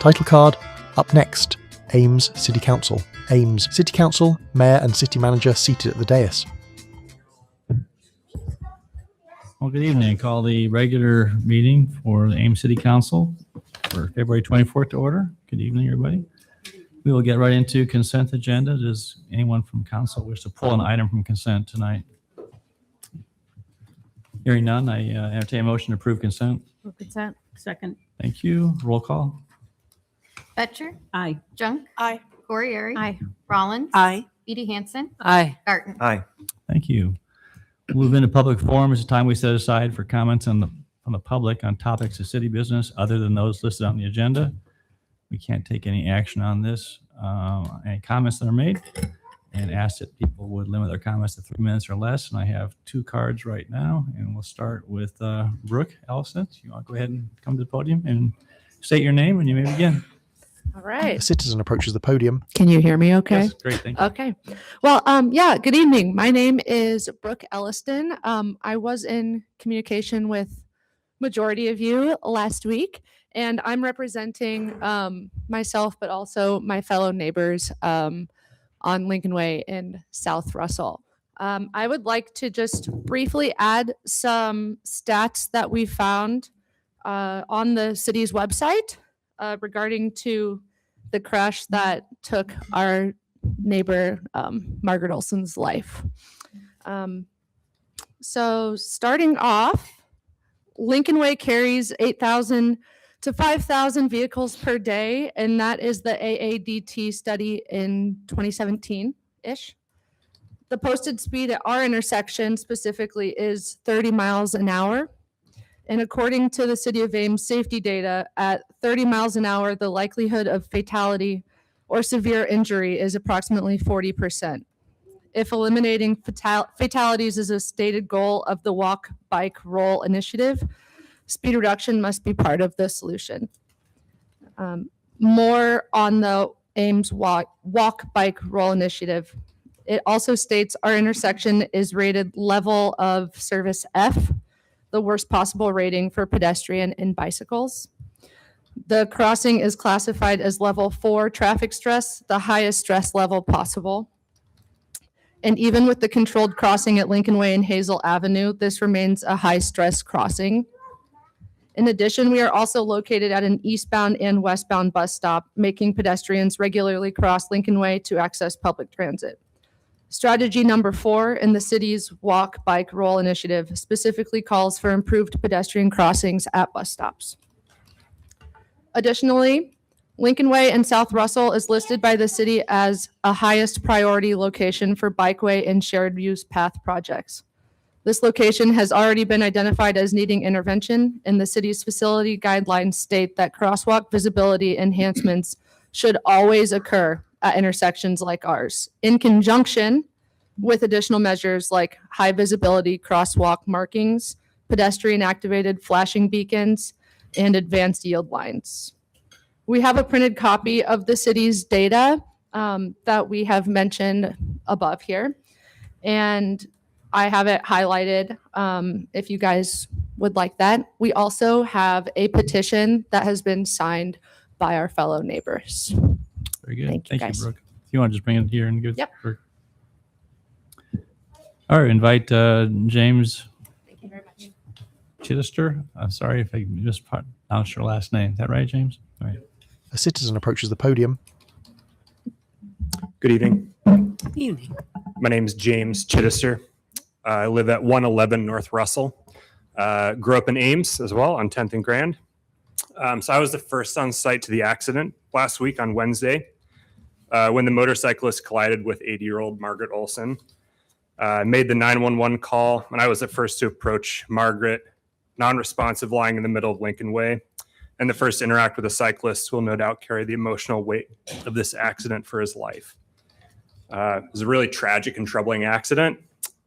Title card, up next, Ames City Council. Ames City Council, Mayor and City Manager seated at the dais. Well, good evening. Call the regular meeting for the Ames City Council for February 24th to order. Good evening, everybody. We will get right into consent agenda. Does anyone from council wish to pull an item from consent tonight? Hearing none, I entertain a motion to approve consent. Move consent. Second. Thank you. Roll call. Betcher, Aye. Junk, Aye. Corriere, Aye. Rollins, Aye. Edie Hansen, Aye. Garten. Aye. Thank you. We'll move into public forum. It's a time we set aside for comments on the public on topics of city business other than those listed on the agenda. We can't take any action on this, any comments that are made, and ask that people would limit their comments to 3 minutes or less. And I have 2 cards right now, and we'll start with Brooke Ellison. You want to go ahead and come to the podium and state your name, and you may begin. All A right. citizen approaches the podium. Can you hear me okay? Yes, great, thank you. Okay. Well, good evening. My name is Brooke Elliston. I was in communication with majority of you last week, and I'm representing myself, but also my fellow neighbors on Lincoln Way in South Russell. I would like to just briefly add some stats that we found on the city's website regarding to the crash that took our neighbor Margaret Olson's life. So starting off, Lincoln Way carries 8,000 to 5,000 vehicles per day, and that is the AADT study in 2017-ish. The posted speed at our intersection specifically is 30 miles an hour. And according to the City of Ames safety data, at 30 miles an hour, the likelihood of fatality or severe injury is approximately 40%. If eliminating fatalities is a stated goal of the Walk, Bike, Roll initiative, speed reduction must be part of the solution. More on the Ames Walk, Bike, Roll initiative. It also states our intersection is rated level of service F, the worst possible rating for pedestrian and bicycles. The crossing is classified as level 4 traffic stress, the highest stress level possible. And even with the controlled crossing at Lincoln Way and Hazel Avenue, this remains a high stress crossing. In addition, we are also located at an eastbound and westbound bus stop, making pedestrians regularly cross Lincoln Way to access public transit. Strategy number 4 in the city's Walk, Bike, Roll initiative specifically calls for improved pedestrian crossings at bus stops. Additionally, Lincoln Way in South Russell is listed by the city as a highest priority location for bikeway and shared use path projects. This location has already been identified as needing intervention, and the city's facility guidelines state that crosswalk visibility enhancements should always occur at intersections like ours, in conjunction with additional measures like high visibility crosswalk markings, pedestrian activated flashing beacons, and advanced yield lines. We have a printed copy of the city's data that we have mentioned above here, and I have it highlighted if you guys would like that. We also have a petition that has been signed by our fellow neighbors. Very good. Thank you, guys. Brooke. If you want to just bring it here and give it Yep. to Brooke. All right, invite James Thank you very much. Chittister. I'm sorry if I mispronounced your last name. Is that right, James? All right. A citizen approaches the podium. Good evening. Evening. My name is James Chittister. I live at 111 North Russell. Grew up in Ames as well on 10th and Grand. So I was the first on site to the accident last week on Wednesday when the motorcyclist collided with 80-year-old Margaret Olson. I made the 911 call, and I was the first to approach Margaret, non-responsive, lying in the middle of Lincoln Way. And the first to interact with a cyclist will no doubt carry the emotional weight of this accident for his life. It was a really tragic and troubling accident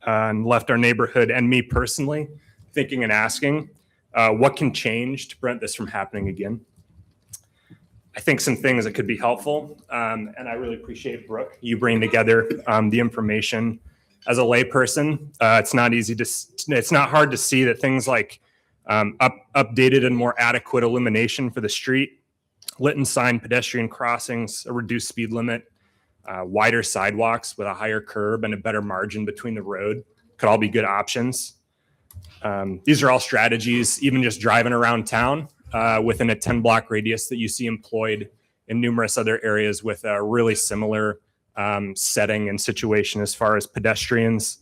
and left our neighborhood and me personally thinking and asking, what can change to prevent this from happening again? I think some things that could be helpful, and I really appreciate, Brooke, you bringing together the information. As a layperson, it's not hard to see that things like updated and more adequate illumination for the street, lit and sign pedestrian crossings, a reduced speed limit, wider sidewalks with a higher curb and a better margin between the road could all be good options. These are all strategies, even just driving around town within a 10-block radius, that you see employed in numerous other areas with a really similar setting and situation as far as pedestrians,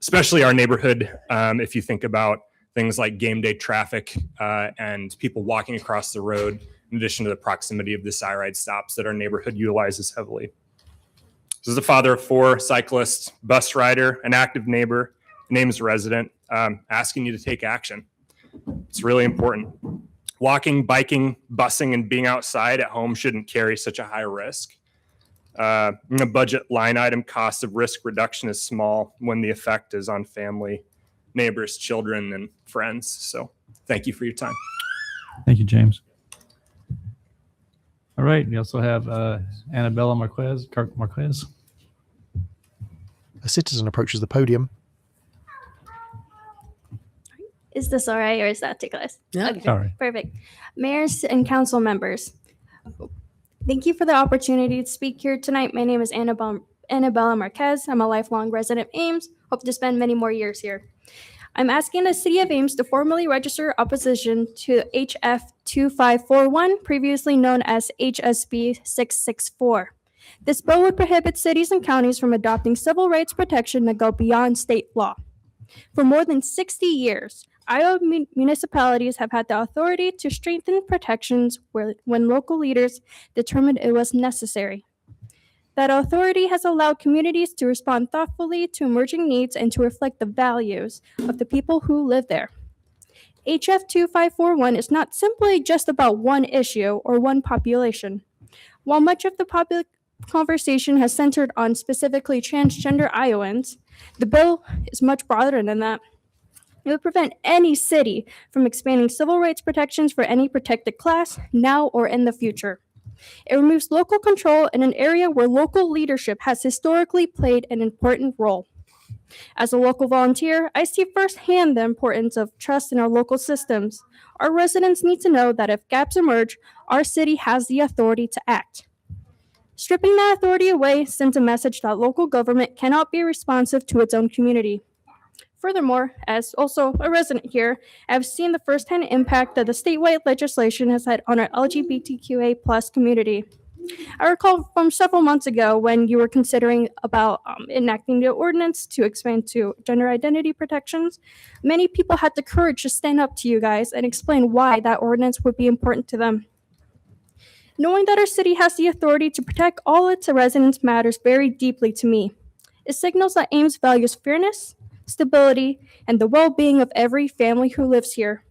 especially our neighborhood. If you think about things like game day traffic and people walking across the road, in addition to the proximity of the SIRIDE stops that our neighborhood utilizes heavily. This is the father of 4, cyclist, bus rider, an active neighbor, an Ames resident, asking you to take action. It's really important. Walking, biking, busing, and being outside at home shouldn't carry such a high risk. The budget line item cost of risk reduction is small when the effect is on family, neighbors, children, and friends. So thank you for your time. Thank you, James. All right, we also have Annabella Marquez. A citizen approaches the podium. Is this all right, or is that too close? Yeah. Okay, Sorry. perfect. Mayors and council members, thank you for the opportunity to speak here tonight. My name is Annabella Marquez. I'm a lifelong resident of Ames. Hope to spend many more years here. I'm asking the City of Ames to formally register opposition to HF 2541, previously known as HSB 664. This bill would prohibit cities and counties from adopting civil rights protection that go beyond state law. For more than 60 years, Iowa municipalities have had the authority to strengthen protections when local leaders determined it was necessary. That authority has allowed communities to respond thoughtfully to emerging needs and to reflect the values of the people who live there. HF 2541 is not simply just about one issue or one population. While much of the public conversation has centered on specifically transgender Iowans, the bill is much broader than that. It would prevent any city from expanding civil rights protections for any protected class, now or in the future. It removes local control in an area where local leadership has historically played an important role. As a local volunteer, I see firsthand the importance of trust in our local systems. Our residents need to know that if gaps emerge, our city has the authority to act. Stripping that authority away sends a message that local government cannot be responsive to its own community. Furthermore, as also a resident here, I've seen the firsthand impact that the statewide legislation has had on our LGBTQA+ community. I recall from several months ago when you were considering about enacting the ordinance to expand to gender identity protections, many people had the courage to stand up to you guys and explain why that ordinance would be important to them. Knowing that our city has the authority to protect all its residents matters very deeply to me. It signals that Ames values fairness, stability, and the well-being of every family who lives here.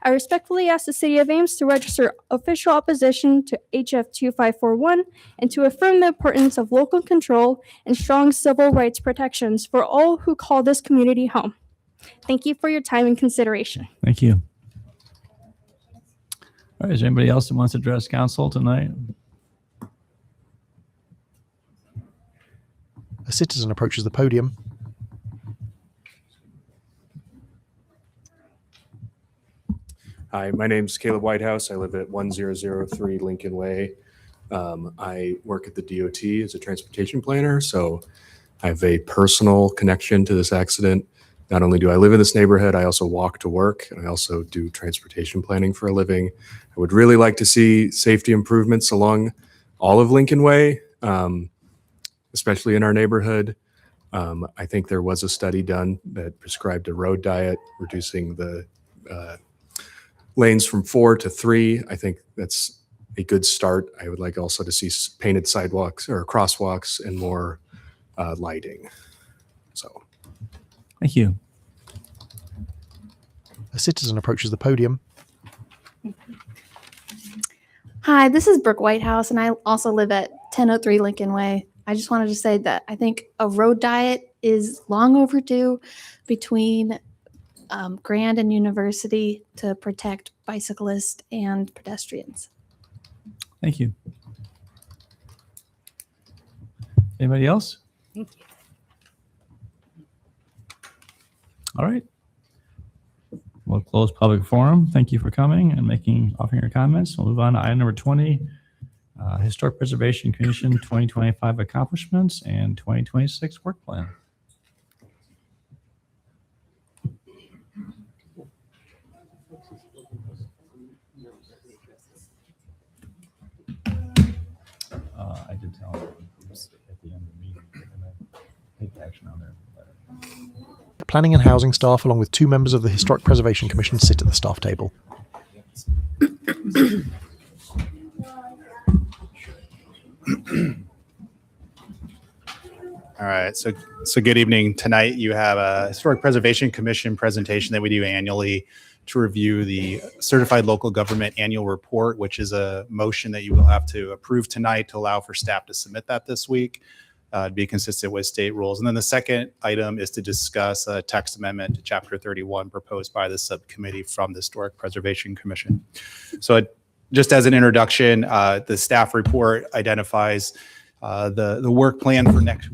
I respectfully ask the City of Ames to register official opposition to HF 2541 and to affirm the importance of local control and strong civil rights protections for all who call this community home. Thank you for your time and consideration. Thank you. All right, is there anybody else that wants to address council tonight? A citizen approaches the podium. Hi, my name's Caleb Whitehouse. I live at 1003 Lincoln Way. I work at the DOT as a transportation planner, so I have a personal connection to this accident. Not only do I live in this neighborhood, I also walk to work, and I also do transportation planning for a living. I would really like to see safety improvements along all of Lincoln Way, especially in our neighborhood. I think there was a study done that prescribed a road diet, reducing the lanes from 4 to 3. I think that's a good start. I would like also to see painted sidewalks or crosswalks and more lighting. So, Thank you. A citizen approaches the podium. Hi, this is Brooke Whitehouse, and I also live at 1003 Lincoln Way. I just wanted to say that I think a road diet is long overdue between Grand and University to protect bicyclists and pedestrians. Thank you. Anybody else? Thank you. All right. Well, We'll close public forum. Thank you for coming and offering your comments. We'll move on to item number 20, Historic Preservation Commission 2025 accomplishments and 2026 work plan. I did tell them at the end of the meeting, they're going to take action on their letter. Planning and housing staff, along with 2 members of the Historic Preservation Commission, sit at the staff table. All right, so good evening. Tonight you have a Historic Preservation Commission presentation that we do annually to review the Certified Local Government Annual Report, which is a motion that you will have to approve tonight to allow for staff to submit that this week, to be consistent with state rules. And then the second item is to discuss a text amendment to Chapter 31 proposed by the subcommittee from the Historic Preservation Commission. So just as an introduction, the staff report identifies the work plan for next.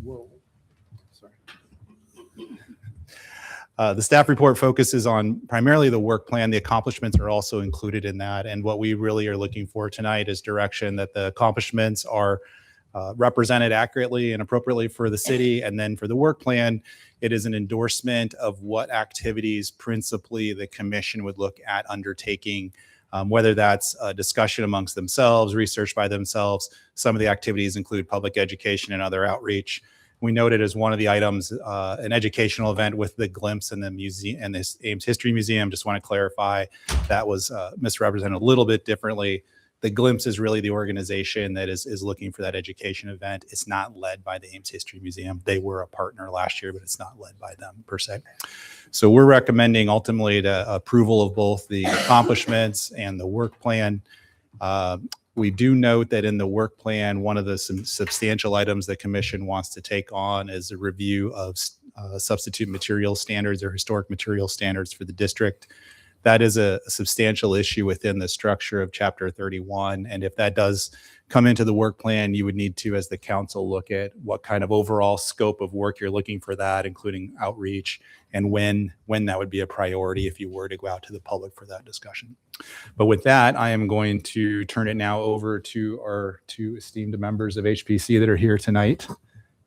The staff report focuses on primarily the work plan. The accomplishments are also included in that. And what we really are looking for tonight is direction that the accomplishments are represented accurately and appropriately for the city. And then for the work plan, it is an endorsement of what activities principally the commission would look at undertaking, whether that's a discussion amongst themselves, research by themselves. Some of the activities include public education and other outreach. We noted as one of the items an educational event with the glimpse in the museum and this Ames History Museum. Just want to clarify that was misrepresented a little bit differently. The glimpse is really the organization that is looking for that education event. It's not led by the Ames History Museum. They were a partner last year, but it's not led by them per se. So we're recommending ultimately the approval of both the accomplishments and the work plan. We do note that in the work plan, one of the substantial items the commission wants to take on is a review of substitute material standards or historic material standards for the district. That is a substantial issue within the structure of Chapter 31. And if that does come into the work plan, you would need to, as the council, look at what kind of overall scope of work you're looking for that, including outreach, and when that would be a priority if you were to go out to the public for that discussion. But with that, I am going to turn it now over to our 2 esteemed members of HPC that are here tonight.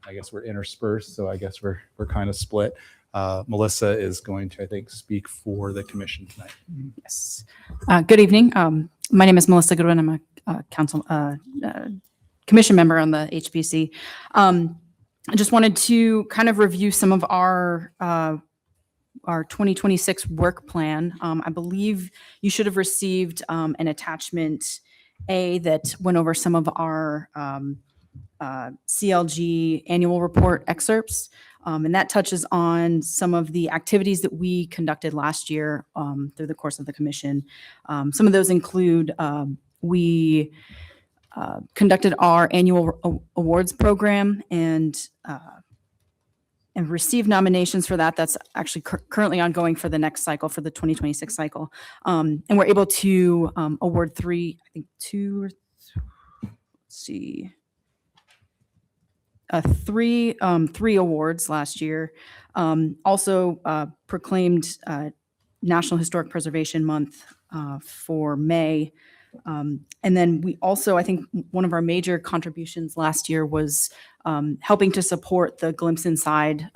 I guess we're interspersed, so I guess we're kind of split. Melissa is going to, I think, speak for the commission tonight. Yes. Good evening. My name is Melissa Goodwin. I'm a commission member on the HPC. I just wanted to kind of review some of our 2026 work plan. I believe you should have received an attachment A that went over some of our CLG annual report excerpts. And that touches on some of the activities that we conducted last year through the course of the commission. Some of those include we conducted our annual awards program and received nominations for that. That's actually currently ongoing for the next cycle, for the 2026 cycle. And we're able to award three awards last year. Also proclaimed National Historic Preservation Month for May. And then we also, I think one of our major contributions last year was helping to support the Glimpse Inside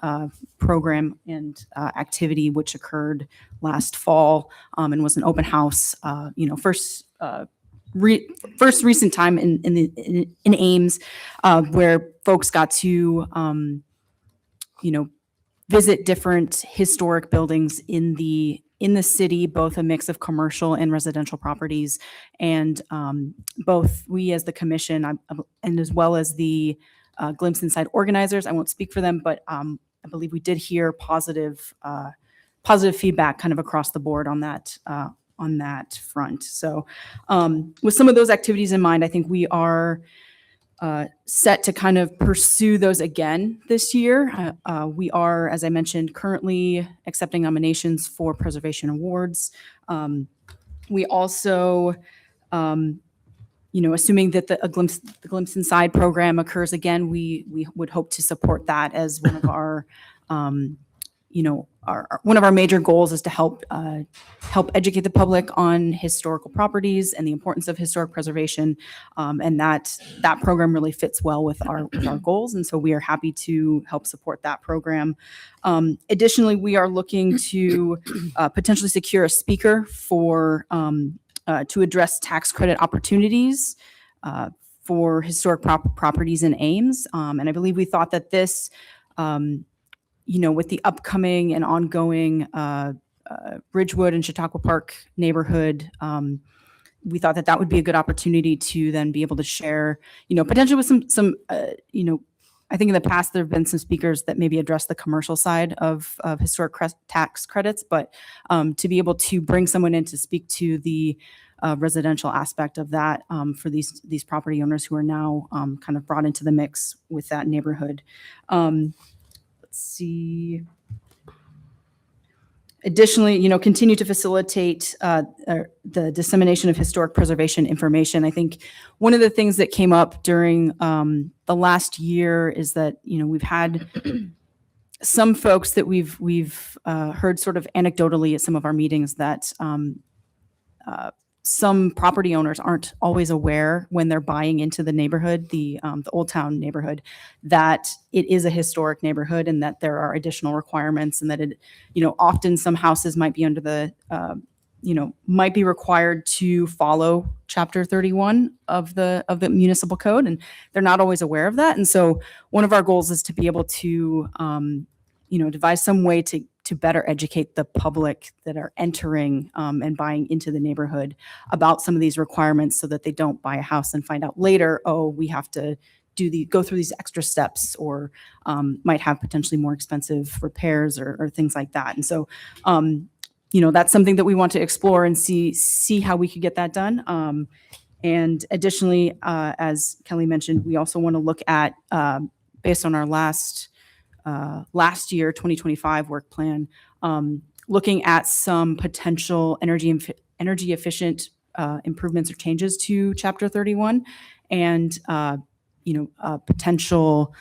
program and activity, which occurred last fall and was an open house, first recent time in Ames, where folks got to, visit different historic buildings in the city, both a mix of commercial and residential properties. And both we as the commission and as well as the Glimpse Inside organizers, I won't speak for them, but I believe we did hear positive feedback kind of across the board on that front. So with some of those activities in mind, I think we are set to kind of pursue those again this year. We are, as I mentioned, currently accepting nominations for preservation awards. We also, assuming that the Glimpse Inside program occurs again, we would hope to support that as one of our one of our major goals is to help educate the public on historical properties and the importance of historic preservation, and that program really fits well with our goals, and so we are happy to help support that program. Additionally, we are looking to potentially secure a speaker for to address tax credit opportunities for historic properties in Ames, and I believe we thought that this. With the upcoming and ongoing Ridgewood and Chautauqua Park neighborhood, we thought that would be a good opportunity to then be able to share, potentially with some I think in the past there have been some speakers that maybe address the commercial side of historic tax credits, but to be able to bring someone in to speak to the residential aspect of that for these property owners who are now kind of brought into the mix with that neighborhood. Let's see. Additionally, continue to facilitate the dissemination of historic preservation information. I think one of the things that came up during the last year is that we've had some folks that we've heard sort of anecdotally at some of our meetings that some property owners aren't always aware when they're buying into the neighborhood, the Old Town neighborhood, that it is a historic neighborhood and that there are additional requirements, and that it, often some houses might be under the, might be required to follow Chapter 31 of the municipal code, and they're not always aware of that. And so one of our goals is to be able to, devise some way to better educate the public that are entering and buying into the neighborhood about some of these requirements, so that they don't buy a house and find out later, oh, we have to go through these extra steps, or might have potentially more expensive repairs or things like that. And so, that's something that we want to explore and see how we could get that done. And additionally, as Kelly mentioned, we also want to look at, based on our last year 2025 work plan, looking at some potential energy efficient improvements or changes to Chapter 31, and potential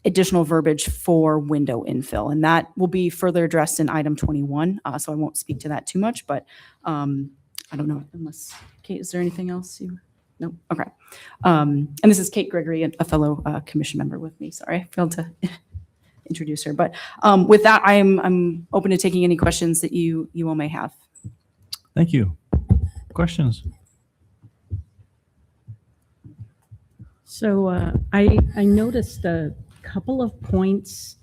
additional verbiage for window infill, and that will be further addressed in item 21. So I won't speak to that too much, but I don't know, unless Kate, is there anything else you? No. Okay. And this is Kate Gregory, a fellow commission member with me. Sorry, I failed to introduce her. But with that, I'm open to taking any questions that you all may have. Thank you. Questions? So I noticed a couple of points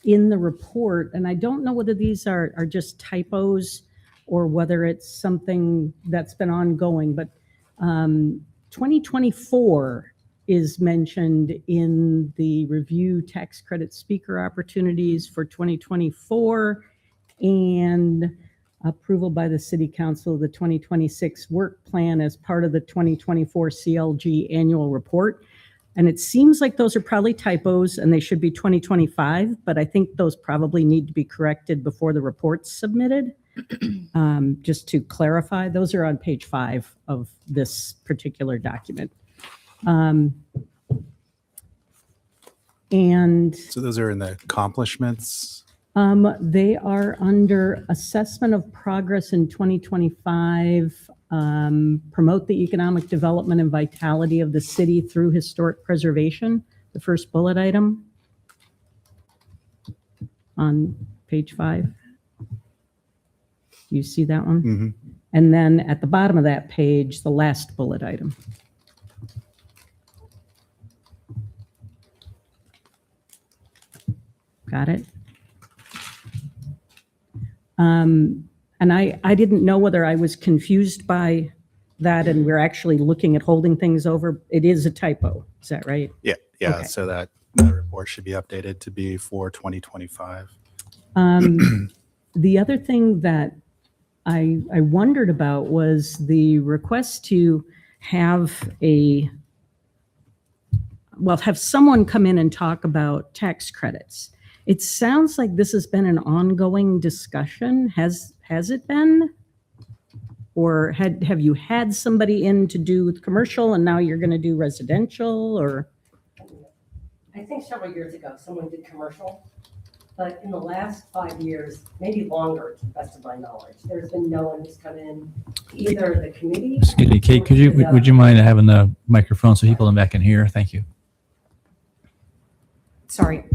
in the report, and I don't know whether these are just typos or whether it's something that's been ongoing, but 2024 is mentioned in the review tax credit speaker opportunities for 2024 and approval by the City Council of the 2026 work plan as part of the 2024 CLG annual report. And it seems like those are probably typos and they should be 2025, but I think those probably need to be corrected before the report's submitted. Just to clarify, those are on page 5 of this particular document. And So those are in the accomplishments. they are under assessment of progress in 2025, promote the economic development and vitality of the city through historic preservation, the first bullet item on page 5. Do you see that one? Mm-hmm. And then at the bottom of that page, the last bullet item. Got it? And I didn't know whether I was confused by that and we're actually looking at holding things over. It is a typo. Is that right? Yeah. Okay. So that report should be updated to be for 2025. The other thing that I wondered about was the request to have have someone come in and talk about tax credits. It sounds like this has been an ongoing discussion. Has it been? Or have you had somebody in to do commercial and now you're going to do residential, or? I think several years ago, someone did commercial. but in the last 5 years, maybe longer, to the best of my knowledge, there's been no one who's come in, either the committee. Excuse me, Kate, would you mind having the microphone so people in the back can hear? Thank you. Sorry.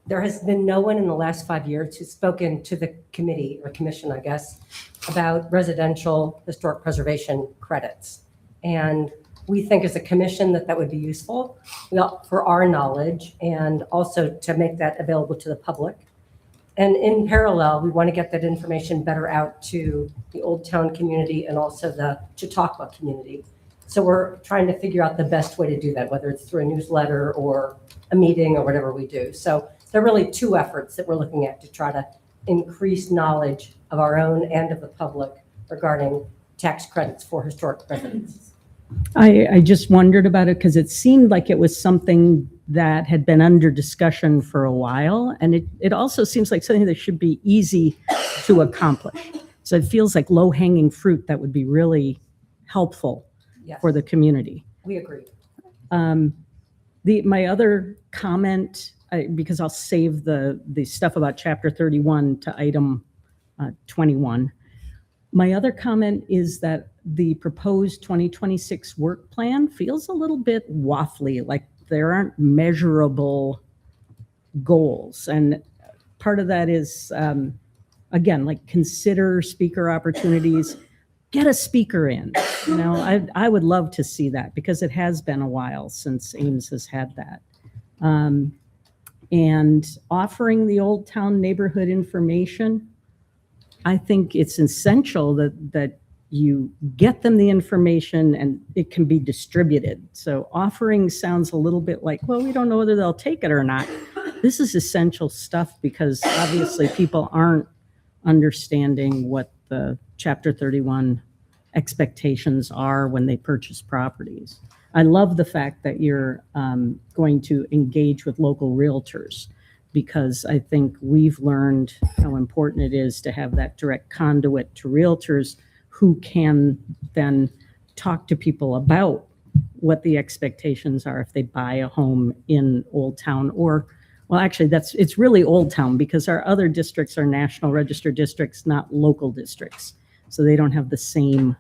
There has been no one in the last 5 years who's spoken to the committee or commission, I guess, about residential historic preservation credits. And we think as a commission that would be useful for our knowledge and also to make that available to the public. And in parallel, we want to get that information better out to the Old Town community and also the Chautauqua community. So we're trying to figure out the best way to do that, whether it's through a newsletter or a meeting or whatever we do. So there are really two efforts that we're looking at to try to increase knowledge of our own and of the public regarding tax credits for historic residences. I just wondered about it because it seemed like it was something that had been under discussion for a while. And it also seems like something that should be easy to accomplish. So it feels like low-hanging fruit that would be really helpful for the community. We agree. My other comment, because I'll save the stuff about Chapter 31 to item 21. My other comment is that the proposed 2026 work plan feels a little bit waffly, like there aren't measurable goals. And part of that is, again, like consider speaker opportunities, get a speaker in. You know, I would love to see that because it has been a while since Ames has had that. And offering the Old Town neighborhood information, I think it's essential that you get them the information and it can be distributed. So offering sounds a little bit like, well, we don't know whether they'll take it or not. This is essential stuff because obviously people aren't understanding what the Chapter 31 expectations are when they purchase properties. I love the fact that you're going to engage with local realtors because I think we've learned how important it is to have that direct conduit to realtors who can then talk to people about what the expectations are if they buy a home in Old Town or, well, actually it's really Old Town because our other districts are National Register districts, not local districts. So they don't have the same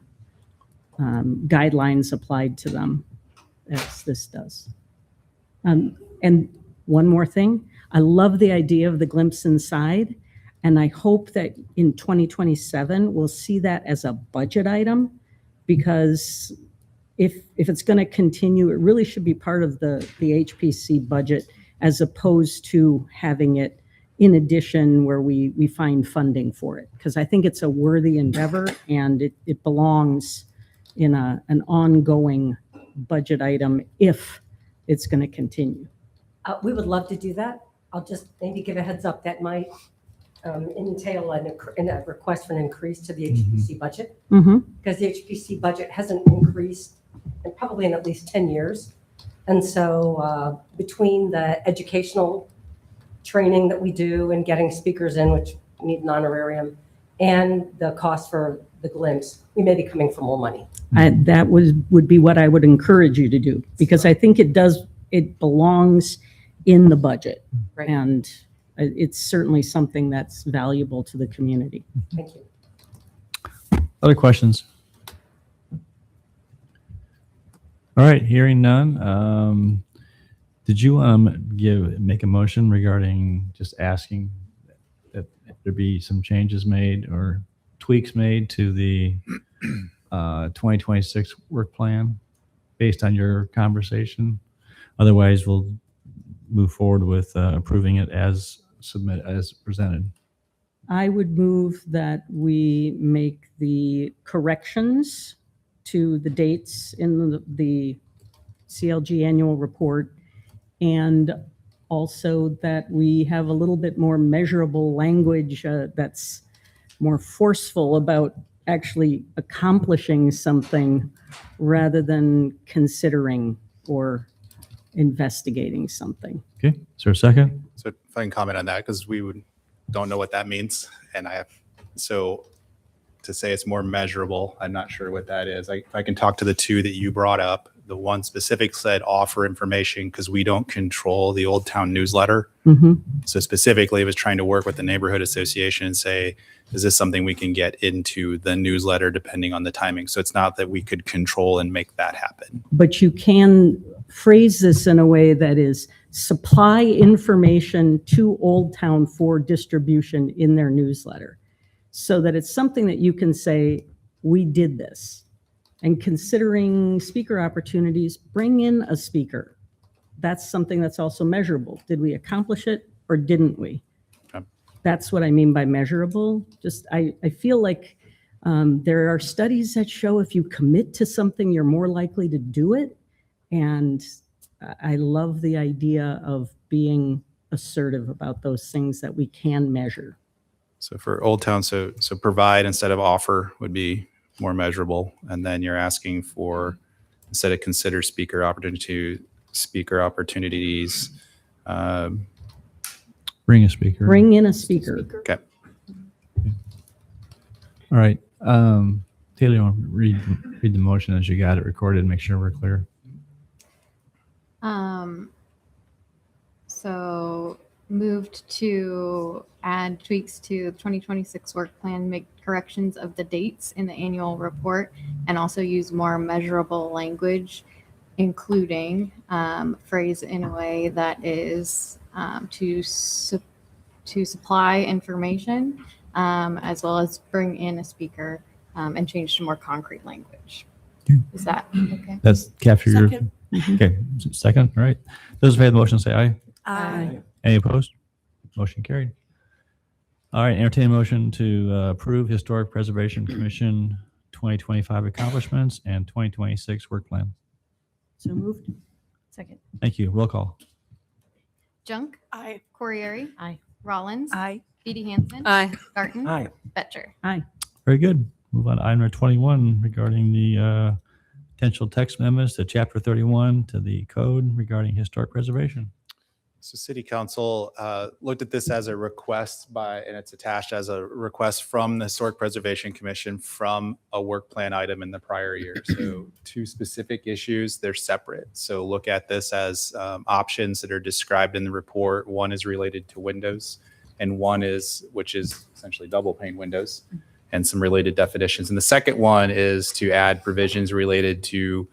guidelines applied to them as this does. And one more thing, I love the idea of the glimpse inside, and I hope that in 2027 we'll see that as a budget item, because if it's going to continue, it really should be part of the HPC budget as opposed to having it in addition where we find funding for it, because I think it's a worthy endeavor and it belongs in an ongoing budget item if it's going to continue. We would love to do that. I'll just maybe give a heads up that might entail a request for an increase to the HPC budget, because the HPC budget hasn't increased in probably in at least 10 years. And so between the educational training that we do and getting speakers in, which need an honorarium, and the cost for the glimpse, we may be coming for more money. That would be what I would encourage you to do, because I think it belongs in the budget. Right. And it's certainly something that's valuable to the community. Thank you. Other questions? All right, hearing none. Did you make a motion regarding just asking that there be some changes made or tweaks made to the 2026 work plan based on your conversation? Otherwise, we'll move forward with approving it as presented. I would move that we make the corrections to the dates in the CLG annual report, and also that we have a little bit more measurable language that's more forceful about actually accomplishing something rather than considering or investigating something. Okay, is there a second? So if I can comment on that, because don't know what that means. And so to say it's more measurable, I'm not sure what that is. If I can talk to the two that you brought up, The one specific said offer information because we don't control the Old Town newsletter. So specifically, it was trying to work with the neighborhood association and say, is this something we can get into the newsletter depending on the timing? So it's not that we could control and make that happen. But you can phrase this in a way that is supply information to Old Town for distribution in their newsletter, so that it's something that you can say, we did this. And considering speaker opportunities, bring in a speaker. That's something that's also measurable. Did we accomplish it or didn't we? Okay. That's what I mean by measurable. Just, I feel like there are studies that show if you commit to something, you're more likely to do it. And I love the idea of being assertive about those things that we can measure. So for Old Town, so provide instead of offer would be more measurable. And then you're asking for, instead of consider speaker opportunities, Bring a speaker. Bring in a speaker. okay. All right. Taylor, you want to read the motion as you got it recorded and make sure we're clear? So moved to add tweaks to the 2026 work plan, make corrections of the dates in the annual report, and also use more measurable language, including phrase in a way that is to supply information, as well as bring in a speaker and change to more concrete language. Is that okay? That's capture your. Second. Okay. Second. All right. Those in favor of the motion say aye. Aye. Any opposed? Motion carried. All right. Entertain a motion to approve Historic Preservation Commission 2025 accomplishments and 2026 work plan. So moved. Second. Thank you. Roll call. Junk, Aye. Corriere, Aye. Rollins, Aye. Edie Hansen, Aye. Garten, Aye. Betcher. Very good. Move on to item number 21 regarding the potential text amendments to Chapter 31 to the code regarding historic preservation. So City Council looked at this as a request and it's attached as a request from the Historic Preservation Commission from a work plan item in the prior year. So two specific issues, they're separate. So look at this as options that are described in the report. One is related to windows and one is, which is essentially double pane windows and some related definitions. And the second one is to add provisions related to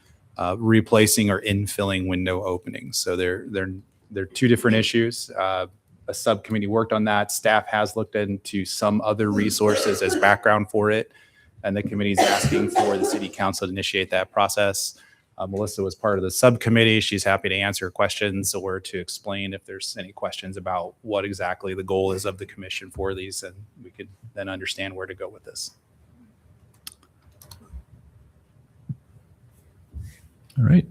replacing or infilling window openings. So they're two different issues. A subcommittee worked on that. Staff has looked into some other resources as background for it. And the committee is asking for the City Council to initiate that process. Melissa was part of the subcommittee. She's happy to answer questions or to explain if there's any questions about what exactly the goal is of the commission for these. And we could then understand where to go with this. All right.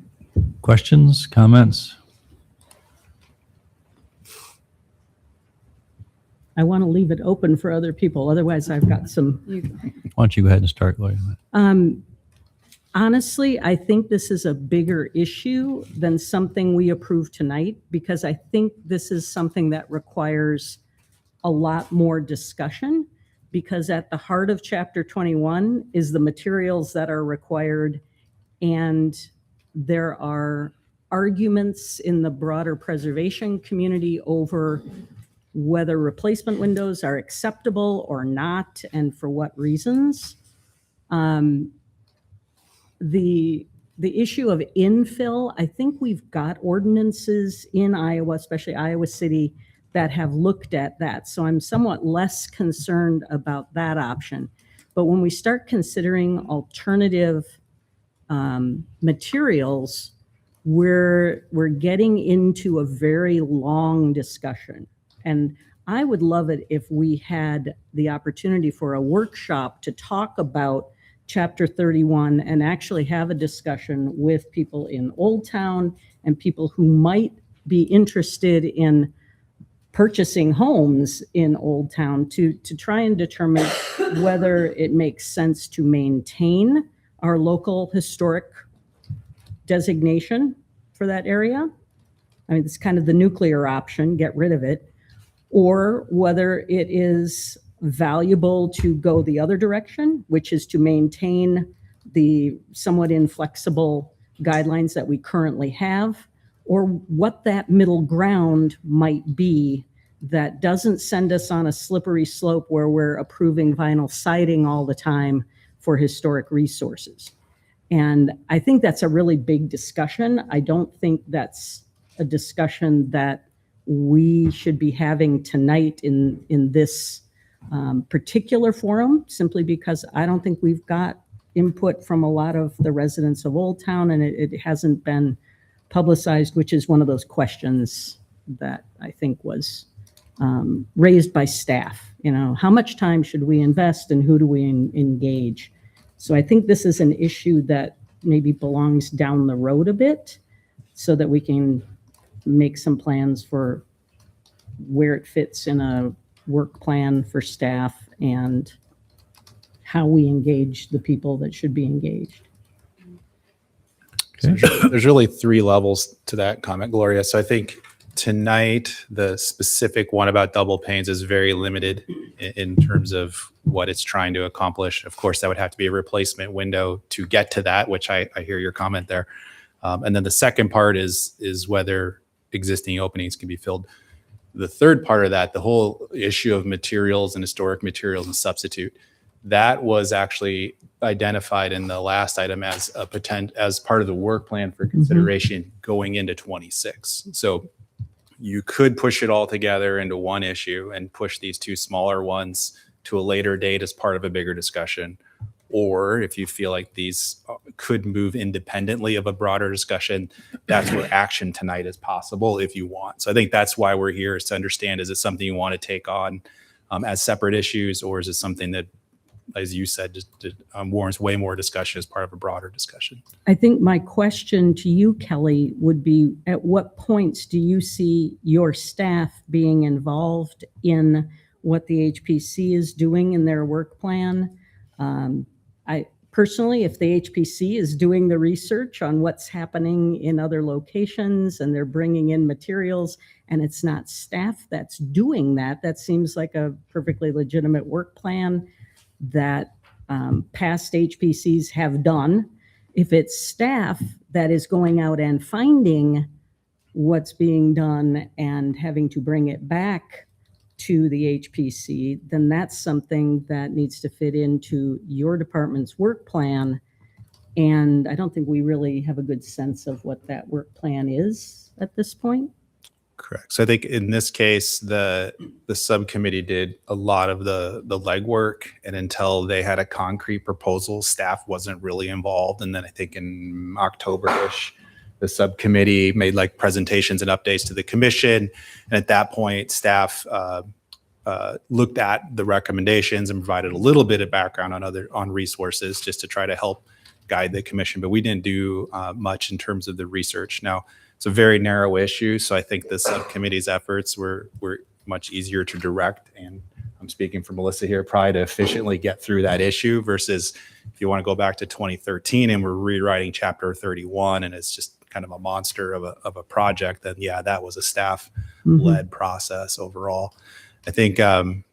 Questions, comments? I want to leave it open for other people. Otherwise, I've got some. Why don't you go ahead and start, Gloria? Honestly, I think this is a bigger issue than something we approve tonight, because I think this is something that requires a lot more discussion, because at the heart of Chapter 21 is the materials that are required, and there are arguments in the broader preservation community over whether replacement windows are acceptable or not, and for what reasons. The issue of infill, I think we've got ordinances in Iowa, especially Iowa City, that have looked at that. So I'm somewhat less concerned about that option. But when we start considering alternative materials, we're getting into a very long discussion. And I would love it if we had the opportunity for a workshop to talk about Chapter 31 and actually have a discussion with people in Old Town and people who might be interested in purchasing homes in Old Town to try and determine whether it makes sense to maintain our local historic designation for that area. I mean, it's kind of the nuclear option, get rid of it, or whether it is valuable to go the other direction, which is to maintain the somewhat inflexible guidelines that we currently have, or what that middle ground might be that doesn't send us on a slippery slope where we're approving vinyl siding all the time for historic resources. And I think that's a really big discussion. I don't think that's a discussion that we should be having tonight in this particular forum, simply because I don't think we've got input from a lot of the residents of Old Town, and it hasn't been publicized, which is one of those questions that I think was raised by staff. You know, how much time should we invest and who do we engage? So I think this is an issue that maybe belongs down the road a bit so that we can make some plans for where it fits in a work plan for staff and how we engage the people that should be engaged. So there's really 3 levels to that comment, Gloria. So I think tonight, the specific one about double panes is very limited in terms of what it's trying to accomplish. Of course, that would have to be a replacement window to get to that, which I hear your comment there. And then the second part is whether existing openings can be filled. The third part of that, the whole issue of materials and historic materials and substitute, that was actually identified in the last item as a as part of the work plan for consideration going into 26. So you could push it all together into one issue and push these 2 smaller ones to a later date as part of a bigger discussion. Or if you feel like these could move independently of a broader discussion, that's where action tonight is possible if you want. So I think that's why we're here, is to understand, is it something you want to take on as separate issues, or is it something that, as you said, just warrants way more discussion as part of a broader discussion? I think my question to you, Kelly, would be, at what points do you see your staff being involved in what the HPC is doing in their work plan? I personally, if the HPC is doing the research on what's happening in other locations and they're bringing in materials and it's not staff that's doing that, that seems like a perfectly legitimate work plan that past HPCs have done. If it's staff that is going out and finding what's being done and having to bring it back to the HPC, then that's something that needs to fit into your department's work plan. And I don't think we really have a good sense of what that work plan is at this point. Correct. So I think in this case, the subcommittee did a lot of the legwork, and until they had a concrete proposal, staff wasn't really involved. And then I think in October-ish, the subcommittee made like presentations and updates to the commission. And at that point, staff looked at the recommendations and provided a little bit of background on resources just to try to help guide the commission. But we didn't do much in terms of the research. Now, it's a very narrow issue, so I think the subcommittee's efforts were much easier to direct. And I'm speaking for Melissa here, probably to efficiently get through that issue, versus if you want to go back to 2013 and we're rewriting Chapter 31 and it's just kind of a monster of a project, then yeah, that was a staff-led process overall. I think the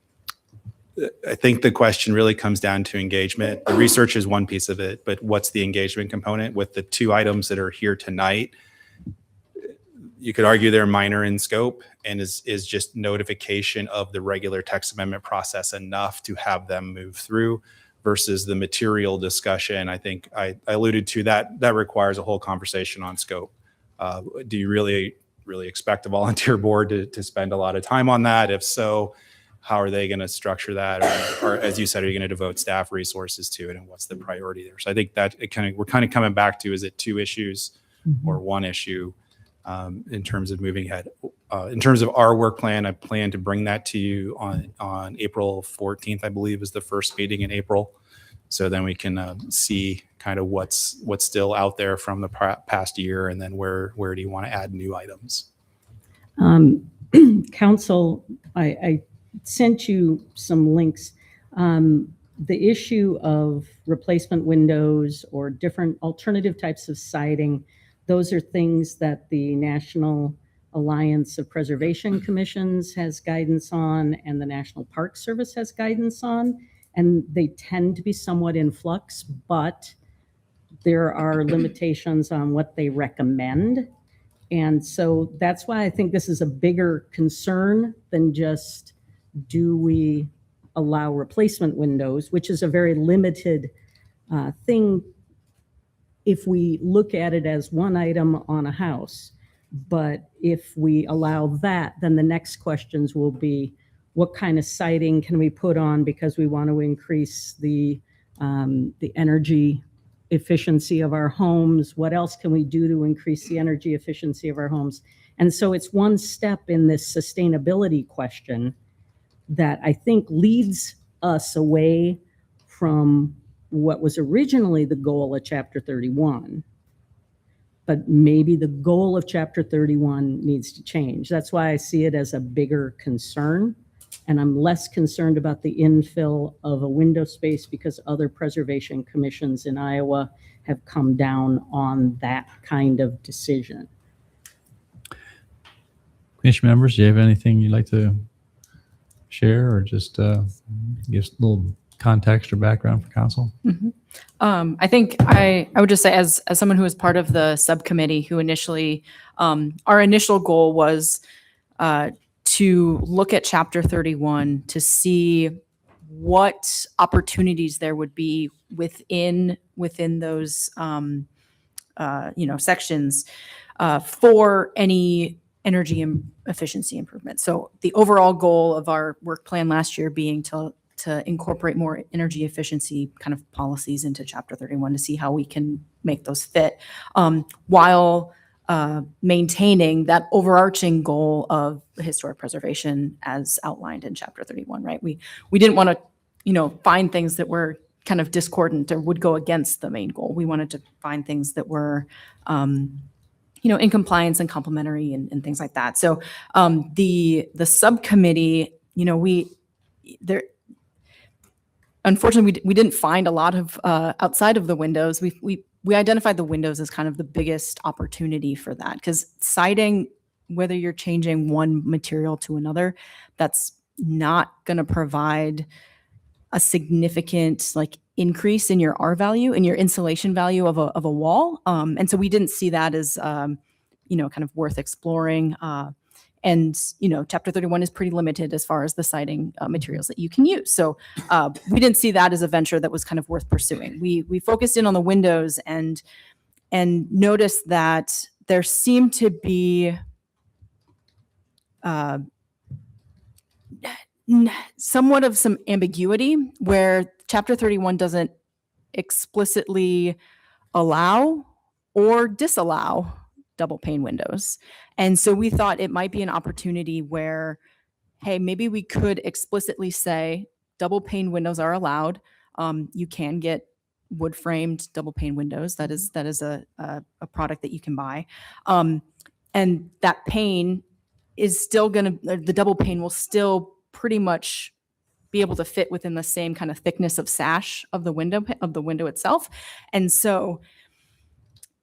question really comes down to engagement. The research is one piece of it, but what's the engagement component? With the 2 items that are here tonight, you could argue they're minor in scope, and is just notification of the regular text amendment process enough to have them move through, versus the material discussion. I think I alluded to that requires a whole conversation on scope. Do you really expect a volunteer board to spend a lot of time on that? If so, how are they going to structure that? Or as you said, are you going to devote staff resources to it, and what's the priority there? So I think that we're kind of coming back to, is it 2 issues or 1 issue? In terms of moving ahead. In terms of our work plan, I plan to bring that to you on April 14th, I believe, is the first meeting in April. So then we can see kind of what's still out there from the past year, and then where do you want to add new items? Council, I sent you some links. The issue of replacement windows or different alternative types of siding, those are things that the National Alliance of Preservation Commissions has guidance on, and the National Park Service has guidance on, and they tend to be somewhat in flux. But there are limitations on what they recommend. And so that's why I think this is a bigger concern than just, do we allow replacement windows, which is a very limited thing if we look at it as one item on a house. But if we allow that, then the next questions will be, what kind of siding can we put on because we want to increase the energy efficiency of our homes? What else can we do to increase the energy efficiency of our homes? And so it's one step in this sustainability question that I think leads us away from what was originally the goal of Chapter 31. But maybe the goal of Chapter 31 needs to change. That's why I see it as a bigger concern. And I'm less concerned about the infill of a window space because other preservation commissions in Iowa have come down on that kind of decision. Commission members, do you have anything you'd like to share, or just give a little context or background for council? I think I would just say, as someone who was part of the subcommittee who initially, our initial goal was to look at Chapter 31 to see what opportunities there would be within those sections for any energy efficiency improvement. So the overall goal of our work plan last year being to incorporate more energy efficiency kind of policies into Chapter 31 to see how we can make those fit, while maintaining that overarching goal of historic preservation as outlined in Chapter 31, right? We didn't want to, find things that were kind of discordant or would go against the main goal. We wanted to find things that were, in compliance and complementary and things like that. So the subcommittee, unfortunately, we didn't find a lot of outside of the windows. We identified the windows as kind of the biggest opportunity for that, because siding, whether you're changing one material to another, that's not going to provide a significant increase in your R value and your insulation value of a wall. And so we didn't see that as, kind of worth exploring. And, Chapter 31 is pretty limited as far as the siding materials that you can use. So we didn't see that as a venture that was kind of worth pursuing. We focused in on the windows and noticed that there seemed to be somewhat of some ambiguity where Chapter 31 doesn't explicitly allow or disallow double pane windows. And so we thought it might be an opportunity where, hey, maybe we could explicitly say double pane windows are allowed. You can get wood framed double pane windows. That is a product that you can buy. And that pane is still the double pane will still pretty much be able to fit within the same kind of thickness of sash of the window itself. And so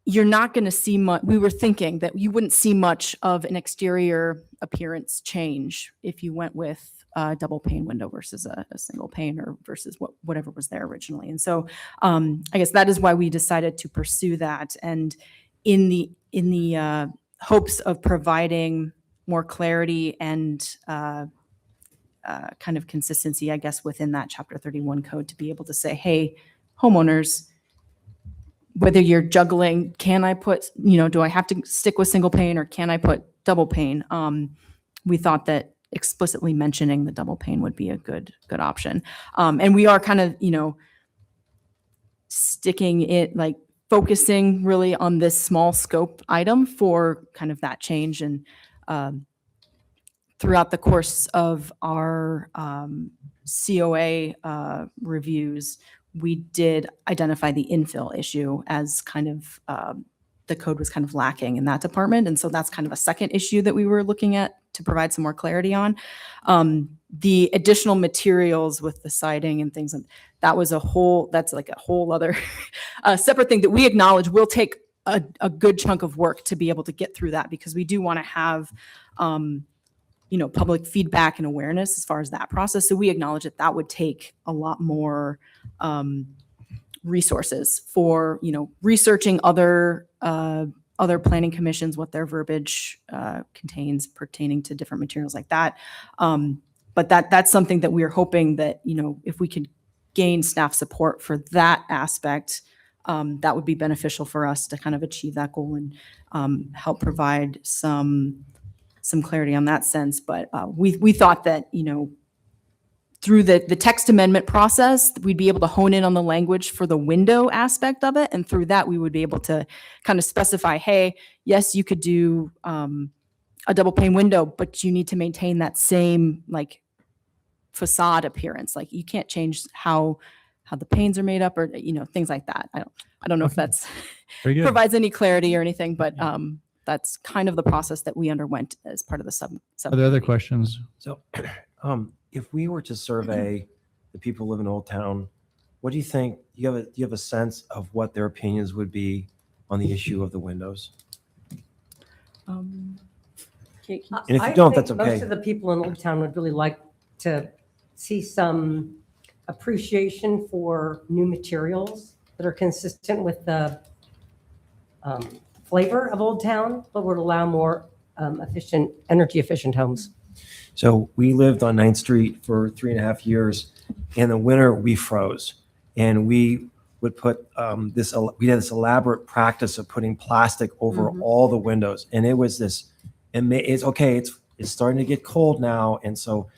you're not going to see much. We were thinking that you wouldn't see much of an exterior appearance change if you went with a double pane window versus a single pane, or versus whatever was there originally. And so I guess that is why we decided to pursue that. And in the hopes of providing more clarity and kind of consistency, I guess, within that Chapter 31 code, to be able to say, hey, homeowners, whether you're juggling, can I put, do I have to stick with single pane or can I put double pane? We thought that explicitly mentioning the double pane would be a good option. And we are kind of, sticking it, focusing really on this small scope item for kind of that change. And throughout the course of our COA reviews, we did identify the infill issue as kind of the code was kind of lacking in that department. And so that's kind of a second issue that we were looking at to provide some more clarity on. The additional materials with the siding and things, that was that's like a whole other separate thing that we acknowledge will take a good chunk of work to be able to get through that, because we do want to have public feedback and awareness as far as that process. So we acknowledge that would take a lot more resources for, researching other planning commissions, what their verbiage contains pertaining to different materials like that. But that's something that we are hoping that, if we could gain staff support for that aspect, that would be beneficial for us to kind of achieve that goal and help provide some clarity on that sense. But we thought that, through the text amendment process, we'd be able to hone in on the language for the window aspect of it. And through that, we would be able to kind of specify, hey, yes, you could do a double pane window, but you need to maintain that same like facade appearance. Like you can't change how the panes are made up or, things like that. I don't know if that's Very good. provides any clarity or anything, but that's kind of the process that we underwent as part of the sub. Are there other questions? So, if we were to survey the people who live in Old Town, what do you think? Do you have a sense of what their opinions would be on the issue of the windows? And if you don't, that's okay. Most of the people in Old Town would really like to see some appreciation for new materials that are consistent with the flavor of Old Town, but would allow more energy efficient homes. So we lived on 9th Street for 3.5 years. In the winter, we froze, and we would put we had this elaborate practice of putting plastic over all the windows, and it was this. It's okay. It's starting to get cold now, and so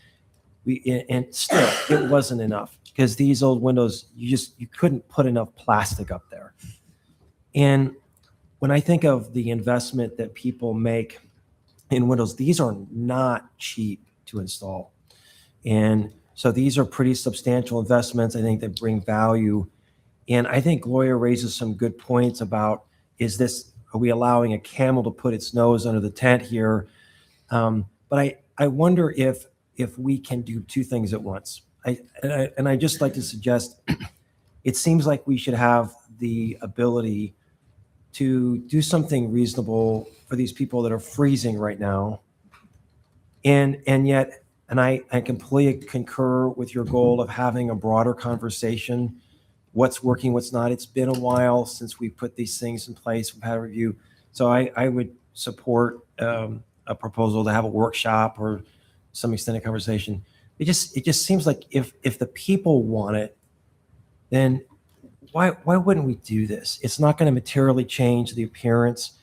and still it wasn't enough because these old windows you couldn't put enough plastic up there. And when I think of the investment that people make in windows, these are not cheap to install. And so these are pretty substantial investments, I think, that bring value. And I think Gloria raises some good points about, are we allowing a camel to put its nose under the tent here? But I wonder if we can do two things at once. I just like to suggest, it seems like we should have the ability to do something reasonable for these people that are freezing right now. And I completely concur with your goal of having a broader conversation, what's working, what's not. It's been a while since we put these things in place. We've had a review. So I would support a proposal to have a workshop or some extended conversation. It just seems like if the people want it, then why wouldn't we do this? It's not going to materially change the appearance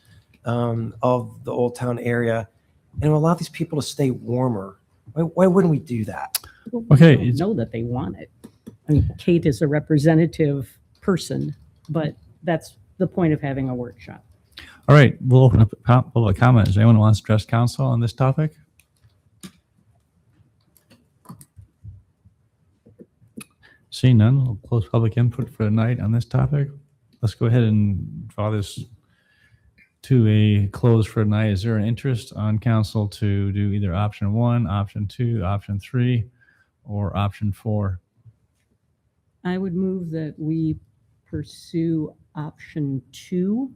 of the Old Town area, and it will allow these people to stay warmer. Why wouldn't we do that? Okay. We don't know that they want it. I mean, Kate is a representative person, but that's the point of having a workshop. All right. We'll open up public comment. Does anyone want to address council on this topic? Seeing none, we'll close public input for tonight on this topic. Let's go ahead and draw this to a close for tonight. Is there an interest on council to do either option 1, option 2, option 3, or option 4? I would move that we pursue option 2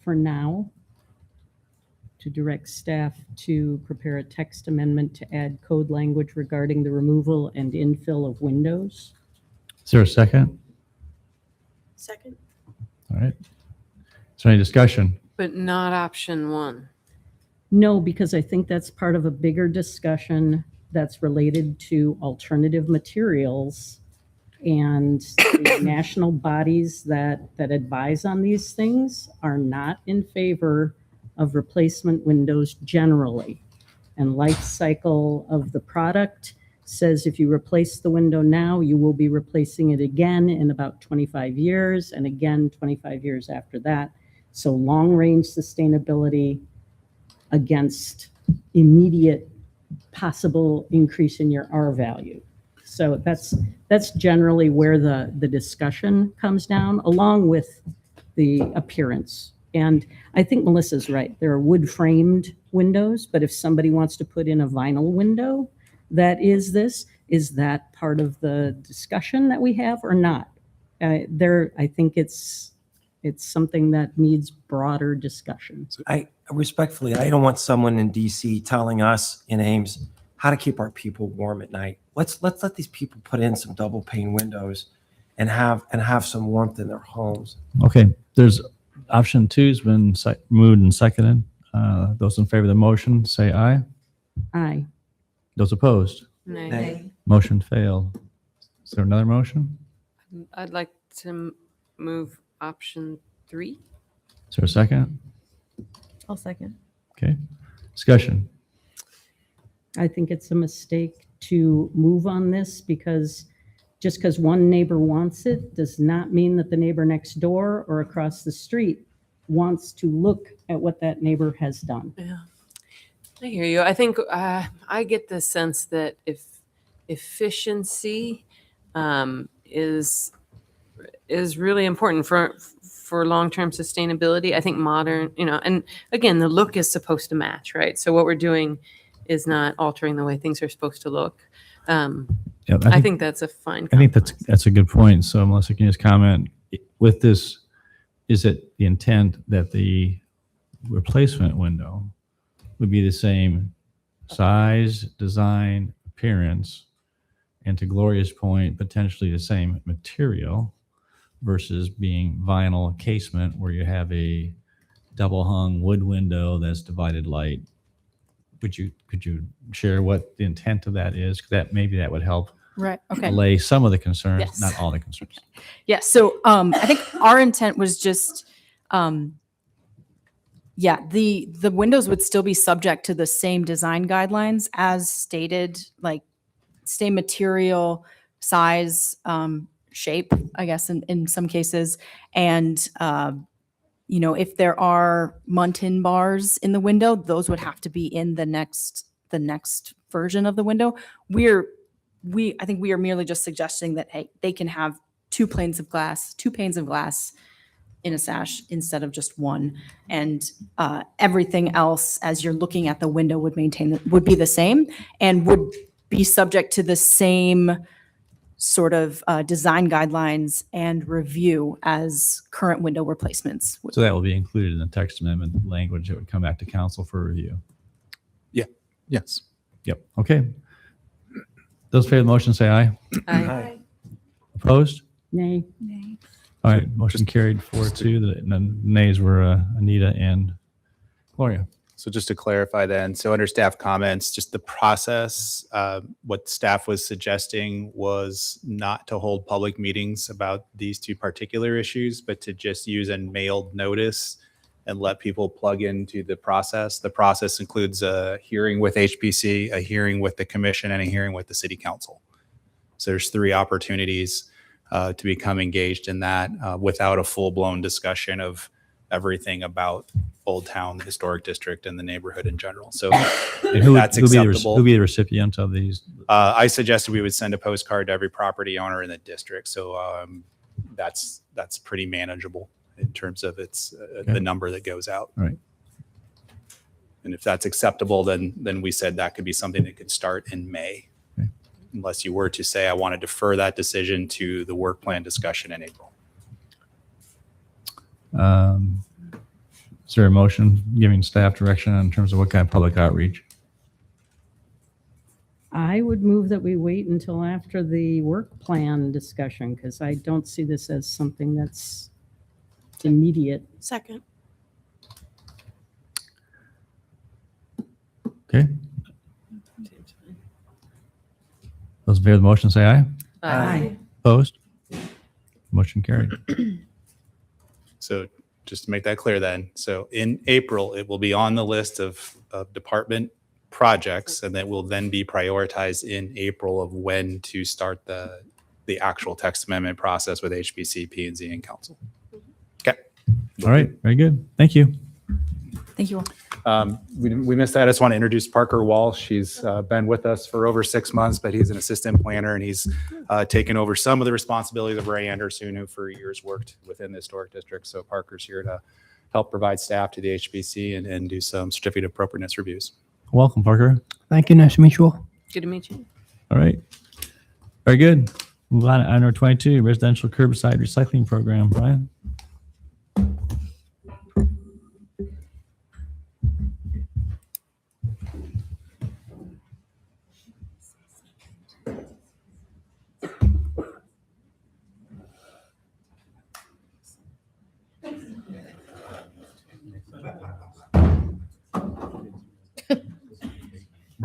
for now, to direct staff to prepare a text amendment to add code language regarding the removal and infill of windows. Is there a second? Second. All right. Is there any discussion? But not option 1. No, because I think that's part of a bigger discussion that's related to alternative materials, and the national bodies that advise on these things are not in favor of replacement windows generally. And life cycle of the product says if you replace the window now, you will be replacing it again in about 25 years and again 25 years after that. So long range sustainability against immediate possible increase in your R value. So that's generally where the discussion comes down, along with the appearance. And I think Melissa's right. There are wood framed windows, but if somebody wants to put in a vinyl window, is that part of the discussion that we have or not? I think it's something that needs broader discussion. I don't want someone in DC telling us in Ames how to keep our people warm at night. Let's let these people put in some double pane windows and have some warmth in their homes. Okay, there's option 2's been moved and seconded. Those in favor of the motion, say aye. Aye. Those opposed? Nay. Motion failed. Is there another motion? I'd like to move option 3. Is there a second? I'll second. Okay, discussion. I think it's a mistake to move on this because just because one neighbor wants it does not mean that the neighbor next door or across the street wants to look at what that neighbor has done. Yeah, I hear you. I think I get the sense that if efficiency is really important for long-term sustainability. I think modern, and again, the look is supposed to match, right? So what we're doing is not altering the way things are supposed to look. Yeah, I think that's a fine. I think that's a good point. So Melissa, can you just comment with this? Is it the intent that the replacement window would be the same size, design, appearance, and to Gloria's point, potentially the same material versus being vinyl casement where you have a double hung wood window that's divided light? Could you share what the intent of that is? 'Cause maybe that would help Right. Okay. allay some of the concerns, Yes. not all the concerns. Yeah. So I think our intent was just, the windows would still be subject to the same design guidelines as stated, like same material, size, shape, I guess, in some cases. And, if there are muntin bars in the window, those would have to be in the next version of the window. I think we are merely just suggesting that, hey, they can have two panes of glass in a sash instead of just one. And everything else, as you're looking at the window, would be the same and would be subject to the same sort of design guidelines and review as current window replacements. So that will be included in the text amendment language that would come back to council for review. Yes. Yep. Okay. Those in favor of the motion say aye. Aye. Opposed? Nay. All right. Motion carried 4-2. The nays were Anita and Gloria. So just to clarify then, so under staff comments, just the process, what staff was suggesting was not to hold public meetings about these two particular issues, but to just use a mailed notice and let people plug into the process. The process includes a hearing with HPC, a hearing with the commission, and a hearing with the city council. So there's 3 opportunities to become engaged in that without a full-blown discussion of everything about Old Town, the historic district, and the neighborhood in general. So that's acceptable. Who be the recipient of these? I suggested we would send a postcard to every property owner in the district. So that's pretty manageable in terms of the number that goes out. Right. And if that's acceptable, then we said that could be something that could start in May. Okay. Unless you were to say, I want to defer that decision to the work plan discussion in April. Is there a motion giving staff direction in terms of what kind of public outreach? I would move that we wait until after the work plan discussion because I don't see this as something that's immediate. Second. Okay. Those in favor of the motion say aye. Aye. Opposed? Motion carried. So just to make that clear then, so in April, it will be on the list of department projects, and that will then be prioritized in April of when to start the actual text amendment process with HPC, P&Z, and council. Okay. All right. Very good. Thank you. Thank you all. We missed that. I just want to introduce Parker Walsh. He's been with us for over 6 months, but he's an assistant planner, and he's taken over some of the responsibilities of Ray Anderson, who for years worked within the historic district. So Parker's here to help provide staff to the HBC and do some certificate of appropriateness reviews. Welcome, Parker. Thank you. Nice to meet you all. Good to meet you. All right. Very good. Move on to item number 22, residential curbside recycling program. Brian?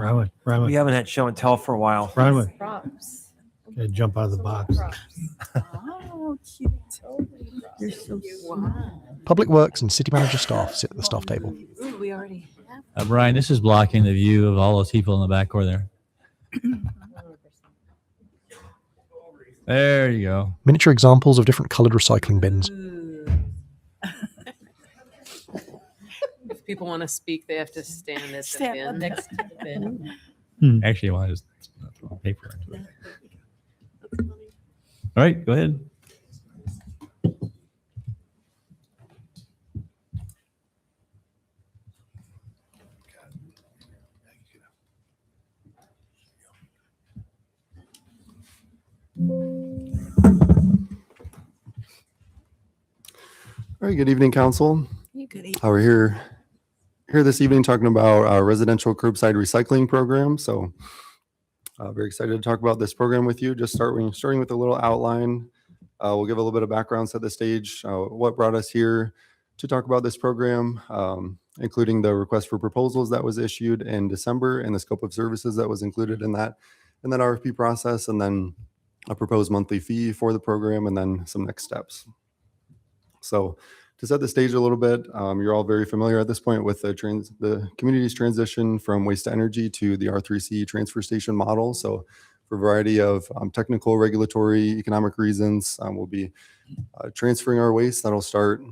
Broadway. We haven't had show and tell for a while. Broadway. Props. Gotta jump out of the box. Oh, cute. You're so sweet. Public Works and City Manager staff sit at the staff table. Ooh, we already have. Brian, this is blocking the view of all those people in the back over there. There you go. Miniature examples of different coloured recycling bins. If people want to speak, they have to stand at the bin. Next to the bin. Actually, I want to just throw paper into it. All right, go ahead. All right, good evening, Council. Good evening. We're here this evening talking about our residential curbside recycling program. So very excited to talk about this program with you. Just starting with a little outline. We'll give a little bit of background, set the stage, what brought us here to talk about this program, including the request for proposals that was issued in December and the scope of services that was included in that RFP process, and then a proposed monthly fee for the program, and then some next steps. So to set the stage a little bit, you're all very familiar at this point with the community's transition from waste to energy to the R3C transfer station model. So for a variety of technical, regulatory, economic reasons, we'll be transferring our waste. That'll start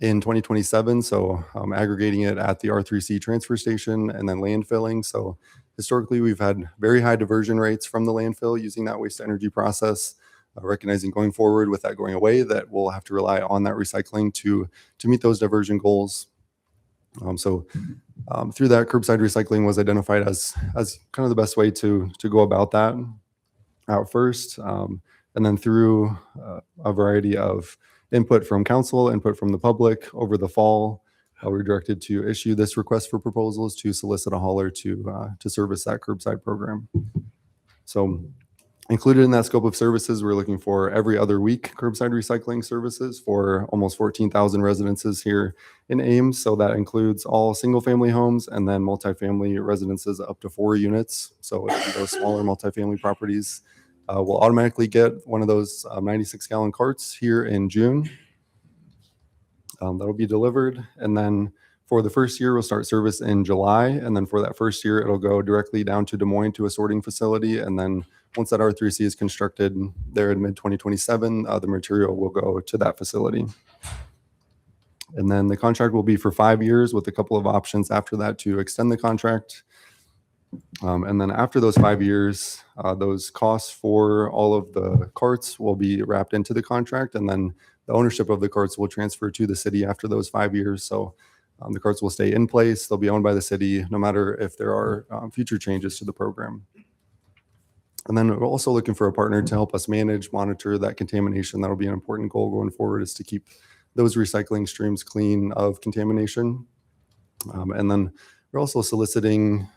in 2027. So aggregating it at the R3C transfer station and then landfilling. So historically, we've had very high diversion rates from the landfill using that waste to energy process. Recognizing going forward with that going away, that we'll have to rely on that recycling to meet those diversion goals. Through that, curbside recycling was identified as kind of the best way to go about that out first. And then through a variety of input from council, input from the public over the fall, we were directed to issue this request for proposals to solicit a hauler to service that curbside program. So included in that scope of services, we're looking for every other week curbside recycling services for almost 14,000 residences here in Ames. So that includes all single family homes and then multifamily residences up to 4 units. So those smaller multifamily properties will automatically get one of those 96-gallon carts here in June. That'll be delivered. And then for the first year, we'll start service in July. And then for that first year, it'll go directly down to Des Moines to a sorting facility. And then once that R3C is constructed there in mid-2027, the material will go to that facility. And then the contract will be for 5 years with a couple of options after that to extend the contract. And then after those 5 years, those costs for all of the carts will be wrapped into the contract. And then the ownership of the carts will transfer to the city after those 5 years. So the carts will stay in place. They'll be owned by the city, no matter if there are future changes to the program. And then we're also looking for a partner to help us monitor that contamination. That'll be an important goal going forward, is to keep those recycling streams clean of contamination. And then we're also soliciting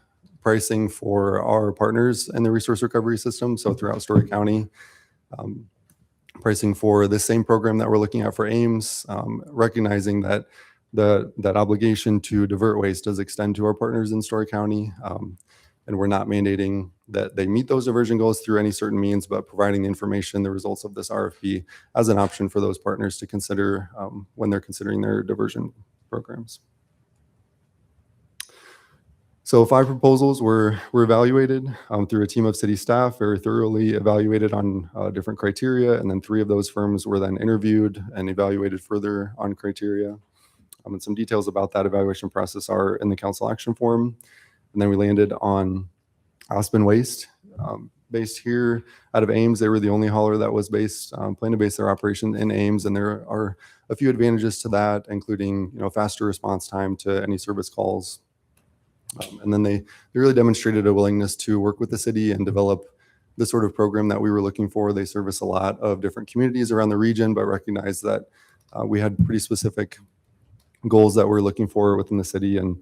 pricing for our partners in the resource recovery system. So throughout Story County, pricing for the same program that we're looking at for Ames, recognizing that that obligation to divert waste does extend to our partners in Story County. And we're not mandating that they meet those diversion goals through any certain means, but providing the information, the results of this RFP as an option for those partners to consider when they're considering their diversion programs. So 5 proposals were evaluated through a team of city staff, very thoroughly evaluated on different criteria. And then 3 of those firms were then interviewed and evaluated further on criteria. And some details about that evaluation process are in the council action form. And then we landed on Aspen Waste, based here out of Ames. They were the only hauler that was planning to base their operation in Ames. And there are a few advantages to that, including faster response time to any service calls. And then they really demonstrated a willingness to work with the city and develop the sort of program that we were looking for. They service a lot of different communities around the region, but recognize that we had pretty specific goals that we're looking for within the city. And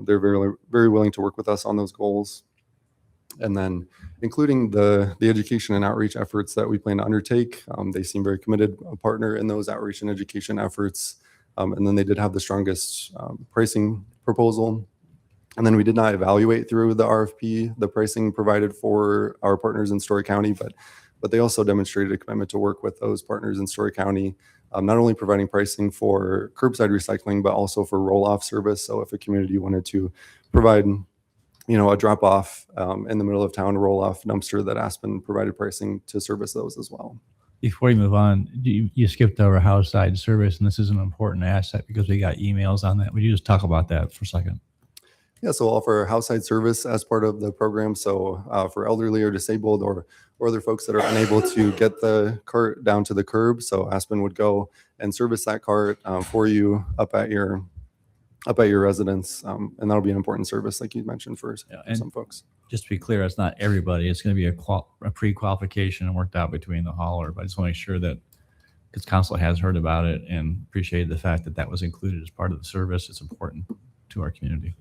they're very, very willing to work with us on those goals. And then including the education and outreach efforts that we plan to undertake. They seem very committed, a partner in those outreach and education efforts. And then they did have the strongest pricing proposal. And then we did not evaluate through the RFP the pricing provided for our partners in Story County, but they also demonstrated a commitment to work with those partners in Story County, not only providing pricing for curbside recycling, but also for roll-off service. So if a community wanted to provide, a drop-off in the middle of town roll-off dumpster, that Aspen provided pricing to service those as well. Before you move on, you skipped over house side service, and this is an important asset because we got emails on that. Would you just talk about that for a second? Yeah, so we'll offer house side service as part of the program. So for elderly or disabled or other folks that are unable to get the cart down to the curb, so Aspen would go and service that cart for you up at your residence, and that'll be an important service, like you mentioned, for some folks. Just to be clear, it's not everybody. It's going to be a pre-qualification and worked out between the hauler. But I just want to make sure that, because council has heard about it and appreciated the fact that that was included as part of the service, it's important to our community.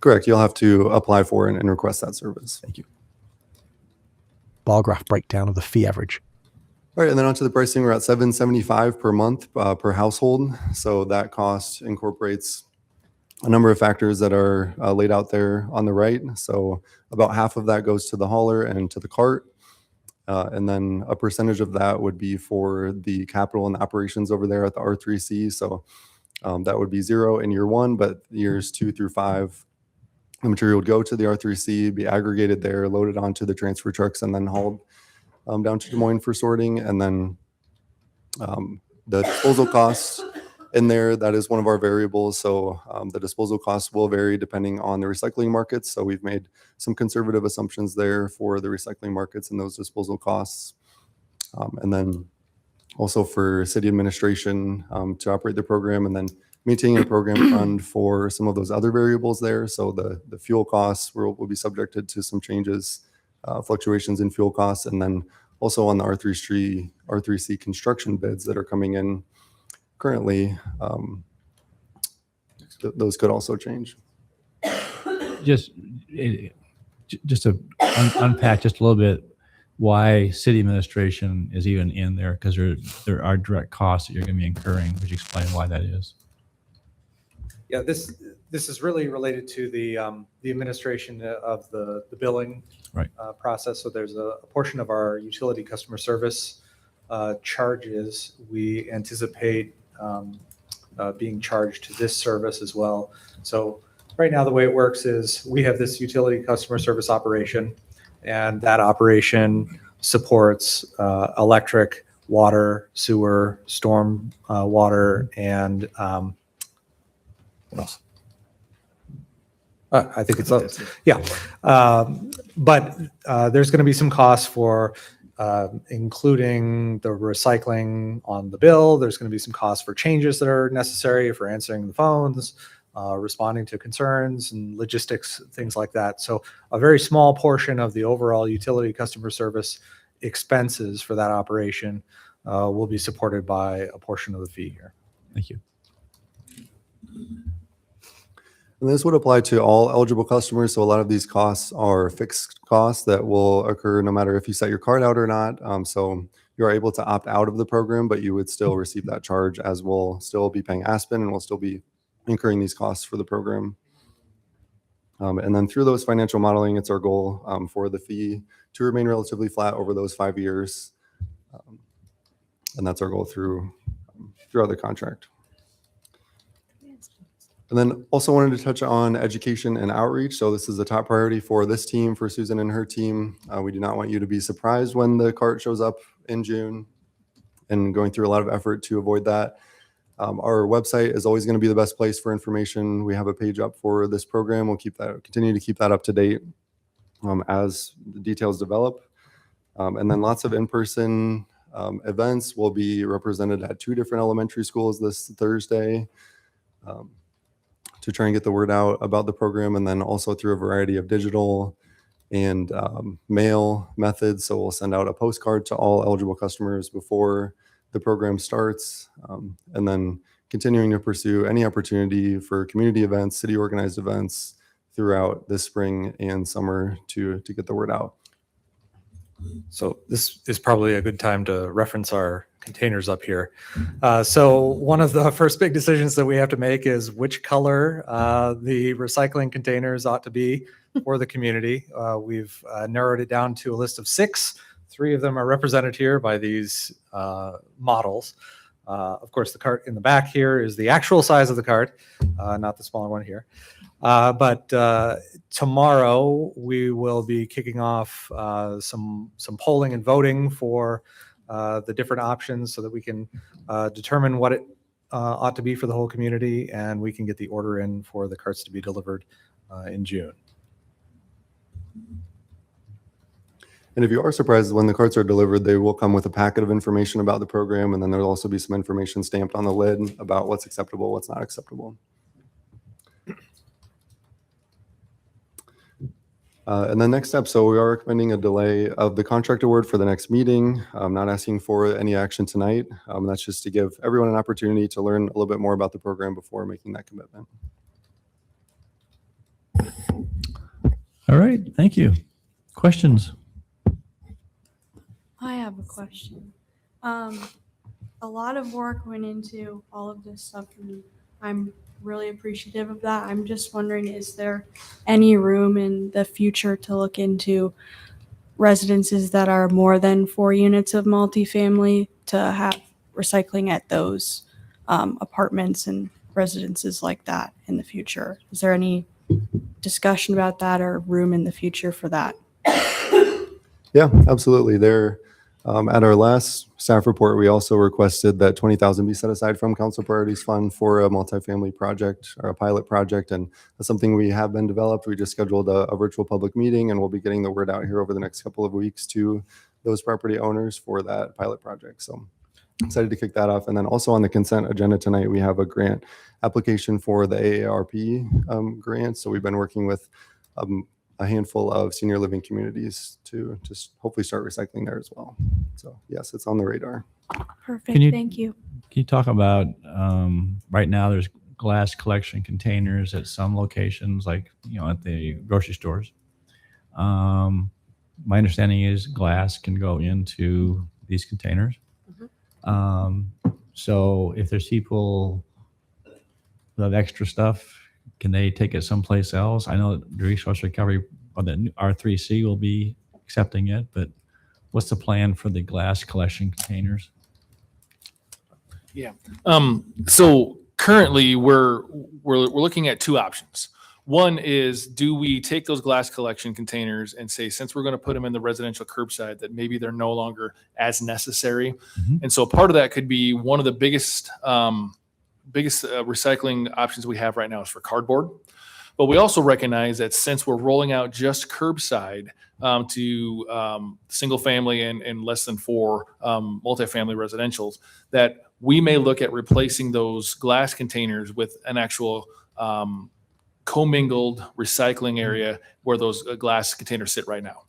Correct. You'll have to apply for and request that service. Thank you. Bar graph breakdown of the fee average. All right, and then onto the pricing. We're at $775 per month per household. So that cost incorporates a number of factors that are laid out there on the right. So about half of that goes to the hauler and to the cart. And then a percentage of that would be for the capital and the operations over there at the R3C. So that would be 0 in year 1, but years 2 through 5, the material would go to the R3C, be aggregated there, loaded onto the transfer trucks, and then hauled down to Des Moines for sorting. And then the disposal costs in there, that is one of our variables. So the disposal costs will vary depending on the recycling markets. So we've made some conservative assumptions there for the recycling markets and those disposal costs. And then also for city administration to operate the program, and then maintaining a program fund for some of those other variables there. So the fuel costs will be subjected to some changes, fluctuations in fuel costs. And then also on the R3C construction bids that are coming in currently, those could also change. Just to unpack just a little bit why city administration is even in there, because there are direct costs that you're going to be incurring. Would you explain why that is? Yeah, this is really related to the administration of the billing process. So there's a portion of our utility customer service charges we anticipate being charged to this service as well. So right now the way it works is we have this utility customer service operation, and that operation supports electric, water, sewer, storm water, and what else? I think it's yeah. But there's going to be some costs for including the recycling on the bill. There's going to be some costs for changes that are necessary for answering the phones, responding to concerns and logistics, things like that. So a very small portion of the overall utility customer service expenses for that operation will be supported by a portion of the fee here. Thank you. And this would apply to all eligible customers. So a lot of these costs are fixed costs that will occur no matter if you set your card out or not. So you are able to opt out of the program, but you would still receive that charge, as we'll still be paying Aspen and we'll still be incurring these costs for the program. And then through those financial modeling, it's our goal for the fee to remain relatively flat over those 5 years. And that's our goal throughout the contract. And then also wanted to touch on education and outreach. So this is a top priority for this team, for Susan and her team. We do not want you to be surprised when the cart shows up in June, and going through a lot of effort to avoid that. Our website is always going to be the best place for information. We have a page up for this program. We'll continue to keep that up to date as the details develop. And then lots of in-person events will be represented at 2 different elementary schools this Thursday to try and get the word out about the program, and then also through a variety of digital and mail methods. So we'll send out a postcard to all eligible customers before the program starts, and then continuing to pursue any opportunity for community events, city organized events throughout this spring and summer to get the word out. So this is probably a good time to reference our containers up here. So one of the first big decisions that we have to make is which color the recycling containers ought to be for the community. We've narrowed it down to a list of 6. 3 of them are represented here by these models. Of course, the cart in the back here is the actual size of the cart, not the smaller one here. But tomorrow we will be kicking off some polling and voting for the different options so that we can determine what it ought to be for the whole community, and we can get the order in for the carts to be delivered in June. And if you are surprised when the carts are delivered, they will come with a packet of information about the program, and then there'll also be some information stamped on the lid about what's acceptable, what's not acceptable. And then next step, so we are recommending a delay of the contract award for the next meeting. I'm not asking for any action tonight. That's just to give everyone an opportunity to learn a little bit more about the program before making that commitment. All right, thank you. Questions? I have a question. A lot of work went into all of this stuff, and I'm really appreciative of that. I'm just wondering, is there any room in the future to look into residences that are more than 4 units of multifamily to have recycling at those apartments and residences like that in the future? Is there any discussion about that or room in the future for that? Yeah, absolutely. At our last staff report, we also requested that $20,000 be set aside from Council Priorities Fund for a multifamily project or a pilot project, and that's something we have been developed. We just scheduled a virtual public meeting, and we'll be getting the word out here over the next couple of weeks to those property owners for that pilot project. So excited to kick that off. And then also on the consent agenda tonight, we have a grant application for the AARP grant. So we've been working with a handful of senior living communities to just hopefully start recycling there as well. So yes, it's on the radar. Perfect. Thank you. Can you talk about, right now there's glass collection containers at some locations, like, at the grocery stores. My understanding is glass can go into these containers. So if there's people who have extra stuff, can they take it someplace else? I know the resource recovery or the R3C will be accepting it, but what's the plan for the glass collection containers? Yeah. So currently we're looking at 2 options. One is, do we take those glass collection containers and say, since we're going to put them in the residential curbside, that maybe they're no longer as necessary? And so part of that could be one of the biggest recycling options we have right now is for cardboard. But we also recognize that since we're rolling out just curbside to single family and less than 4 multifamily residentials, that we may look at replacing those glass containers with an actual commingled recycling area where those glass containers sit right now.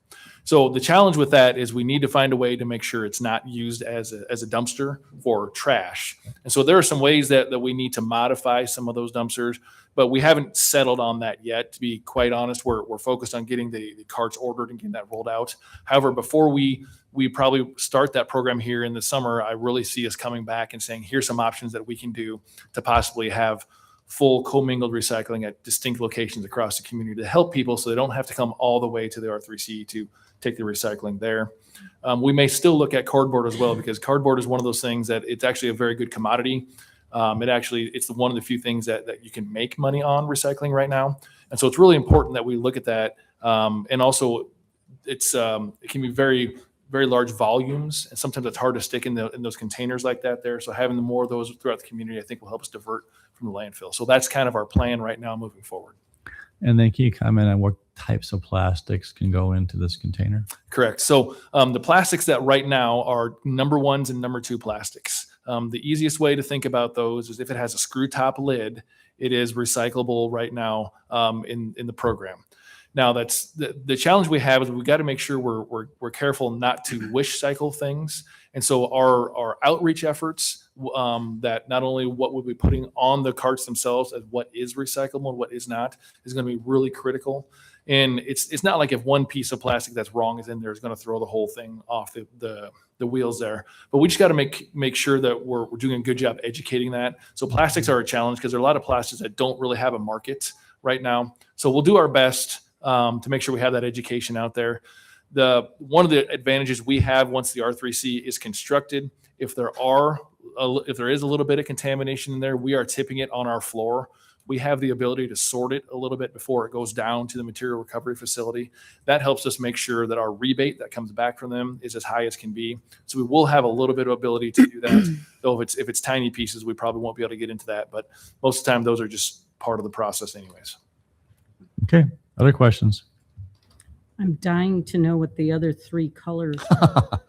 So the challenge with that is we need to find a way to make sure it's not used as a dumpster for trash. And so there are some ways that we need to modify some of those dumpsters, but we haven't settled on that yet. To be quite honest, we're focused on getting the carts ordered and getting that rolled out. However, before we probably start that program here in the summer, I really see us coming back and saying, here's some options that we can do to possibly have full commingled recycling at distinct locations across the community to help people so they don't have to come all the way to the R3C to take the recycling there. We may still look at cardboard as well, because cardboard is one of those things that it's actually a very good commodity. It's one of the few things that you can make money on recycling right now. And so it's really important that we look at that. And also it can be very, very large volumes, and sometimes it's hard to stick in those containers like that there. So having more of those throughout the community, I think, will help us divert from the landfill. So that's kind of our plan right now moving forward. And then can you comment on what types of plastics can go into this container? Correct. So the plastics that right now are number 1s and number 2 plastics. The easiest way to think about those is if it has a screw top lid, it is recyclable right now in the program. Now, that's the challenge we have is we got to make sure we're careful not to wish cycle things. And so our outreach efforts, that not only what we'll be putting on the carts themselves as what is recyclable and what is not, is going to be really critical. And it's not like if one piece of plastic that's wrong is in there is going to throw the whole thing off the wheels there. But we just got to make sure that we're doing a good job educating that. So plastics are a challenge because there are a lot of plastics that don't really have a market right now. So we'll do our best to make sure we have that education out there. One of the advantages we have once the R3C is constructed, if there is a little bit of contamination in there, we are tipping it on our floor. We have the ability to sort it a little bit before it goes down to the material recovery facility. That helps us make sure that our rebate that comes back from them is as high as can be. So we will have a little bit of ability to do that. Though if it's tiny pieces, we probably won't be able to get into that. But most of the time, those are just part of the process anyways. Okay. Other questions? I'm dying to know what the other three colors are.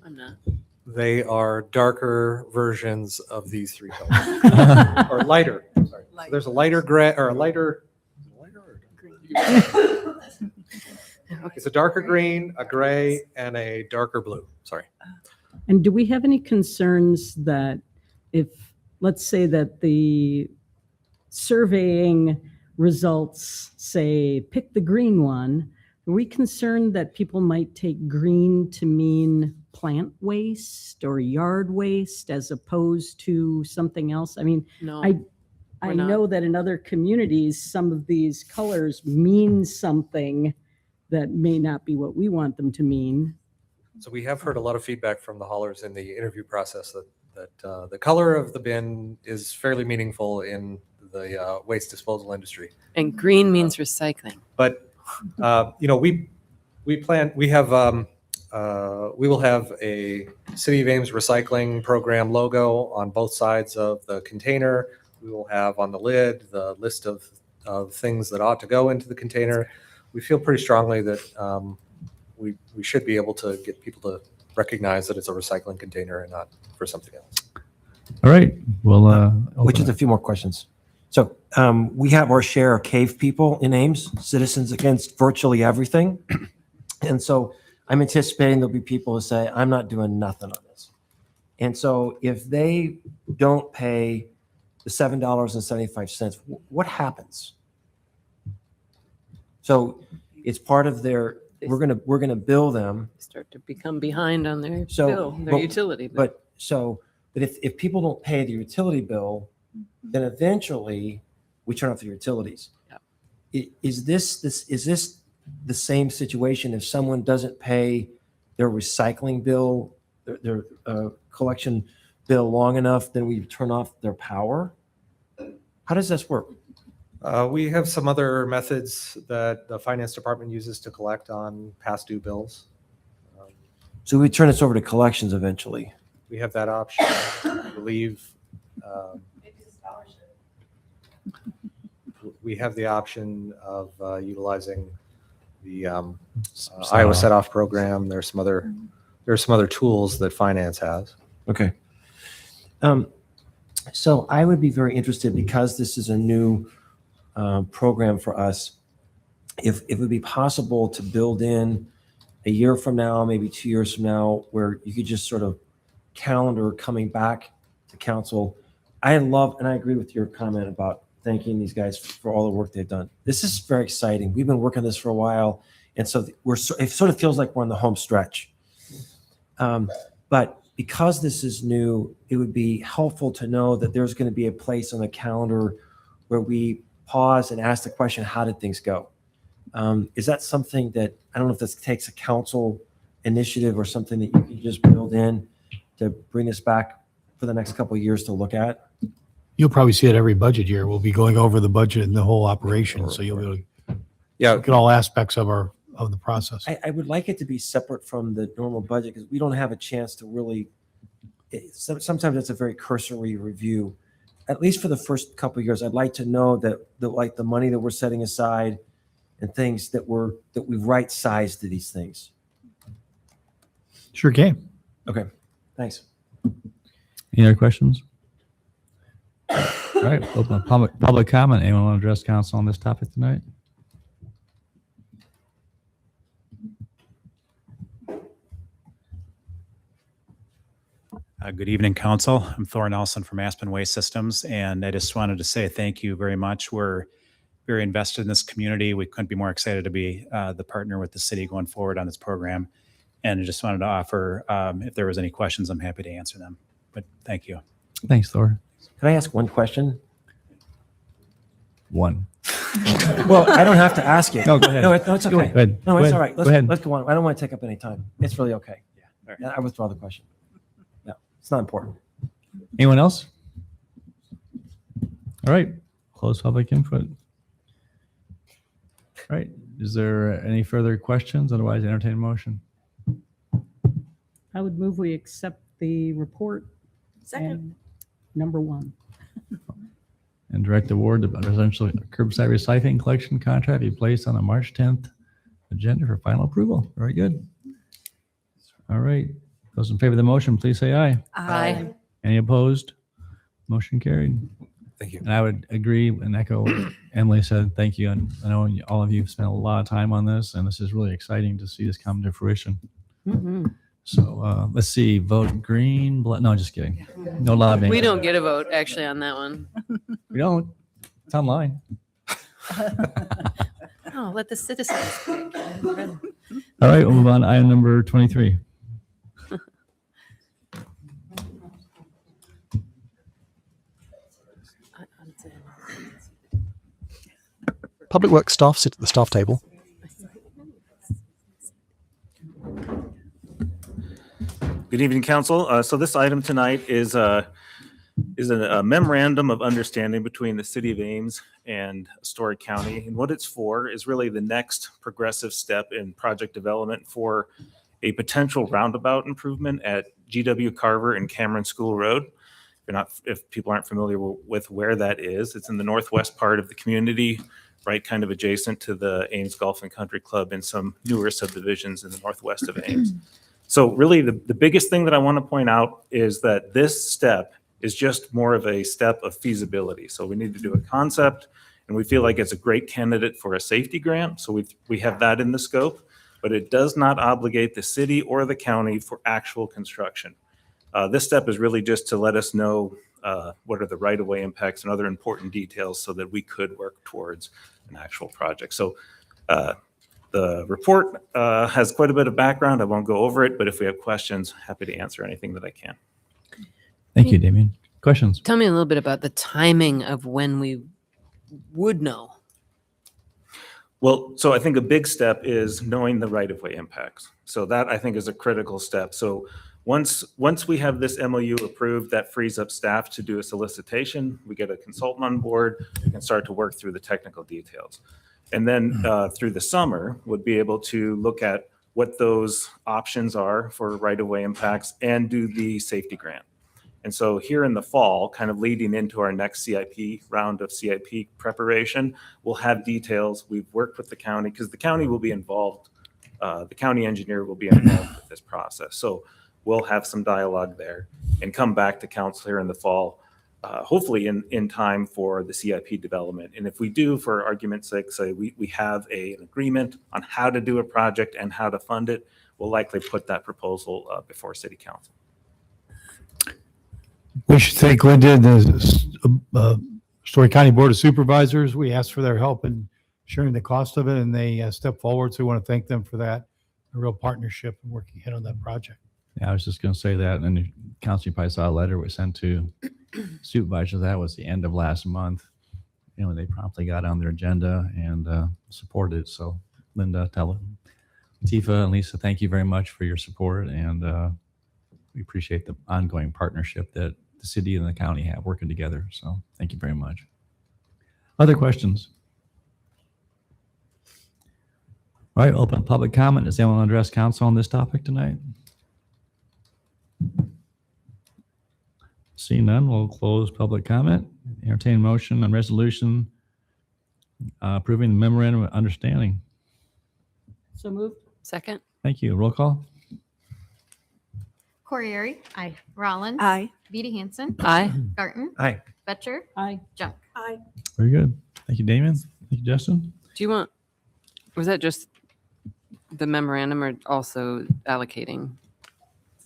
I'm not. They are darker versions of these three colors, or lighter. Sorry. So there's a lighter gray or a lighter. It's a darker green, a gray, and a darker blue. Sorry. And do we have any concerns that if, let's say that the surveying results say pick the green one, are we concerned that people might take green to mean plant waste or yard waste as opposed to something else? I mean, No, I we're not. know that in other communities, some of these colors mean something that may not be what we want them to mean. So we have heard a lot of feedback from the haulers in the interview process that the color of the bin is fairly meaningful in the waste disposal industry. And green means recycling. But we will have a City of Ames recycling program logo on both sides of the container. We will have on the lid the list of things that ought to go into the container. We feel pretty strongly that we should be able to get people to recognize that it's a recycling container and not for something else. All right. Well, which is a few more questions. So we have our share of cave people in Ames, Citizens Against Virtually Everything. And so I'm anticipating there'll be people who say, I'm not doing nothing on this. And so if they don't pay the $7.75, what happens? So it's part of their, we're gonna bill them. Start to become behind on their So, utility bill. But if people don't pay the utility bill, then eventually we turn off the utilities. Is this the same situation if someone doesn't pay their recycling bill, their collection bill long enough, then we turn off their power? How does this work? We have some other methods that the finance department uses to collect on past due bills. So we turn this over to collections eventually. We have that option. I believe we have the option of utilizing the Iowa Set Off program. There's some other tools that finance has. Okay. So I would be very interested, because this is a new program for us, if it would be possible to build in a year from now, maybe 2 years from now, where you could just sort of calendar coming back to council. I love, and I agree with your comment about thanking these guys for all the work they've done. This is very exciting. We've been working on this for a while, and so it sort of feels like we're on the home stretch. But because this is new, it would be helpful to know that there's going to be a place on the calendar where we pause and ask the question, how did things go? Is that something that, I don't know if this takes a council initiative or something that you can just build in to bring this back for the next couple of years to look at? You'll probably see it every budget year. We'll be going over the budget and the whole operation. So you'll be able to look at all aspects of the process. I would like it to be separate from the normal budget, because we don't have a chance to really, sometimes it's a very cursory review. At least for the first couple of years, I'd like to know that the money that we're setting aside and things that we've right-sized to these things. Sure can. Okay, thanks. Any other questions? All right, open up public comment. Anyone want to address council on this topic tonight? Good evening, Council. I'm Thor Nelson from Aspen Waste Systems, and I just wanted to say thank you very much. We're very invested in this community. We couldn't be more excited to be the partner with the city going forward on this program. And I just wanted to offer, if there was any questions, I'm happy to answer them. But thank you. Thanks, Thor. Can I ask one question? One. Well, I don't have to ask it. No, go ahead. No, it's okay. Go ahead. No, Go it's ahead. all right. Go ahead. Let's go on. I don't want to take up any time. It's really okay. Yeah. I withdraw the question. No, it's not important. Anyone else? All right. Close public input. All right. Is there any further questions? Otherwise, entertain a motion. I would move we accept the report. Second. Number 1. And direct award the residential curbside recycling collection contract be placed on the March 10th agenda for final approval. Very good. All right. Those in favor of the motion, please say aye. Aye. Any opposed? Motion carried. Thank you. And I would agree and echo what Emily said. Thank you. And I know all of you have spent a lot of time on this, and this is really exciting to see this come to fruition. Mm-hmm. So let's see. Vote green. No, just kidding. No lobbying. We don't get a vote actually on that one. We don't. It's online. Oh, let the citizens pick. All right, we'll move on to item number 23. Public Works staff sit at the staff table. Good evening, Council. So this item tonight is a memorandum of understanding between the City of Ames and Astoria County. And what it's for is really the next progressive step in project development for a potential roundabout improvement at GW Carver and Cameron School Road. If people aren't familiar with where that is, it's in the northwest part of the community, right kind of adjacent to the Ames Golf and Country Club and some newer subdivisions in the northwest of Ames. So really the biggest thing that I want to point out is that this step is just more of a step of feasibility. So we need to do a concept, and we feel like it's a great candidate for a safety grant. So we have that in the scope, but it does not obligate the city or the county for actual construction. This step is really just to let us know what are the right-of-way impacts and other important details so that we could work towards an actual project. So the report has quite a bit of background. I won't go over it, but if we have questions, happy to answer anything that I can. Thank you, Damien. Questions? Tell me a little bit about the timing of when we would know. Well, so I think a big step is knowing the right-of-way impacts. So that I think is a critical step. So once we have this MOU approved, that frees up staff to do a solicitation. We get a consultant on board, we can start to work through the technical details. And then through the summer, would be able to look at what those options are for right-of-way impacts and do the safety grant. And so here in the fall, kind of leading into our next CIP round of CIP preparation, we'll have details. We've worked with the county because the county will be involved. The county engineer will be involved with this process. So we'll have some dialogue there and come back to council here in the fall, hopefully in time for the CIP development. And if we do, for argument's sake, say we have an agreement on how to do a project and how to fund it, we'll likely put that proposal before City Council. We should thank Linda and the Story County Board of Supervisors. We asked for their help in sharing the cost of it, and they stepped forward. So we want to thank them for that. A real partnership and working ahead on that project. Yeah, I was just going to say that. And the council probably saw a letter we sent to supervisors. That was the end of last month. You know, they promptly got on their agenda and supported it. So Linda, Tifa, and Lisa, thank you very much for your support. And we appreciate the ongoing partnership that the city and the county have working together. So thank you very much. Other questions? All right, open public comment. Does anyone want to address council on this topic tonight? Seeing none, we'll close public comment. Entertain motion on resolution approving the memorandum of understanding. So moved. Second. Thank you. Roll call. Corriere. Aye. Rollins. Aye. Vita Hansen. Aye. Garten. Aye. Betcher. Aye. Junk. Aye. Very good. Thank you, Damon. Thank you, Justin. Do you want, was that just the memorandum or also allocating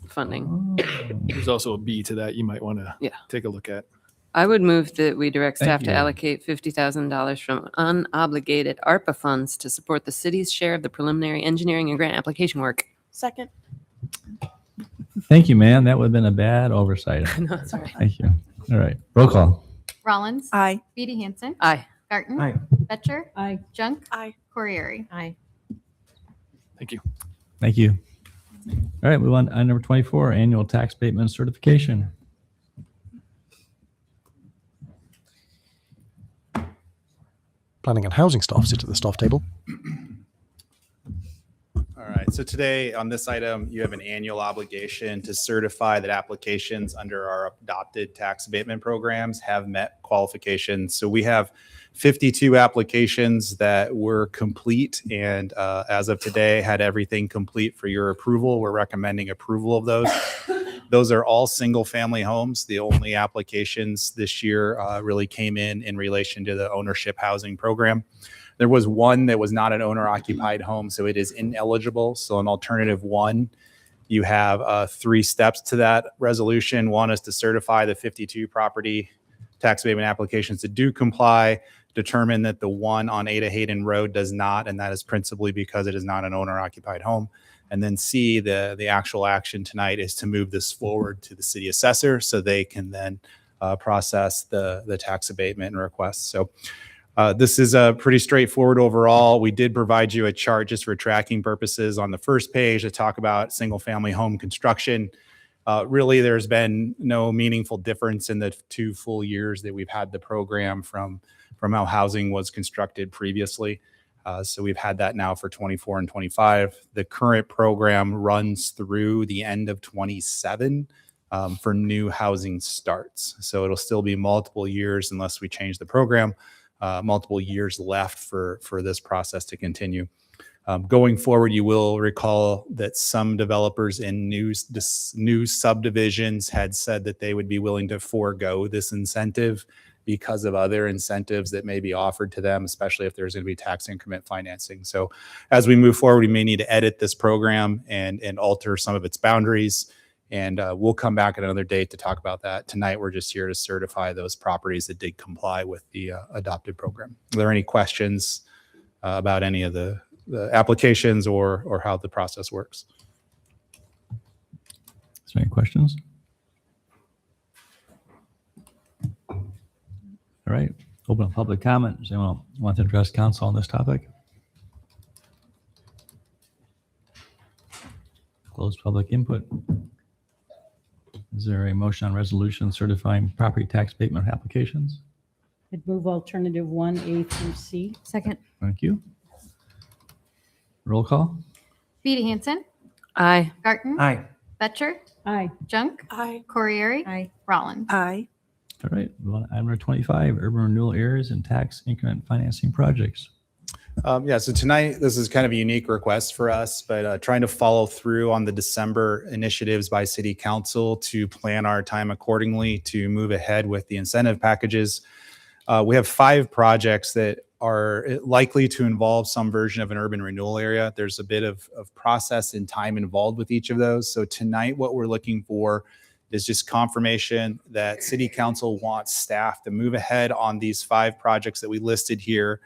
funding? There's also a B to that you might want to take a look at. I would move that we direct Thank staff to you. allocate $50,000 from unobligated ARPA funds to support the city's share of the preliminary engineering and grant application work. Second. Thank you, man. That would have been a bad oversight. No, it's all right. Thank you. All right. Roll call. Rollins. Aye. Beatty Hansen. Aye. Garten. Aye. Betcher. Aye. Junk. Aye. Corriere. Aye. Thank you. Thank you. All right, move on to item number 24, annual tax abatement certification. Planning and housing staff sit at the staff table. All right, so today on this item, you have an annual obligation to certify that applications under our adopted tax abatement programs have met qualifications. So we have 52 applications that were complete, and as of today, had everything complete for your approval. We're recommending approval of those. Those are all single-family homes. The only applications this year really came in relation to the ownership housing program. There was one that was not an owner-occupied home, so it is ineligible. So an alternative one, you have 3 steps to that resolution. One is to certify the 52 property tax abatement applications that do comply, determine that the one on Ada Hayden Road does not, and that is principally because it is not an owner-occupied home. And then C, the actual action tonight is to move this forward to the city assessor so they can then process the tax abatement requests. So this is pretty straightforward overall. We did provide you a chart just for tracking purposes on the first page to talk about single family home construction. Really, there's been no meaningful difference in the 2 full years that we've had the program from how housing was constructed previously. So we've had that now for 24 and 25. The current program runs through the end of 27 for new housing starts. So it'll still be multiple years unless we change the program, multiple years left for this process to continue. Going forward, you will recall that some developers in new subdivisions had said that they would be willing to forego this incentive because of other incentives that may be offered to them, especially if there's going to be tax increment financing. So as we move forward, we may need to edit this program and alter some of its boundaries. And we'll come back at another date to talk about that. Tonight, we're just here to certify those properties that did comply with the adopted program. Are there any questions about any of the applications or how the process works? Is there any questions? All right, open up public comment. Does anyone want to address council on this topic? Close public input. Is there a motion on resolution certifying property tax abatement applications? I'd move alternative 1A through C. Second. Thank you. Roll call. Beatty Hansen. Aye. Garten. Aye. Betcher. Aye. Junk. Aye. Corriere. Aye. Rollins. Aye. All right, move on to item number 25, urban renewal areas and tax increment financing projects. Yeah, so tonight, this is kind of a unique request for us, but trying to follow through on the December initiatives by City Council to plan our time accordingly to move ahead with the incentive packages. We have 5 projects that are likely to involve some version of an urban renewal area. There's a bit of process and time involved with each of those. So tonight, what we're looking for is just confirmation that City Council wants staff to move ahead on these 5 projects that we listed here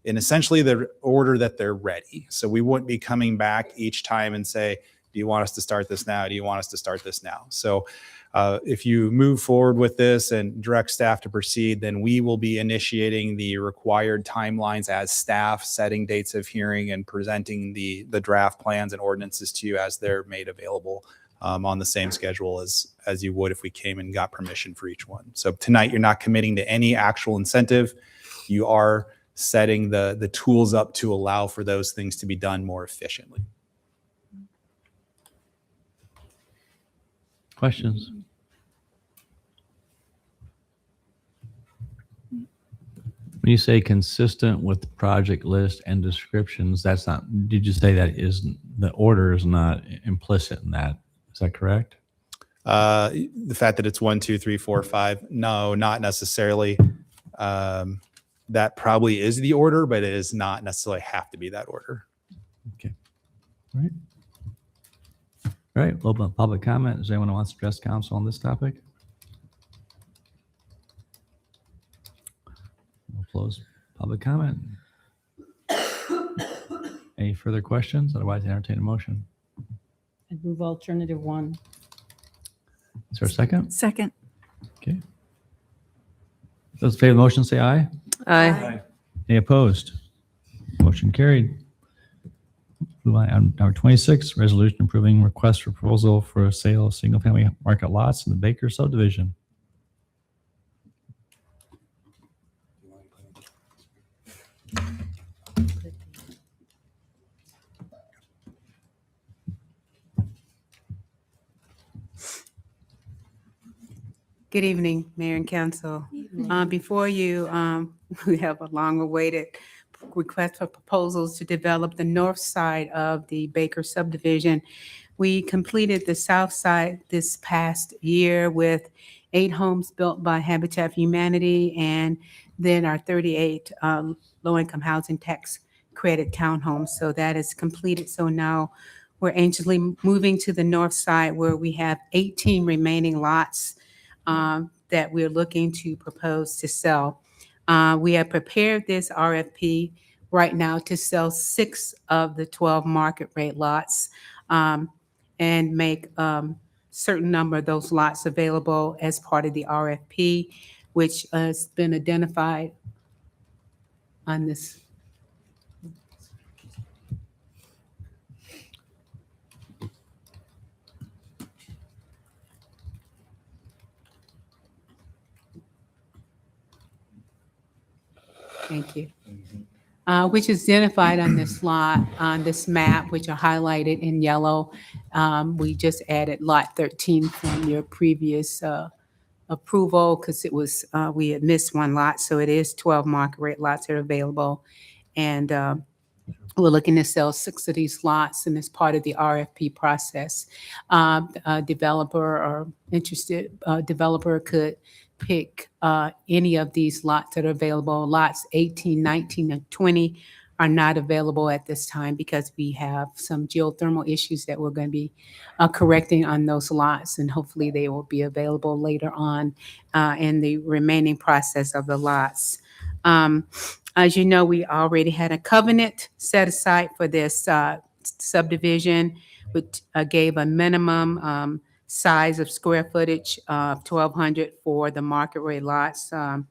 in essentially the order that they're ready. So we wouldn't be coming back each time and say, do you want us to start this now? Do you want us to start this now? So if you move forward with this and direct staff to proceed, then we will be initiating the required timelines as staff, setting dates of hearing and presenting the draft plans and ordinances to you as they're made available on the same schedule as you would if we came and got permission for each one. So tonight, you're not committing to any actual incentive. You are setting the tools up to allow for those things to be done more efficiently. Questions? When you say consistent with the project list and descriptions, that's not, did you say that the order is not implicit in that? Is that correct? The fact that it's 1, 2, 3, 4, 5, no, not necessarily. That probably is the order, but it does not necessarily have to be that order. Okay. All right. All right. Open up public comment. Does anyone wants to address council on this topic? close public comment. Any further questions? Otherwise, entertain a motion. I move alternative one. Is there a second? Second. Okay. Those in favor of the motion say aye. Aye. Any opposed? Motion carried. Move on. Number 26, resolution approving request for proposal for a sale of single-family market lots in the Baker subdivision. Good evening, Mayor and Council. Before you, we have a long-awaited request for proposals to develop the north side of the Baker subdivision. We completed the south side this past year with 8 homes built by Habitat for Humanity and then our 38 low-income housing tax credit townhomes. So that is completed. So now we're anxiously moving to the north side where we have 18 remaining lots that we're looking to propose to sell. We have prepared this RFP right now to sell 6 of the 12 market rate lots and make certain number of those lots available as part of the RFP, which has been identified on this. Thank you. Which is identified on this lot, on this map, which are highlighted in yellow. We just added lot 13 from your previous approval because it was, we had missed one lot. So it is 12 market rate lots that are available. And we're looking to sell 6 of these lots, and as part of the RFP process, a developer or interested developer could pick any of these lots that are available. Lots 18, 19, and 20 are not available at this time because we have some geothermal issues that we're going to be correcting on those lots, and hopefully they will be available later on in the remaining process of the lots. As you know, we already had a covenant set aside for this subdivision, which gave a minimum size of square footage of 1,200 for the market rate lots. A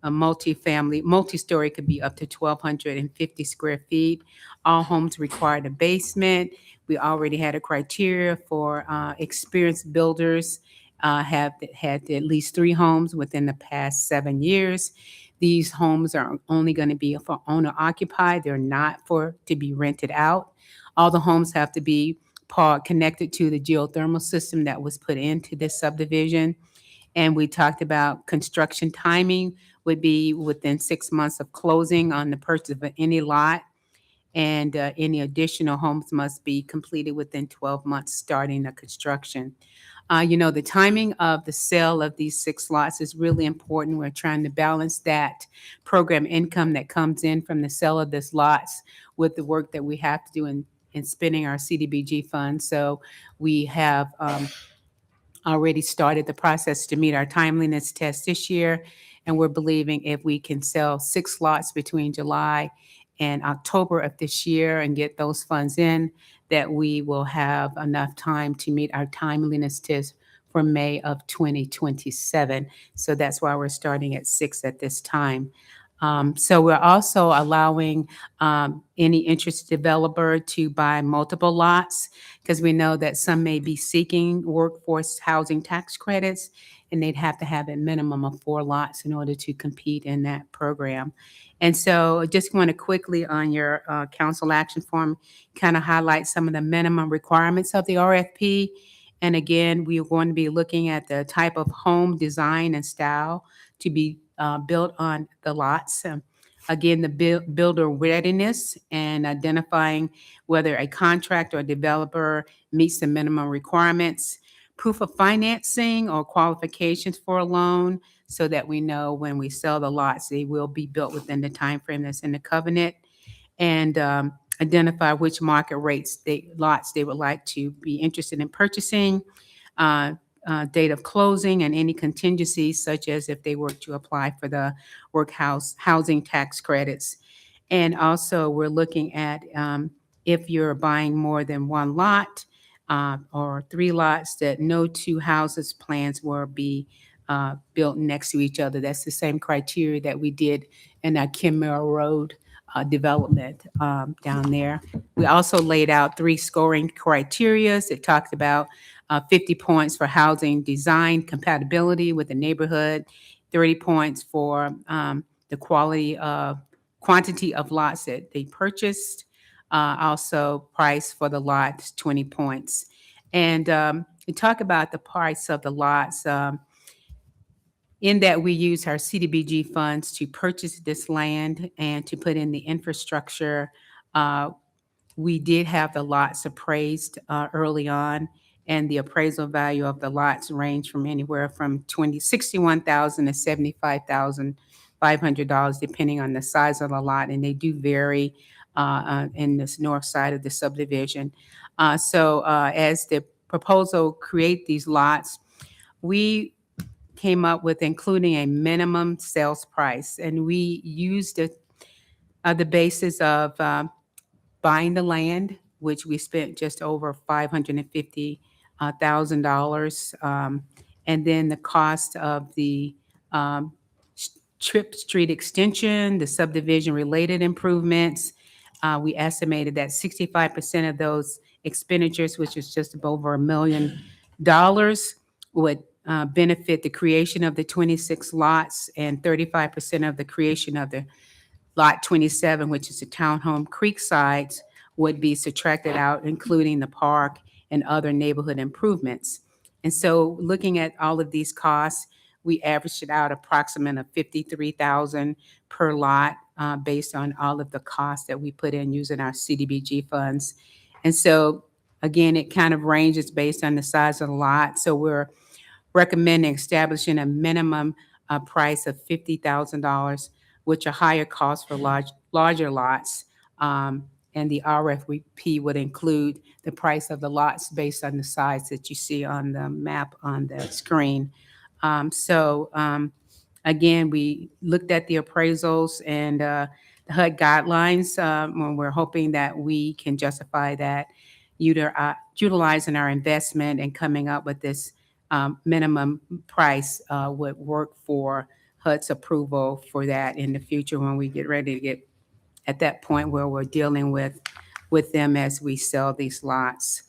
multi-story could be up to 1,250 square feet. All homes required a basement. We already had a criteria for experienced builders have had at least 3 homes within the past 7 years. These homes are only going to be for owner occupied. They're not for to be rented out. All the homes have to be connected to the geothermal system that was put into this subdivision. And we talked about construction timing would be within 6 months of closing on the purchase of any lot. And any additional homes must be completed within 12 months starting the construction. You know, the timing of the sale of these 6 lots is really important. We're trying to balance that program income that comes in from the sale of these lots with the work that we have to do in spending our CDBG funds. So we have already started the process to meet our timeliness test this year. And we're believing if we can sell 6 lots between July and October of this year and get those funds in, that we will have enough time to meet our timeliness test for May of 2027. So that's why we're starting at 6 at this time. So we're also allowing any interested developer to buy multiple lots because we know that some may be seeking workforce housing tax credits, and they'd have to have a minimum of 4 lots in order to compete in that program. And so I just want to quickly on your council action form kind of highlight some of the minimum requirements of the RFP. And again, we are going to be looking at the type of home design and style to be built on the lots. Again, the builder readiness and identifying whether a contractor or developer meets the minimum requirements, proof of financing or qualifications for a loan so that we know when we sell the lots, they will be built within the time frame that's in the covenant, and identify which market rates lots they would like to be interested in purchasing. date of closing and any contingencies, such as if they were to apply for the housing tax credits. And also, we're looking at if you're buying more than one lot or 3 lots, that no 2 houses plans will be built next to each other. That's the same criteria that we did in our Kimmel Road development down there. We also laid out 3 scoring criterias. It talked about 50 points for housing design compatibility with the neighborhood, 30 points for the quantity of lots that they purchased, also price for the lots, 20 points. And we talk about the price of the lots in that we use our CDBG funds to purchase this land and to put in the infrastructure. We did have the lots appraised early on, and the appraisal value of the lots range from anywhere from $61,000 to $75,500, depending on the size of the lot, and they do vary in this north side of the subdivision. So as the proposal create these lots, we came up with including a minimum sales price, and we used the basis of buying the land, which we spent just over $550,000, and then the cost of the Trip Street extension, the subdivision related improvements. We estimated that 65% of those expenditures, which is just over $1 million, would benefit the creation of the 26 lots, and 35% of the creation of the Lot 27, which is the Townhome Creek sites, would be subtracted out, including the park and other neighborhood improvements. And so looking at all of these costs, we averaged it out approximate of $53,000 per lot based on all of the costs that we put in using our CDBG funds. And so again, it kind of ranges based on the size of the lot. So we're recommending establishing a minimum price of $50,000, which are higher costs for larger lots. And the RFP would include the price of the lots based on the size that you see on the map on the screen. Again, we looked at the appraisals and the HUD guidelines when we're hoping that we can justify that utilizing our investment and coming up with this minimum price would work for HUD's approval for that in the future when we get ready to get at that point where we're dealing with them as we sell these lots.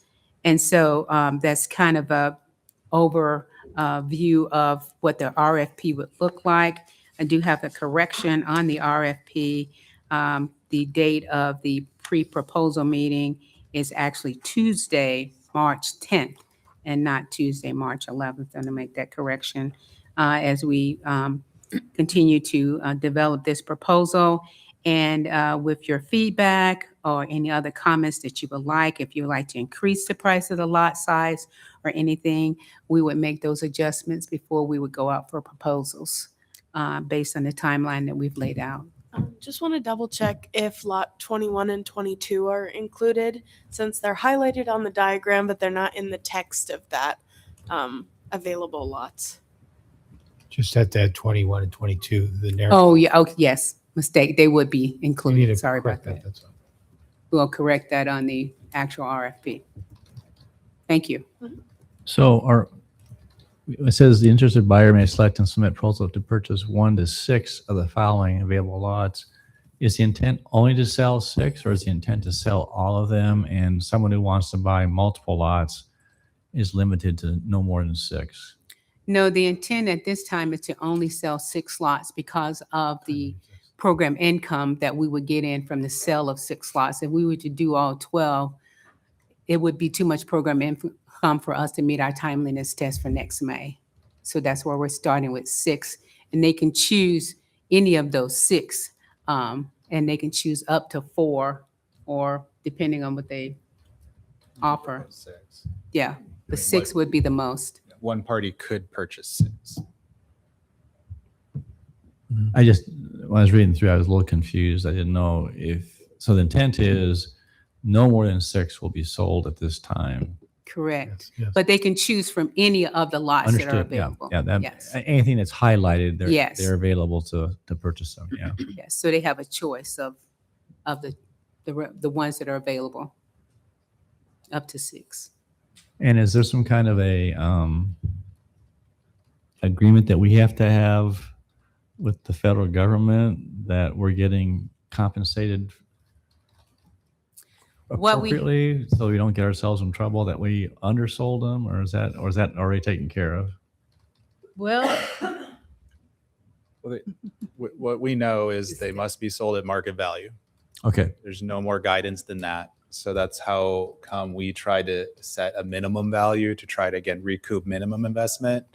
And so that's kind of a overview of what the RFP would look like. I do have a correction on the RFP. The date of the pre-proposal meeting is actually Tuesday, March 10th, and not Tuesday, March 11th. I'm going to make that correction as we continue to develop this proposal. And with your feedback or any other comments that you would like, if you would like to increase the price of the lot size or anything, we would make those adjustments before we would go out for proposals based on the timeline that we've laid out. Just want to double check if lot 21 and 22 are included, since they're highlighted on the diagram, but they're not in the text of that available lots. Just at that 21 and 22, the narrative. Oh, yeah. Oh, yes. Mistake. They would be We need included. to Sorry about correct that. That's all. We'll correct that on the actual RFP. Thank you. So it says the interested buyer may select and submit proposal to purchase 1 to 6 of the following available lots. Is the intent only to sell 6, or is the intent to sell all of them? And someone who wants to buy multiple lots is limited to no more than 6. No, the intent at this time is to only sell 6 lots because of the program income that we would get in from the sale of 6 lots. If we were to do all 12, it would be too much program income for us to meet our timeliness test for next May. So that's where we're starting with 6, and they can choose any of those 6, and they can choose up to 4, or depending on what they offer. 6. Yeah, the 6 would be the most. One party could purchase 6. I just, when I was reading through, I was a little confused. I didn't know if, so the intent is no more than 6 will be sold at this time. Correct. Yes. But they can choose from any of the lots that are Understood. Yeah. available. Yeah. Yes. Anything that's highlighted, Yes. they're available to purchase them. Yeah. Yes. So they have a choice of the ones that are available, up to 6. And is there some kind of a agreement that we have to have with the federal government that we're getting compensated What we- appropriately so we don't get ourselves in trouble that we undersold them, or is that already taken care of? Well, What we know is they must be sold at market value. Okay. There's no more guidance than that. So that's how come we try to set a minimum value to try to, again, recoup minimum investment.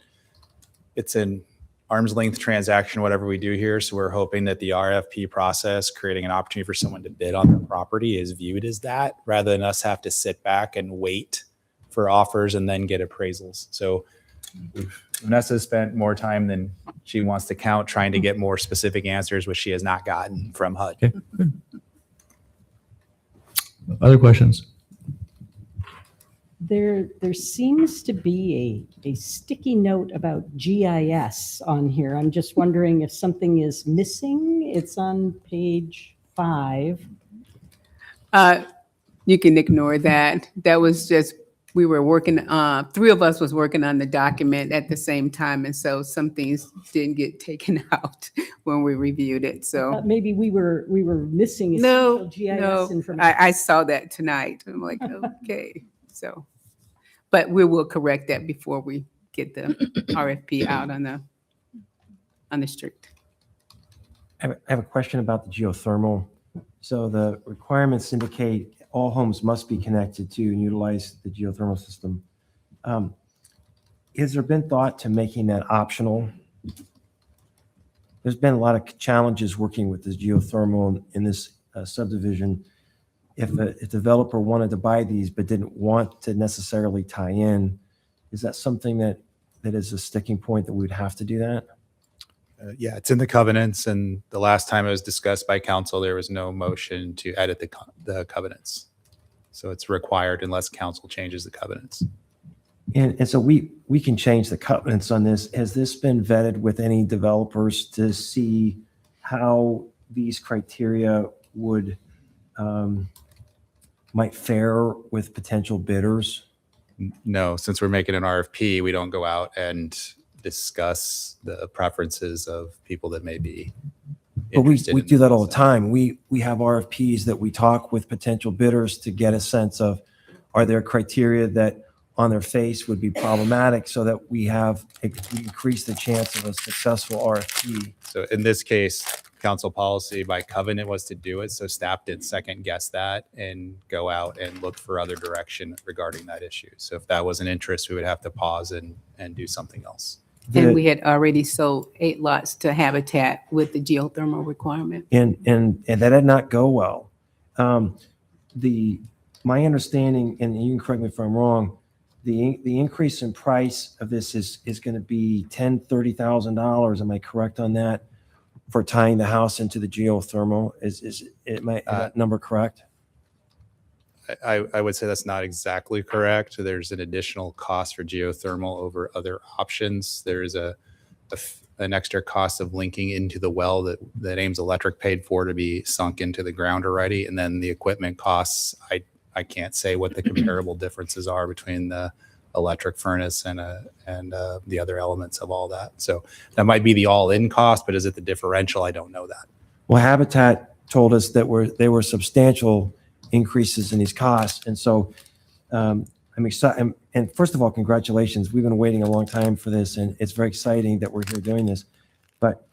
It's an arm's length transaction, whatever we do here. So we're hoping that the RFP process, creating an opportunity for someone to bid on the property, is viewed as that, rather than us have to sit back and wait for offers and then get appraisals. So Vanessa spent more time than she wants to count trying to get more specific answers, which she has not gotten from HUD. Okay, good. Other questions? There seems to be a sticky note about GIS on here. I'm just wondering if something is missing. It's on page 5. you can ignore that. That was just, we were working, 3 of us was working on the document at the same time. And so some things didn't get taken out when we reviewed it. So Maybe we were missing no, essential GIS no, information. I saw that tonight. I'm like, okay. So, but we will correct that before we get the RFP out on the street. I have a question about the geothermal. So the requirements indicate all homes must be connected to and utilize the geothermal system. Has there been thought to making that optional? There's been a lot of challenges working with this geothermal in this subdivision. If a developer wanted to buy these but didn't want to necessarily tie in, is that something that is a sticking point that we would have to do that? Yeah, it's in the covenants, and the last time it was discussed by council, there was no motion to edit the covenants. So it's required unless council changes the covenants. And so we can change the covenants on this. Has this been vetted with any developers to see how these criteria would might fare with potential bidders? No, since we're making an RFP, we don't go out and discuss the preferences of people that may be But we interested in do that all the this. time. We have RFPs that we talk with potential bidders to get a sense of, are there criteria that on their face would be problematic so that we increase the chance of a successful RFP. So in this case, council policy by covenant was to do it. So staff did second guess that and go out and look for other direction regarding that issue. So if that was an interest, we would have to pause and do something else. And we had already sold 8 lots to Habitat with the geothermal requirement. And that did not go well. My understanding, and you can correct me if I'm wrong, the increase in price of this is going to be $10,000-$30,000. Am I correct on that? For tying the house into the geothermal, is that number correct? I would say that's not exactly correct. There's an additional cost for geothermal over other options. There is an extra cost of linking into the well that Ames Electric paid for to be sunk into the ground already. And then the equipment costs, I can't say what the comparable differences are between the electric furnace and the other elements of all that. So that might be the all-in cost, but is it the differential? I don't know that. Well, Habitat told us that there were substantial increases in these costs. And so I'm excited. And first of all, congratulations. We've been waiting a long time for this, and it's very exciting that we're here doing this. But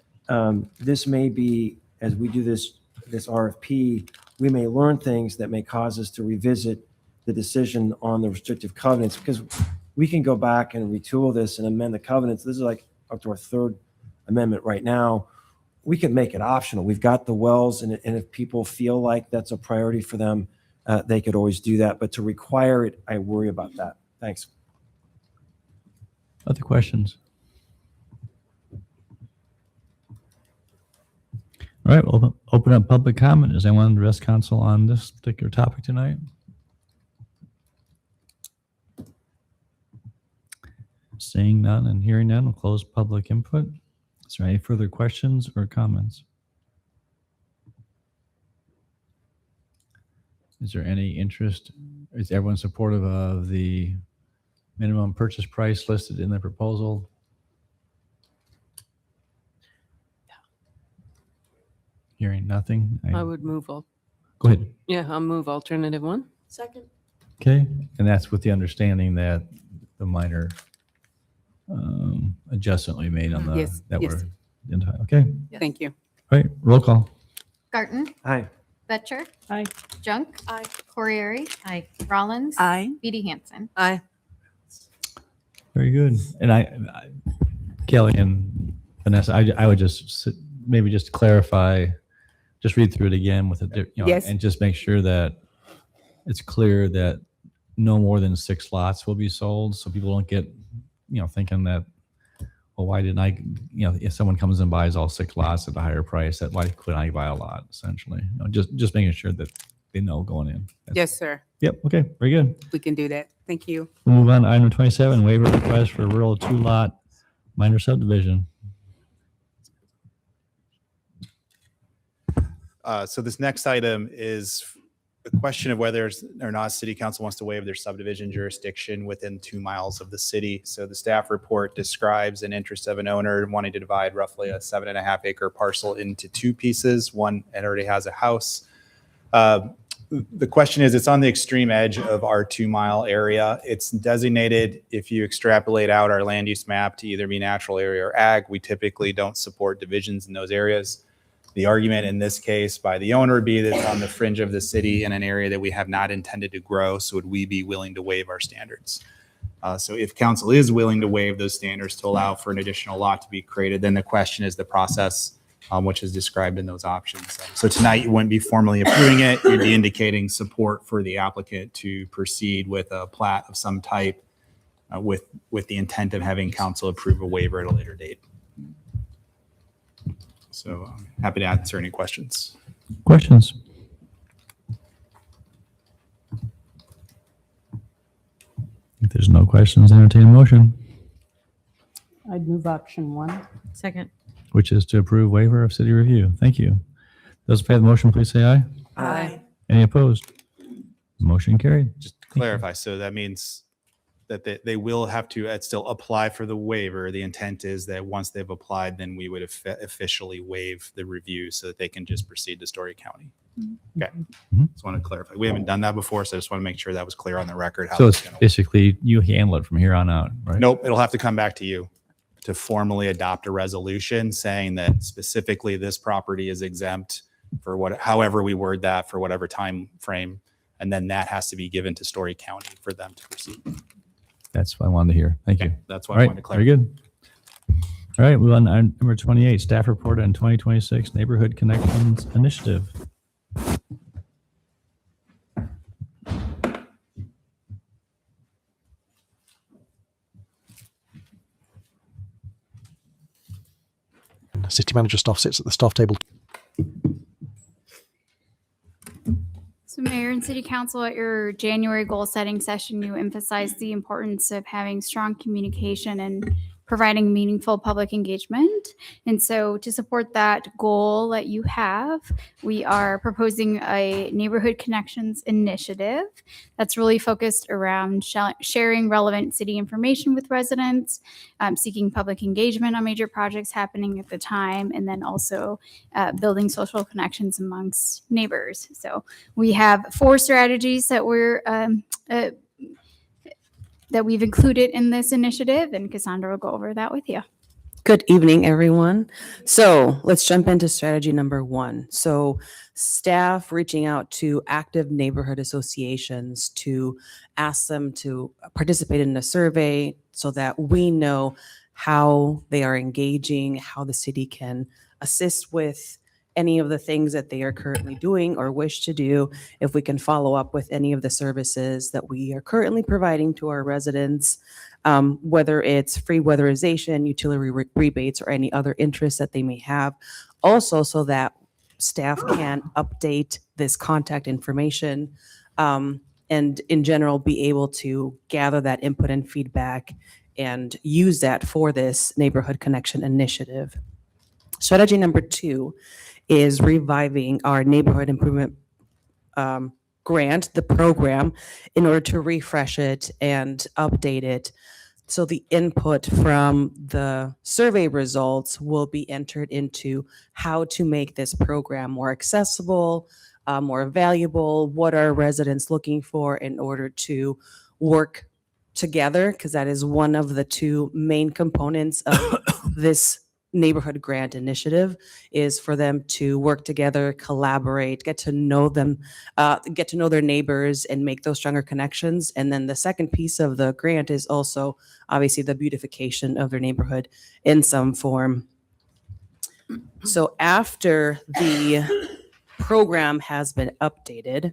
this may be, as we do this RFP, we may learn things that may cause us to revisit the decision on the restrictive covenants, because we can go back and retool this and amend the covenants. This is like up to our 3rd amendment right now. We can make it optional. We've got the wells, and if people feel like that's a priority for them, they could always do that. But to require it, I worry about that. Thanks. Other questions? All right, we'll open up public comment. Does anyone address council on this particular topic tonight? Seeing none and hearing none, we'll close public input. Is there any further questions or comments? Is there any interest? Is everyone supportive of the minimum purchase price listed in the proposal? Hearing nothing. I would move. Go ahead. Yeah, I'll move alternative one. Second. Okay, and that's with the understanding that the minor adjustment we made on the Yes, that yes. were in time. Okay, Thank you. all right, roll call. Garten. Aye. Betcher. Aye. Junk. Aye. Corriere. Aye. Rollins. Aye. Beatty Hansen. Aye. Very good. And Kelly and Vanessa, I would just maybe just clarify, just read through it again with Yes. and just make sure that it's clear that no more than 6 lots will be sold, so people don't get thinking that, well, why didn't I, if someone comes and buys all 6 lots at a higher price, that why couldn't I buy a lot, essentially? Just making sure that they know going in. Yes, sir. Yep. Okay. Very good. We can do that. Thank you. We'll move on to item 27, waiver request for rural 2-lot minor subdivision. So this next item is the question of whether or not City Council wants to waive their subdivision jurisdiction within 2 miles of the city. So the staff report describes an interest of an owner wanting to divide roughly a 7.5 acre parcel into 2 pieces. One, it already has a house. The question is, it's on the extreme edge of our 2 mile area. It's designated, if you extrapolate out our land use map, to either be natural area or ag. We typically don't support divisions in those areas. The argument in this case by the owner would be that it's on the fringe of the city in an area that we have not intended to grow. So would we be willing to waive our standards? So if council is willing to waive those standards to allow for an additional lot to be created, then the question is the process, which is described in those options. So tonight you wouldn't be formally approving it. You'd be indicating support for the applicant to proceed with a plat of some type with the intent of having council approve a waiver at a later date. So I'm happy to answer any questions. Questions? If there's no questions, entertain a motion, I'd move option 1. Second. which is to approve waiver of city review. Thank you. Those in favor of the motion, please say aye. Aye. Any opposed? Motion carried. Just to clarify, so that means that they will have to still apply for the waiver. The intent is that once they've applied, then we would officially waive the review so that they can just proceed to Story County. Okay. Just want to clarify. We haven't done that before, so I just want to make sure that was clear on the record. How So that's it's gonna work. basically you handle it from here on out, right? Nope, it'll have to come back to you to formally adopt a resolution saying that specifically this property is exempt for however we word that, for whatever time frame. And then that has to be given to Story County for them to proceed. That's what I wanted to hear. Thank you. That's what All I right, wanted to clarify. very good. All right, we're on number 28, staff report on 2026 Neighborhood Connections Initiative. City manager staff sits at the staff table. So Mayor and City Council, at your January goal setting session, you emphasized the importance of having strong communication and providing meaningful public engagement. And so to support that goal that you have, we are proposing a Neighborhood Connections initiative that's really focused around sharing relevant city information with residents, seeking public engagement on major projects happening at the time, and then also building social connections amongst neighbors. So we have 4 strategies that we've included in this initiative, and Cassandra will go over that with you. Good evening, everyone. So let's jump into strategy number 1. So staff reaching out to active neighborhood associations to ask them to participate in a survey so that we know how they are engaging, how the city can assist with any of the things that they are currently doing or wish to do, if we can follow up with any of the services that we are currently providing to our residents, whether it's free weatherization, utility rebates, or any other interests that they may have. Also, so that staff can update this contact information and in general be able to gather that input and feedback and use that for this neighborhood connection initiative. Strategy number 2 is reviving our neighborhood improvement grant, the program, in order to refresh it and update it. So the input from the survey results will be entered into how to make this program more accessible, more valuable. What are residents looking for in order to work together? Because that is one of the 2 main components of this neighborhood grant initiative, is for them to work together, collaborate, get to know them, get to know their neighbors and make those stronger connections. And then the second piece of the grant is also obviously the beautification of their neighborhood in some form. So after the program has been updated,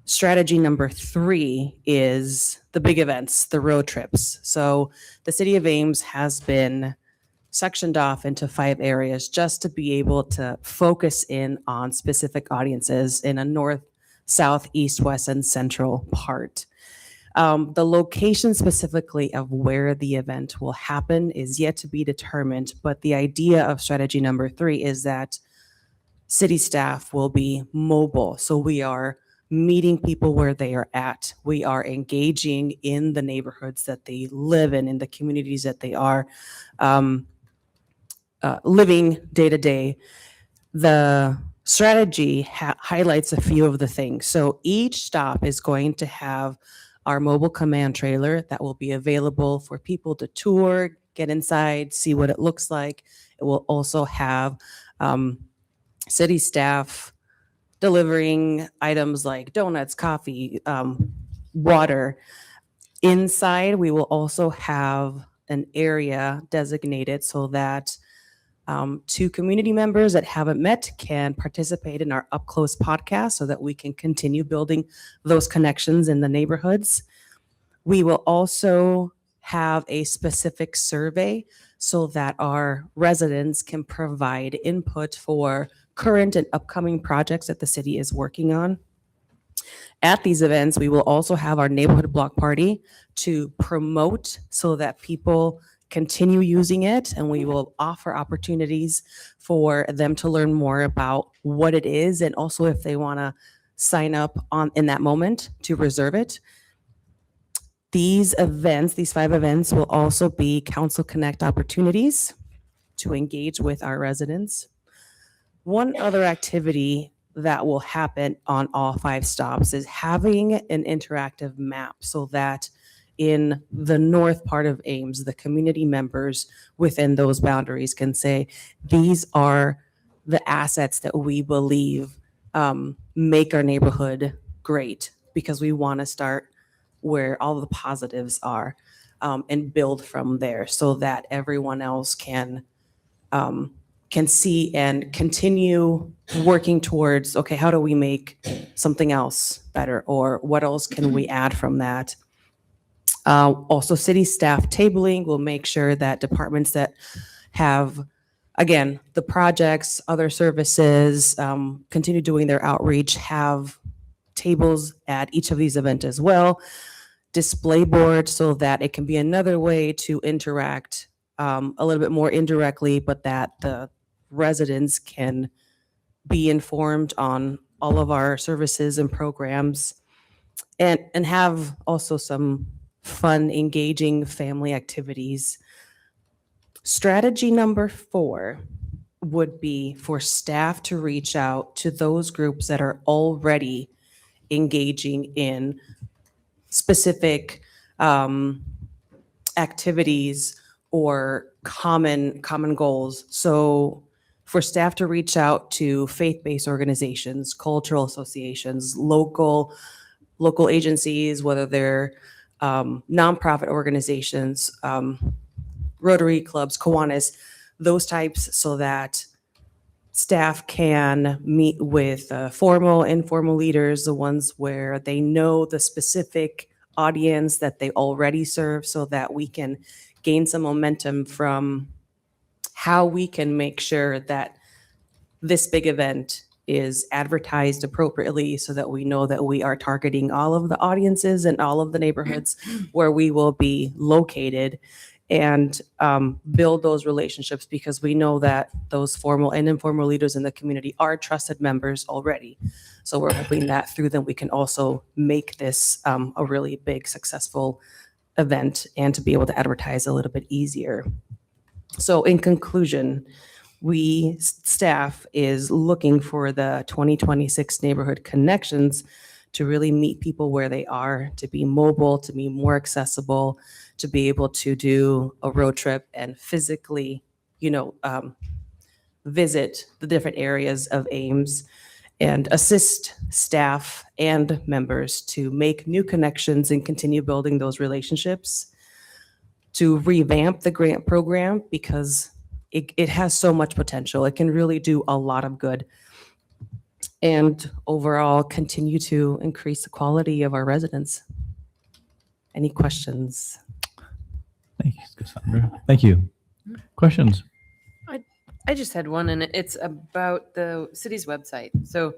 strategy number 3 is the big events, the road trips. So the City of Ames has been sectioned off into 5 areas just to be able to focus in on specific audiences in a north, south, east, west, and central part. The location specifically of where the event will happen is yet to be determined, but the idea of strategy number 3 is that city staff will be mobile. So we are meeting people where they are at. We are engaging in the neighborhoods that they live in the communities that they are living day to day. The strategy highlights a few of the things. So each stop is going to have our mobile command trailer that will be available for people to tour, get inside, see what it looks like. It will also have city staff delivering items like donuts, coffee, water. Inside, we will also have an area designated so that 2 community members that haven't met can participate in our Up Close podcast so that we can continue building those connections in the neighborhoods. We will also have a specific survey so that our residents can provide input for current and upcoming projects that the city is working on. At these events, we will also have our neighborhood block party to promote so that people continue using it, and we will offer opportunities for them to learn more about what it is, and also if they want to sign up in that moment to reserve it. These events, these 5 events, will also be Council Connect opportunities to engage with our residents. One other activity that will happen on all 5 stops is having an interactive map so that in the north part of Ames, the community members within those boundaries can say, these are the assets that we believe make our neighborhood great, because we want to start where all the positives are and build from there so that everyone else can see and continue working towards, okay, how do we make something else better, or what else can we add from that? Also, city staff tabling will make sure that departments that have, again, the projects, other services, continue doing their outreach, have tables at each of these events as well. Display boards so that it can be another way to interact a little bit more indirectly, but that the residents can be informed on all of our services and programs, and have also some fun, engaging family activities. Strategy number 4 would be for staff to reach out to those groups that are already engaging in specific activities or common goals. So for staff to reach out to faith-based organizations, cultural associations, local agencies, whether they're nonprofit organizations, Rotary clubs, Kiwanis, those types, so that staff can meet with formal, informal leaders, the ones where they know the specific audience that they already serve, so that we can gain some momentum from how we can make sure that this big event is advertised appropriately so that we know that we are targeting all of the audiences and all of the neighborhoods where we will be located, and build those relationships, because we know that those formal and informal leaders in the community are trusted members already. So we're hoping that through them we can also make this a really big, successful event, and to be able to advertise a little bit easier. So in conclusion, staff is looking for the 2026 neighborhood connections to really meet people where they are, to be mobile, to be more accessible, to be able to do a road trip and physically, visit the different areas of Ames, and assist staff and members to make new connections and continue building those relationships, to revamp the grant program because it has so much potential. It can really do a lot of good, and overall continue to increase the quality of our residents. Any questions? Thank you, Cassandra. Thank you. Questions? I just had one, and it's about the city's website. So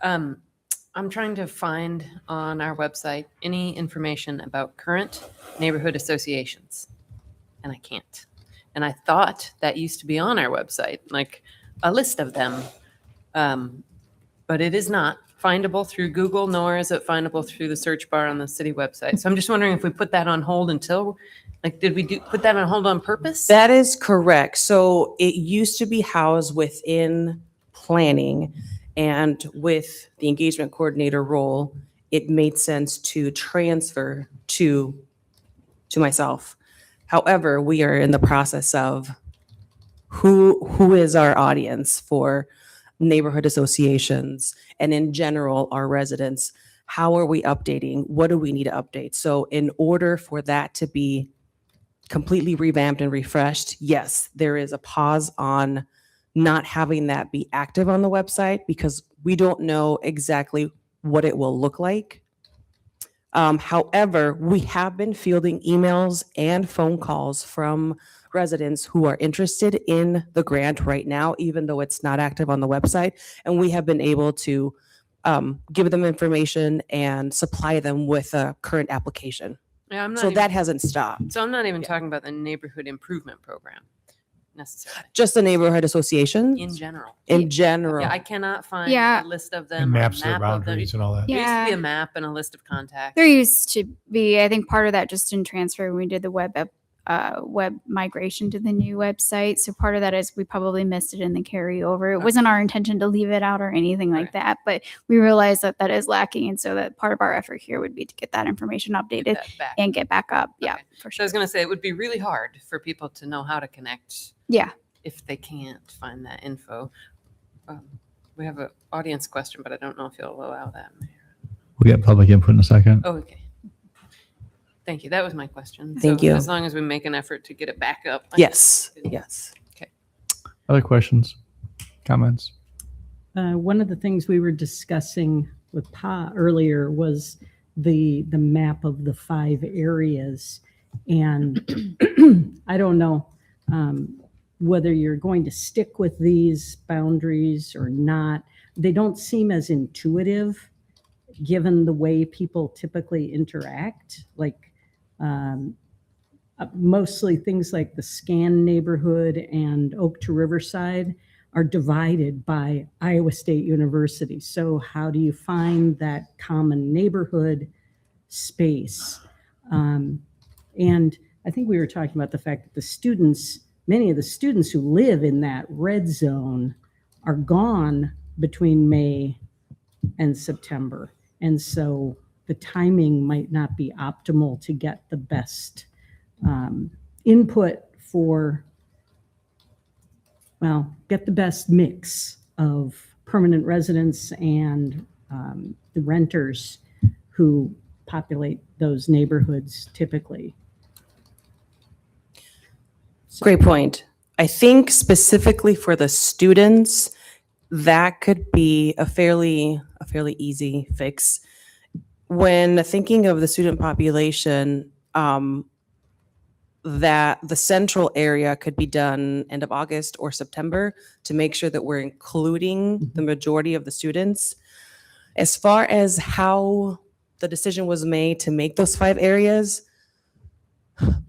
I'm trying to find on our website any information about current neighborhood associations, and I can't. And I thought that used to be on our website, like a list of them, but it is not findable through Google, nor is it findable through the search bar on the city website. So I'm just wondering if we put that on hold until, did we put that on hold on purpose? That is correct. So it used to be housed within planning, and with the engagement coordinator role, it made sense to transfer to myself. However, we are in the process of who is our audience for neighborhood associations, and in general, our residents. How are we updating? What do we need to update? So in order for that to be completely revamped and refreshed, yes, there is a pause on not having that be active on the website, because we don't know exactly what it will look like. However, we have been fielding emails and phone calls from residents who are interested in the grant right now, even though it's not active on the website. And we have been able to give them information and supply them with a current application. Yeah, I'm not So even- that hasn't stopped. So I'm not even talking about the neighborhood improvement program necessarily. Just the neighborhood association? In general. In general. Yeah, I cannot find Yeah. a list of them. And or a maps of the map them. boundaries and all that. There used to be Yeah. a map and a list of contacts. There used to be, I think part of that just didn't transfer when we did the web migration to the new website. So part of that is we probably missed it in the carryover. It wasn't our intention to leave it out or anything like that, but we realized that that is lacking. And so that part of our effort here would be to get that information updated back. and get back up. Yeah, Okay. for So sure. I was going to say it would be really hard for people to know how to connect Yeah. if they can't find that info. We have an audience question, but I don't know if you'll allow that. We got public input in a second. Oh, okay. Thank you. That was my question. Thank So you. As long as we make an effort to get it back up. Yes, yes. Okay. Other questions, comments? One of the things we were discussing with Pa earlier was the map of the 5 areas. And I don't know whether you're going to stick with these boundaries or not. They don't seem as intuitive given the way people typically interact. Like mostly things like the Scan neighborhood and Oak to Riverside are divided by Iowa State University. So how do you find that common neighborhood space? And I think we were talking about the fact that the students, many of the students who live in that red zone are gone between May and September. And so the timing might not be optimal to get the best input for, well, get the best mix of permanent residents and the renters who populate those neighborhoods typically. Great point. I think specifically for the students, that could be a fairly easy fix. When thinking of the student population, that the central area could be done end of August or September to make sure that we're including the majority of the students. As far as how the decision was made to make those 5 areas,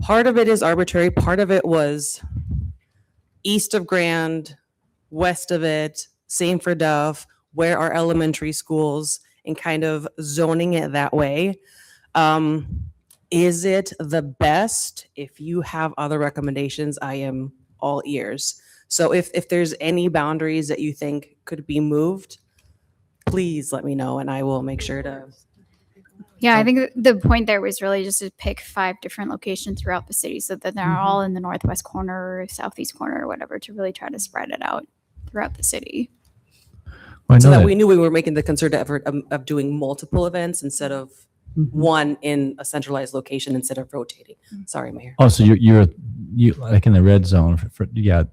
part of it is arbitrary, part of it was east of Grand, west of it, same for Duff, where are elementary schools, and kind of zoning it that way. Is it the best? If you have other recommendations, I am all ears. So if there's any boundaries that you think could be moved, please let me know and I will make sure to. Yeah, I think the point there was really just to pick 5 different locations throughout the city so that they're all in the northwest corner or southeast corner or whatever, to really try to spread it out throughout the city. Well, I So know that that- we knew we were making the concerted effort of doing multiple events instead of one in a centralized location instead of rotating. Sorry, Mayor. Oh, so you like in the red zone. You got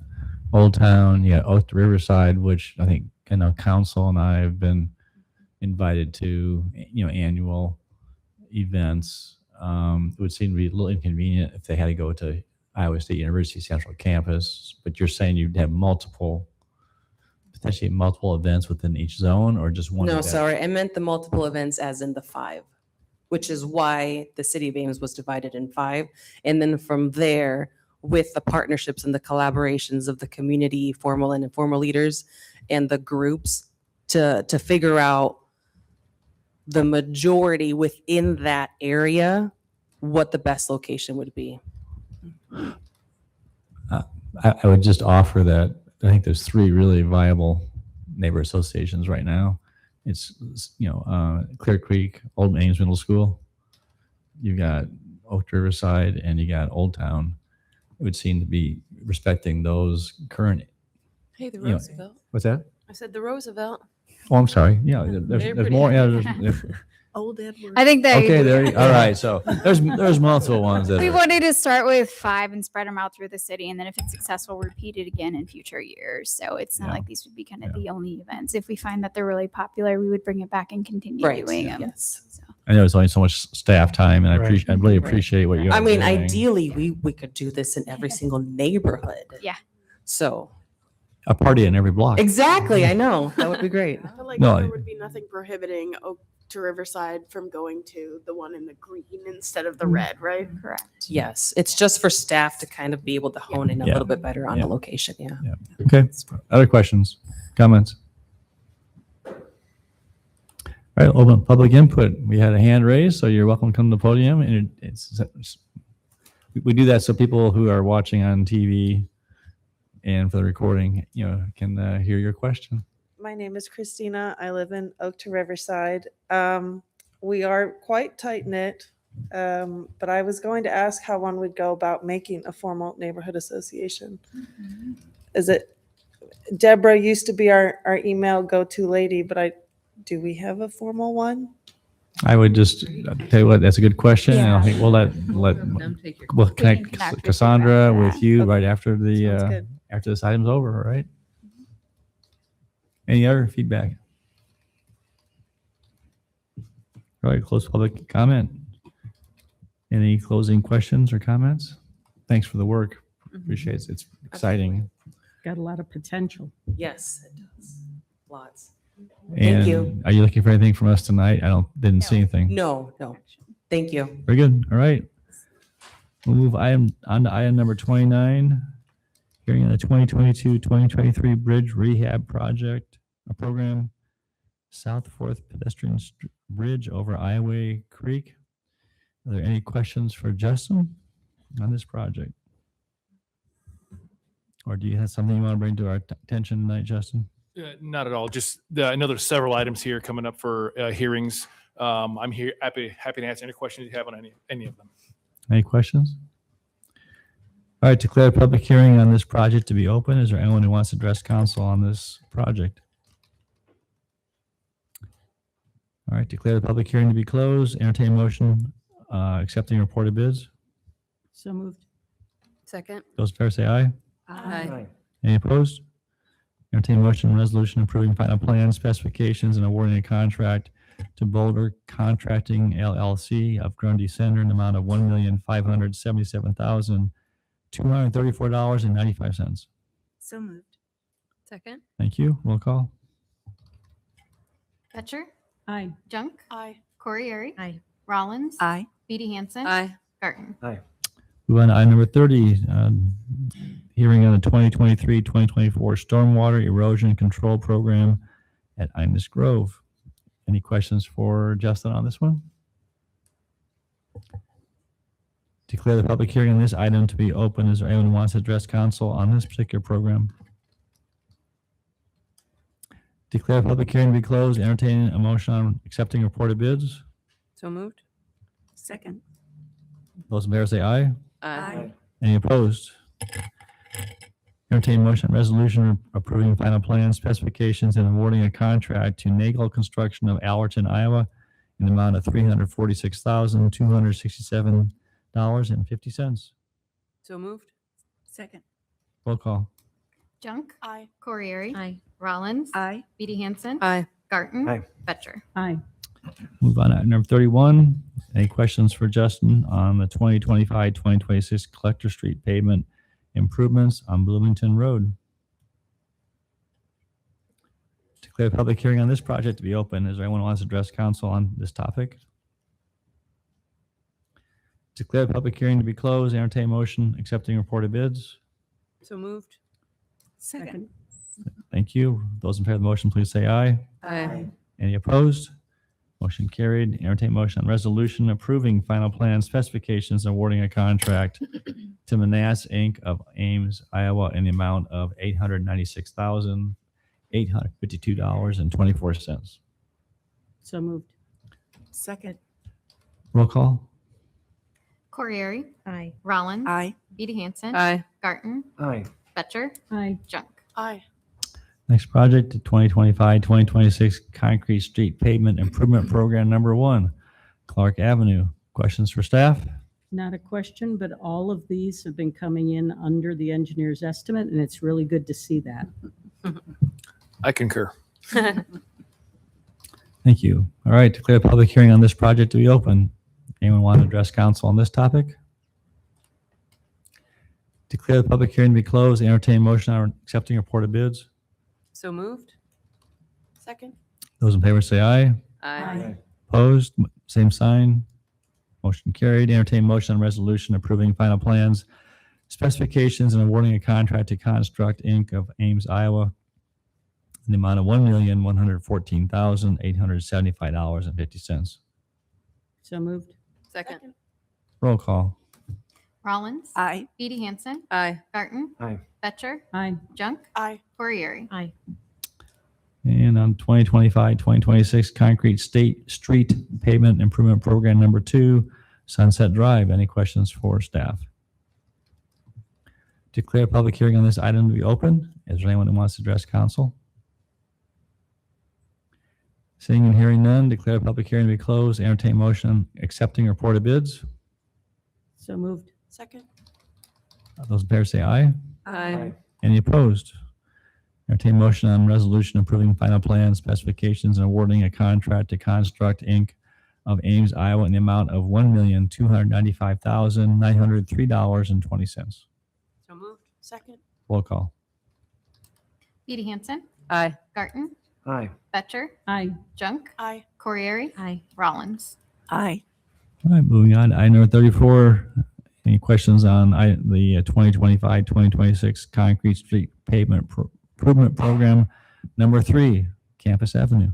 Old Town, you got Oak to Riverside, which I think council and I have been invited to, annual events. It would seem to be a little inconvenient if they had to go to Iowa State University Central Campus. But you're saying you'd have potentially multiple events within each zone, or just one? No, event? sorry, I meant the multiple events as in the 5, which is why the City of Ames was divided in 5. And then from there, with the partnerships and the collaborations of the community, formal and informal leaders, and the groups to figure out the majority within that area, what the best location would be. I would just offer that I think there's 3 really viable neighbor associations right now. It's Clear Creek, Old Ames Middle School. You got Oak to Riverside, and you got Old Town. It would seem to be respecting those current. Hey, the you know- Roosevelt. What's that? I said the Roosevelt. Oh, I'm sorry. Yeah, They're there's pretty- more. Yeah, there's Old Edward. I think that okay. There. All right. So there's multiple ones that. we are- wanted to start with 5 and spread them out through the city, and then if it's successful, repeat it again in future years. So it's not like these would be kind of the only events. If we find that they're really popular, we would bring it back and continue Right, doing them. yes. So. I know there's only so much staff time, and Right. I really appreciate what you. I mean, doing. ideally, we could do this in every single neighborhood. Yeah. So. A party in every block. Exactly, I know. That would be great. I feel like No, there I- would be nothing prohibiting Oak to Riverside from going to the one in the green instead of the red, right? Correct. Yes, it's just for staff to kind of be able to hone in a Yeah. little bit better on Yeah. the location, yeah. Okay. Other questions, comments? All right. Open public input. We had a hand raised, so you're welcome to come to the podium. And we do that so people who are watching on TV and for the recording, can hear your question. My name is Christina. I live in Oak to Riverside. We are quite tight knit, but I was going to ask how one would go about making a formal neighborhood association. Is it Deborah used to be our email go-to lady, but do we have a formal one? I would just tell you what, that's a good question, and I think we'll we'll connect Cassandra with you right after after this item's over. All right. Any other feedback? All right, close public comment. Any closing questions or comments? Thanks for the work. Appreciate it. It's exciting. Got a lot of potential. Yes, it does. Lots. And Thank you. Are you looking for anything from us tonight? Didn't see anything. No. Thank you. Very good. All right. We'll move on to item number 29. Hearing on the 2022-2023 Bridge Rehab Project, a program, South Fourth Pedestrian Bridge over Iowa Creek. Are there any questions for Justin on this project? Or do you have something you want to bring to our attention tonight, Justin? Not at all. Just I know there's several items here coming up for hearings. I'm here happy to answer any questions you have on any of them. Any questions? All right, declare a public hearing on this project to be open. Is there anyone who wants to address council on this project? All right, declare the public hearing to be closed. Entertain motion accepting reported bids. So moved. Second. Those in favor say aye. Aye. Any opposed? Entertain motion resolution approving final plan specifications and awarding a contract to Boulder Contracting LLC of Grundy Center in the amount of $1,577,234.95. So moved. Second. Thank you. Roll call. Betcher, Aye. Junk, Aye. Corriere, Aye. Rollins, Aye. Beatty Hansen, Aye. Garten. Move on to item number 30, hearing on the 2023-2024 Stormwater Erosion Control Program at Ames Grove. Any questions for Justin on this one? Declare the public hearing on this item to be open. Is there anyone who wants to address council on this particular program? Declare public hearing to be closed. Entertain a motion on accepting reported bids. So moved. Second. Those in favor say aye. Aye. Any opposed? Entertain motion on resolution approving final plan specifications and awarding a contract to Nagel Construction of Allerton, Iowa in the amount of $346,267.50. So moved. Second. Roll call. Junk, Aye. Corriere, Aye. Rollins, Aye. Beatty Hansen, Aye. Garten, Aye. Betcher. Aye. Move on to item number 31. Any questions for Justin on the 2025-2026 Collector Street pavement improvements on Bloomington Road? Declare a public hearing on this project to be open. Is there anyone who wants to address council on this topic? Declare the public hearing to be closed. Entertain motion accepting reported bids. So moved. Second. Thank you. Those in favor of the motion, please say aye. Aye. Any opposed? Motion carried. Entertain motion on resolution approving final plan specifications and awarding a contract to Manass Inc. of Ames, Iowa in the amount of $896,852.24. So moved. Second. Roll call. Corriere, Aye. Rollins, Aye. Beatty Hansen, Aye. Garten, Aye. Betcher, Aye. Junk. Aye. Next project, the 2025-2026 Concrete Street Pavement Improvement Program number 1, Clark Avenue. Questions for staff? Not a question, but all of these have been coming in under the engineer's estimate, and it's really good to see that. I concur. Thank you. All right, declare public hearing on this project to be open. Anyone want to address council on this topic? Declare the public hearing to be closed. Entertain motion on accepting reported bids. So moved. Second. Those in favor say aye. Aye. Opposed, same sign. Motion carried. Entertain motion on resolution approving final plans, specifications, and awarding a contract to Construct Inc. of Ames, Iowa in the amount of $1,114,875.50. So moved. Second. Roll call. Rollins, Aye. Beatty Hansen, Aye. Garten, Aye. Betcher, Aye. Junk, Aye. Corriere. Aye. And on 2025-2026 Concrete Street Pavement Improvement Program number 2, Sunset Drive. Any questions for staff? Declare public hearing on this item to be open. Is there anyone who wants to address council? Seeing and hearing none, declare public hearing to be closed. Entertain motion accepting reported bids. So moved. Second. Those in favor say aye. Aye. Any opposed? Entertain motion on resolution approving final plan specifications and awarding a contract to Construct Inc. of Ames, Iowa in the amount of $1,295,903.20. So moved. Second. Roll call. Beatty Hansen, Aye. Garten, Aye. Betcher, Aye. Junk, Aye. Corriere, Aye. Rollins. Aye. All right, moving on to item number 34. Any questions on the 2025-2026 Concrete Street Pavement Improvement Program number 3, Campus Avenue?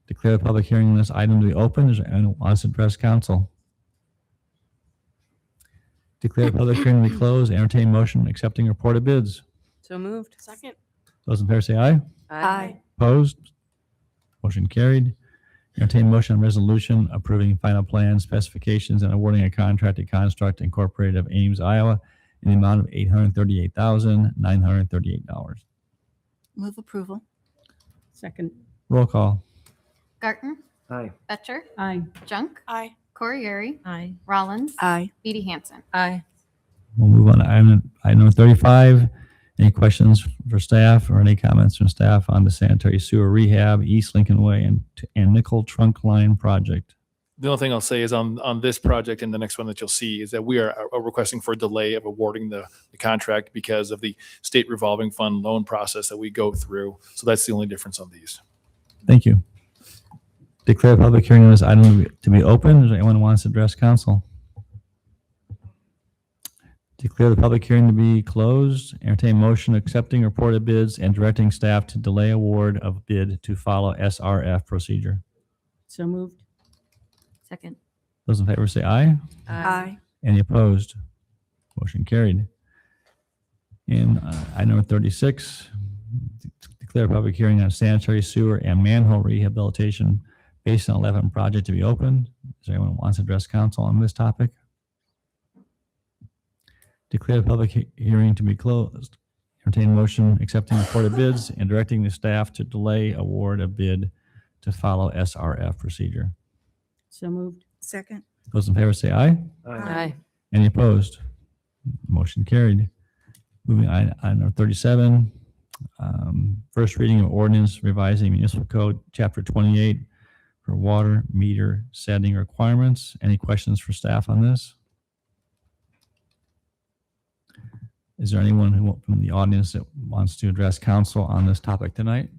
Declare the public hearing on this item to be open. Is there anyone who wants to address council? Declare the public hearing to be closed. Entertain motion accepting reported bids. So moved. Second. Those in favor say aye. Aye. Opposed? Motion carried. Entertain motion on resolution approving final plan specifications and awarding a contract to Construct Incorporated of Ames, Iowa in the amount of $838,938. Move approval. Second. Roll call. Garten, Aye. Betcher, Aye. Junk, Aye. Corriere, Aye. Rollins, Aye. Beatty Hansen. Aye. We'll move on to item number 35. Any questions for staff or any comments from staff on the sanitary sewer rehab, East Lincoln Way and Nickel Trunk Line project? The only thing I'll say is on this project and the next one that you'll see is that we are requesting for a delay of awarding the contract because of the state revolving fund loan process that we go through. So that's the only difference on these. Thank you. Declare public hearing on this item to be open. Is there anyone who wants to address council? Declare the public hearing to be closed. Entertain motion accepting reported bids and directing staff to delay award of bid to follow SRF procedure. So moved. Second. Those in favor say aye. Aye. Any opposed? Motion carried. And item number 36, declare public hearing on sanitary sewer and manhole rehabilitation based on 11 project to be open. Is there anyone who wants to address council on this topic? Declare the public hearing to be closed. Entertain motion accepting reported bids and directing the staff to delay award of bid to follow SRF procedure. So moved. Second. Those in favor say aye. Aye. Any opposed? Motion carried. Moving on, item number 37, first reading of ordinance revising municipal code chapter 28 for water meter setting requirements. Any questions for staff on this? Is there anyone from the audience that wants to address council on this topic tonight?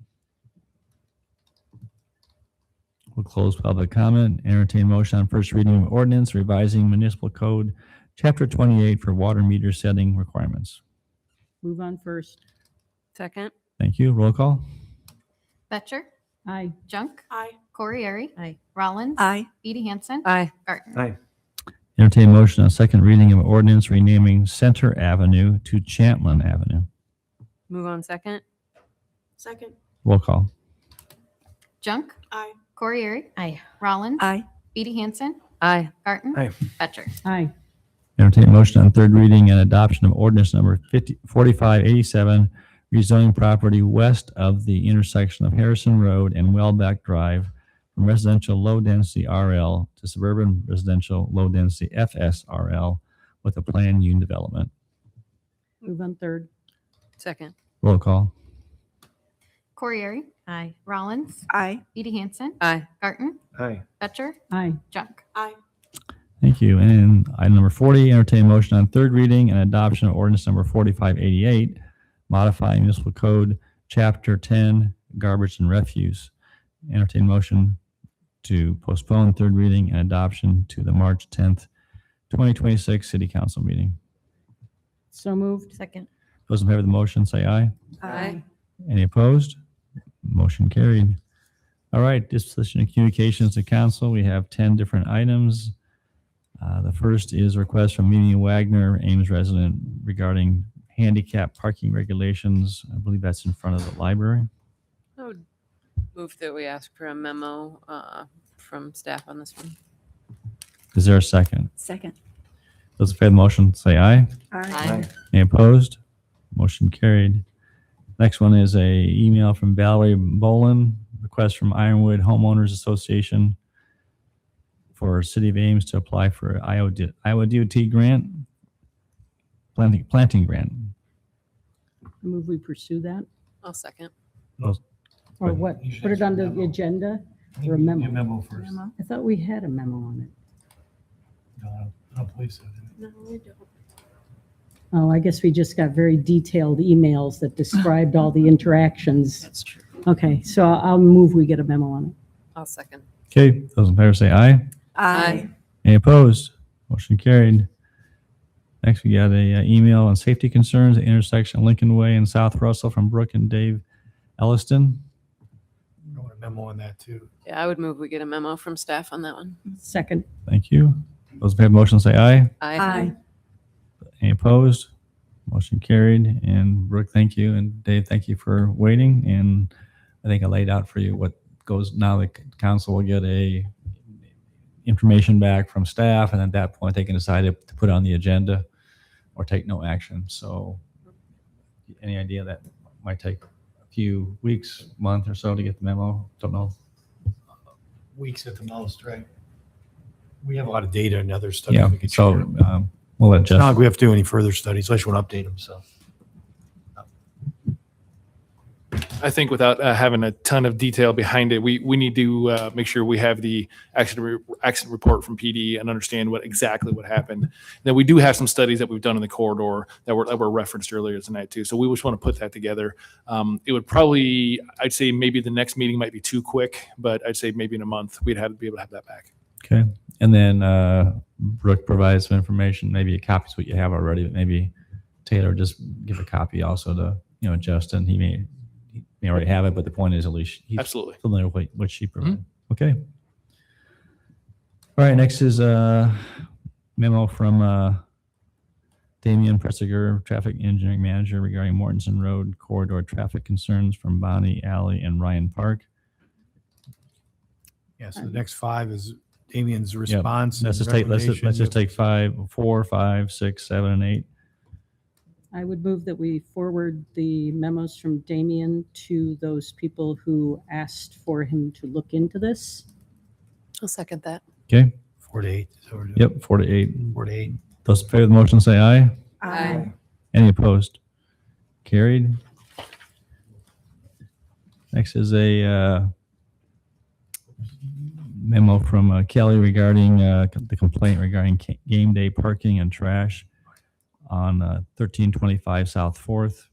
We'll close public comment. Entertain motion on first reading of ordinance revising municipal code chapter 28 for water meter setting requirements. Move on first. Second. Thank you. Roll call. Betcher, Aye. Junk, Aye. Corriere, Aye. Rollins, Aye. Edie Hansen, Aye. Gartner. Aye. Entertain motion on second reading of ordinance renaming Center Avenue to Champlin Avenue. Move on second. Second. Roll call. Junk, Aye. Corriere, Aye. Rollins, Aye. Edie Hansen, Aye. Gartner, Aye. Betcher. Aye. Entertain motion on third reading and adoption of ordinance number 4587, rezoning property west of the intersection of Harrison Road and Wellback Drive from residential low-density RL to suburban residential low-density FSRL with a planned unit development. Move on third. Second. Roll call. Corriere, Aye. Rollins, Aye. Edie Hansen, Aye. Gartner, Aye. Betcher, Aye. Junk. Aye. Thank you. And item number 40, entertain motion on third reading and adoption of ordinance number 4588, modifying municipal code chapter 10, garbage and refuse. Entertain motion to postpone third reading and adoption to the March 10th, 2026 City Council meeting. So moved. Second. Those in favor of the motion say aye. Aye. Any opposed? Motion carried. All right, disposition of communications to council. We have 10 different items. The first is a request from Mimi Wagner, Ames resident, regarding handicap parking regulations. I believe that's in front of the library. I would move that we ask for a memo from staff on this one. Is there a second? Second. Those in favor of the motion say aye. Aye. Any opposed? Motion carried. Next one is a email from Valerie Bolin, request from Ironwood Homeowners Association for City of Ames to apply for Iowa DOT grant, planting grant. Move we pursue that. I'll second. Or what? Put it on the agenda or a memo? Memo first. I thought we had a memo on it. No, I don't believe so. No, we don't. Oh, I guess we just got very detailed emails that described all the interactions. That's true. Okay, so I'll move we get a memo on it. I'll second. Okay, those in favor say aye. Aye. Any opposed? Motion carried. Next, we got a email on safety concerns at intersection Lincoln Way and South Russell from Brooke and Dave Elliston. I want a memo on that too. Yeah, I would move we get a memo from staff on that one. Second. Thank you. Those in favor of the motion say aye. Aye. Any opposed? Motion carried. And Brooke, thank you. And Dave, thank you for waiting. And I think I laid out for you what goes now. The council will get a information back from staff, and at that point they can decide to put it on the agenda or take no action. So any idea that might take a few weeks, month or so to get the memo? Don't know. Weeks at the most, right? We have a lot of data and other studies. Yeah. We could So share. we'll let It's not Jeff. like we have to do any further studies unless you want to update them. So I think without having a ton of detail behind it, we need to make sure we have the accident report from PD and understand exactly what happened. Then we do have some studies that we've done in the corridor that were referenced earlier tonight too. So we just want to put that together. It would probably, I'd say maybe the next meeting might be too quick, but I'd say maybe in a month we'd be able to have that back. Okay. And then Brooke provides some information, maybe a copy is what you have already, but maybe Taylor just give a copy also to, Justin. He may already have it, but the point is at least he's Absolutely familiar with what she provided. Okay. All right. Next is a memo from Damian Pressiger, Traffic Engineering Manager, regarding Mortensen Road corridor traffic concerns from Bonnie Alley and Ryan Park. Yeah, so the next 5 is Damien's response. Let's just take 4, 5, 6, 7, and 8. I would move that we forward the memos from Damien to those people who asked for him to look into this. I'll second that. Okay. 4 to 8. Yep, 4 to 8. 4 to 8. Those in favor of the motion say aye. Aye. Any opposed? Carried. Next is a memo from Kelly regarding the complaint regarding game day parking and trash on 1325 South 4th.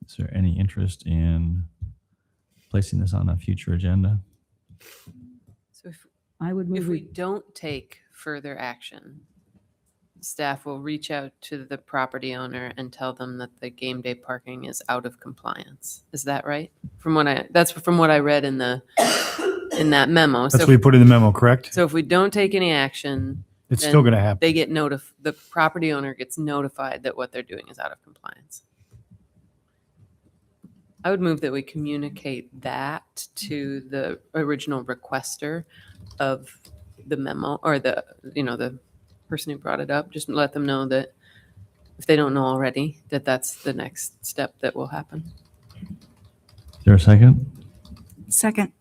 Is there any interest in placing this on a future agenda? So if I would move if we don't take further action, staff will reach out to the property owner and tell them that the game day parking is out of compliance. Is that right? That's from what I read in that memo. That's what we put in the memo, correct? So if we don't take any action, It's then still gonna happen. They get the property owner gets notified that what they're doing is out of compliance. I would move that we communicate that to the original requester of the memo, or the person who brought it up. Just let them know that if they don't know already, that that's the next step that will happen. Is there a second? Second.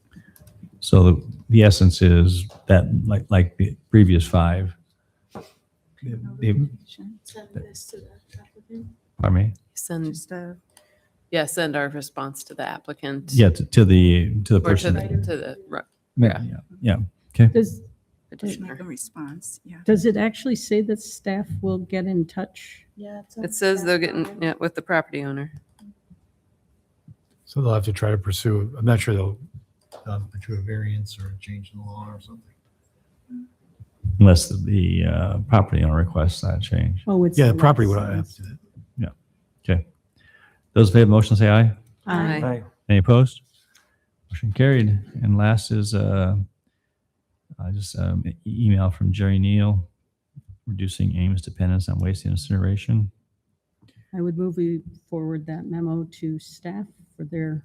So the essence is that like the previous 5. Send this to the applicant. Pardon me? Send our response to the applicant. Yeah, to the Or person. to the Yeah. Okay. Does petitioner. Make a response, yeah. Does it actually say that staff will get in touch? Yeah, It says they're getting with the property owner. So they'll have to try to pursue, I'm not sure they'll pursue a variance or a change in the law or something. Unless the property owner requests that change. Oh, it's Yeah, the property would have to do that. Yeah. Okay. Those in favor of the motion say aye. Aye. Aye. Any opposed? Motion carried. And last is just email from Jerry Neal, reducing Ames dependence on waste and incineration. I would move we forward that memo to staff for their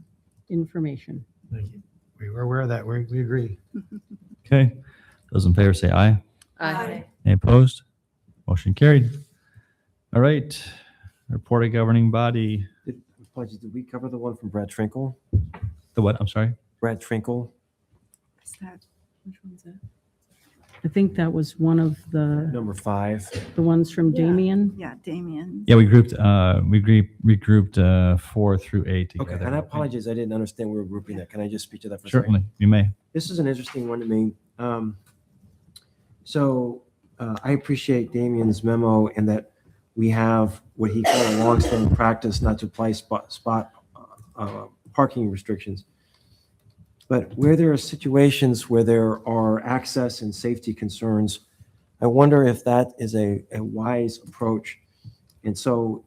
information. Thank you. We were aware of that. We agree. Okay. Those in favor say aye. Aye. Any opposed? Motion carried. All right. Report of governing body. Apologies, did we cover the one from Brad Trinkle? The what? I'm sorry. Brad Trinkle? Is that, which one's that? I think that was one of the Number 5. the ones from Damien. Yeah, Damien. Yeah, we grouped 4 through 8 together. Okay, and I apologize, I didn't understand we were grouping that. Can I just speak to that for a Certainly, second? you may. This is an interesting one to me. I appreciate Damien's memo and that we have what he called a longstanding practice not to apply spot parking restrictions. But where there are situations where there are access and safety concerns, I wonder if that is a wise approach. And so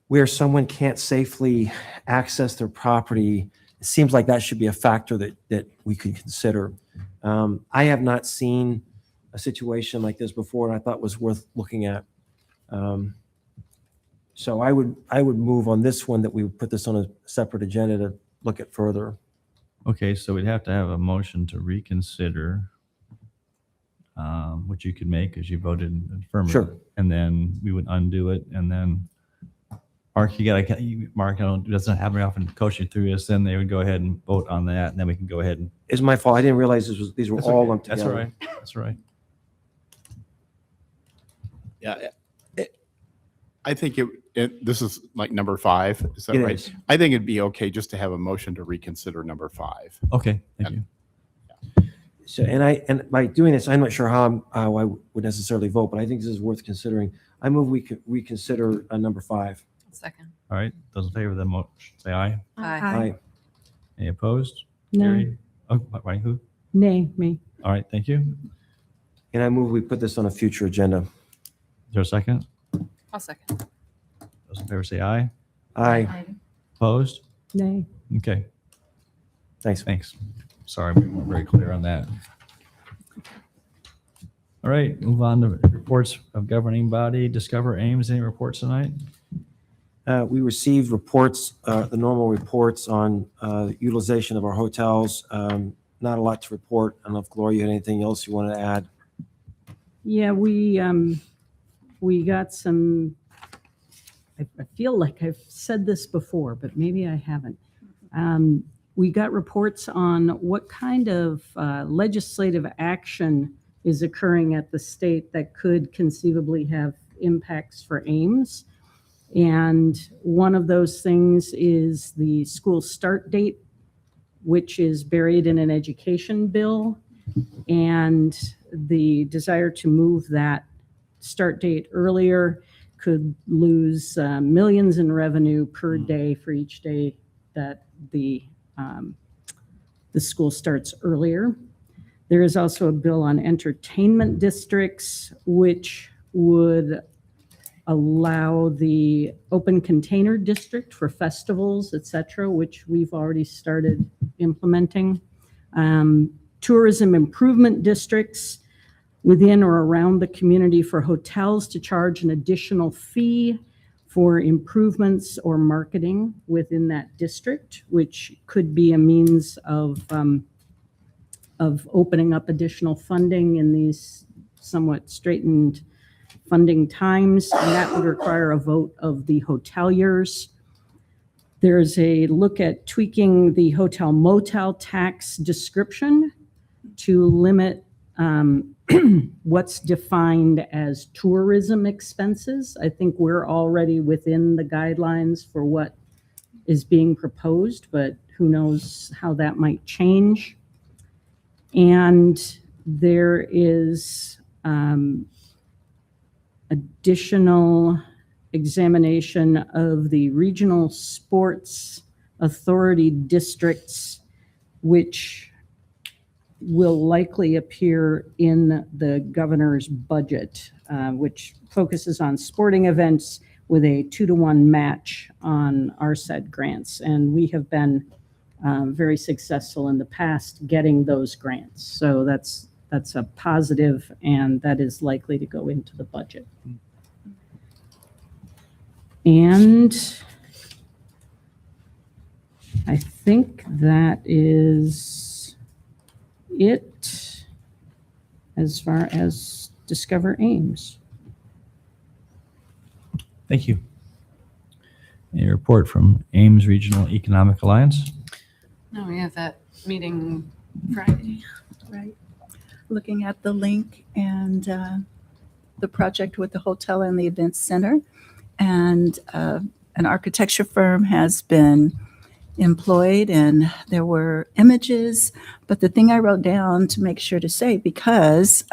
where someone can't safely access their property, it seems like that should be a factor that we could consider. I have not seen a situation like this before, and I thought was worth looking at. So I would move on this one that we would put this on a separate agenda to look at further. Okay, so we'd have to have a motion to reconsider, which you could make because you voted affirmative. Sure. And then we would undo it, and then Mark, Mark doesn't have very often coach you through this. Then they would go ahead and vote on that, and then we can go ahead and. It's my fault. I didn't realize these were That's all okay. lumped That's together. all right. That's all right. Yeah. I think this is like number 5. Is that It right? is. I think it'd be okay just to have a motion to reconsider number 5. Okay, thank you. So, and by doing this, I'm not sure how I would necessarily vote, but I think this is worth considering. I move we could reconsider number 5. Second. All right, those in favor of the motion, say aye. Aye. Any opposed? No. Carried. Oh, right, who? Nay, me. All right, thank you. And I move we put this on a future agenda. Is there a second? I'll second. Those in favor say aye. Aye. Opposed? Nay. Okay, Thanks. thanks. Sorry, we weren't very clear on that. All right, move on to reports of governing body. Discover Ames. Any reports tonight? We received reports, the normal reports on utilization of our hotels. Not a lot to report. I don't know if Gloria, you had anything else you wanted to add? Yeah, we got some, I feel like I've said this before, but maybe I haven't. We got reports on what kind of legislative action is occurring at the state that could conceivably have impacts for Ames. And one of those things is the school start date, which is buried in an education bill, and the desire to move that start date earlier could lose millions in revenue per day for each day that the school starts earlier. There is also a bill on entertainment districts, which would allow the open container district for festivals, et cetera, which we've already started implementing. Tourism improvement districts within or around the community for hotels to charge an additional fee for improvements or marketing within that district, which could be a means of opening up additional funding in these somewhat straitened funding times, and that would require a vote of the hoteliers. There's a look at tweaking the hotel motel tax description to limit what's defined as tourism expenses. I think we're already within the guidelines for what is being proposed, but who knows how that might change. And there is additional examination of the regional sports authority districts, which will likely appear in the governor's budget, which focuses on sporting events with a 2-to-1 match on RSED grants. And we have been very successful in the past getting those grants. So that's a positive, and that is likely to go into the budget. And I think that is it as far as Discover Ames. Thank you. A report from Ames Regional Economic Alliance. No, we have that meeting Friday. Right. Looking at the link and the project with the hotel and the event center. And an architecture firm has been employed, and there were images. But the thing I wrote down to make sure to say, because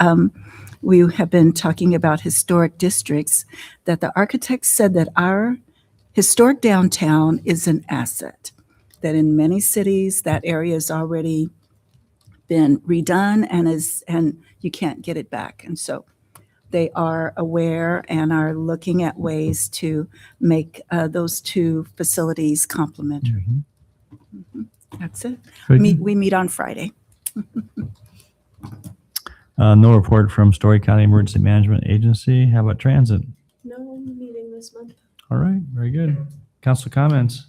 we have been talking about historic districts, that the architect said that our historic downtown is an asset, that in many cities that area has already been redone and you can't get it back. And so they are aware and are looking at ways to make those two facilities complementary. Mhm. That's it. We meet on Friday. No report from Story County Emergency Management Agency. How about transit? No meeting this month. All right, very good. Council comments.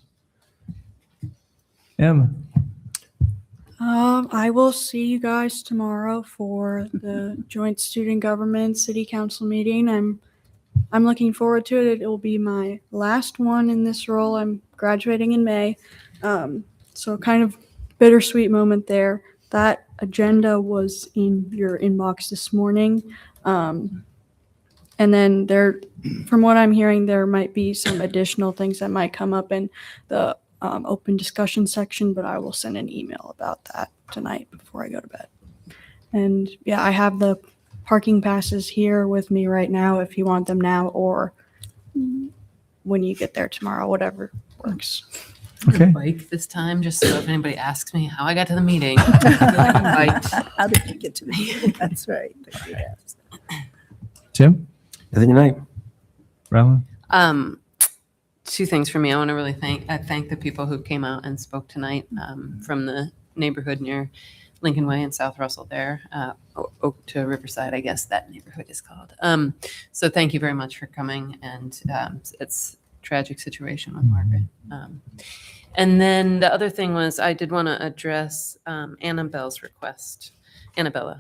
Em. I will see you guys tomorrow for the joint student government city council meeting. I'm looking forward to it. It will be my last one in this role. I'm graduating in May. So kind of bittersweet moment there. That agenda was in your inbox this morning. And then from what I'm hearing, there might be some additional things that might come up in the open discussion section, but I will send an email about that tonight before I go to bed. And yeah, I have the parking passes here with me right now if you want them now or when you get there tomorrow, whatever works. Okay. Bike this time, just so if anybody asks me how I got to the meeting. Biked. How did you get to me? That's right. Tim? Nothing tonight. Rylan? Two things for me. I want to really thank the people who came out and spoke tonight from the neighborhood near Lincoln Way and South Russell there, Oak to Riverside, I guess that neighborhood is called. So thank you very much for coming, and it's a tragic situation with Margaret. And then the other thing was I did want to address Annabella,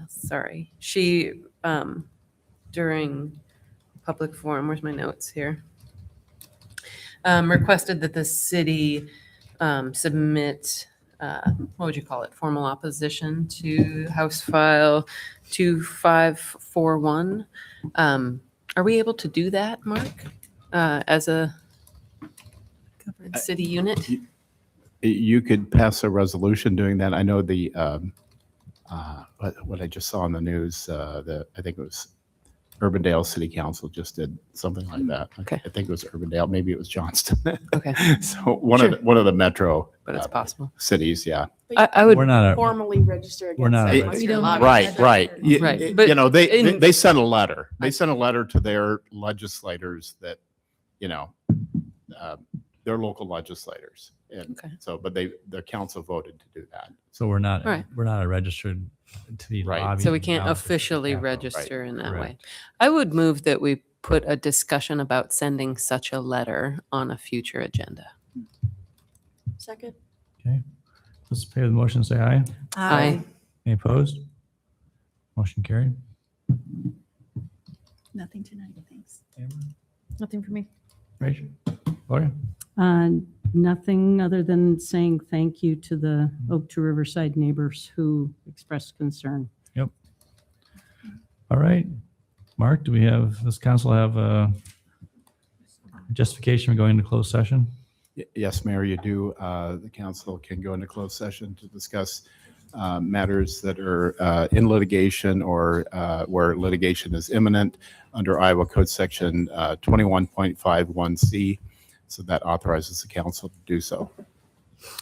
sorry. She, during public forum, where's my notes here? Requested that the city submit, what would you call it, formal opposition to House File 2541. Are we able to do that, Mark, as a city unit? You could pass a resolution doing that. I know the, what I just saw on the news, I think it was Urbandale City Council just did something like that. Okay. I think it was Urbandale, maybe it was Johnston. Okay. So one of the metro But it's possible. cities, yeah. I would We're not a- formally register against We're not a it reg- once We you're don't allowed. Right, right. Right, but You know, in- they sent a letter. They sent a letter to their legislators that, you know, their local legislators. And Okay. so, but their council voted to do that. So we're not Right. a registered to be Right. lobbying So we can't now for officially capital. register in that way. Correct. I would move that we put a discussion about sending such a letter on a future agenda. Second. Okay. Let's pay the motion, say aye. Aye. Any opposed? Motion carried. Nothing tonight, thanks. Nothing for me. Rachel? Gloria? Nothing other than saying thank you to the Oak to Riverside neighbors who expressed concern. Yep. All right. Mark, does council have a justification for going into closed session? Yes, Mayor, you do. The council can go into closed session to discuss matters that are in litigation or where litigation is imminent under Iowa Code Section 21.51C. So that authorizes the council to do so.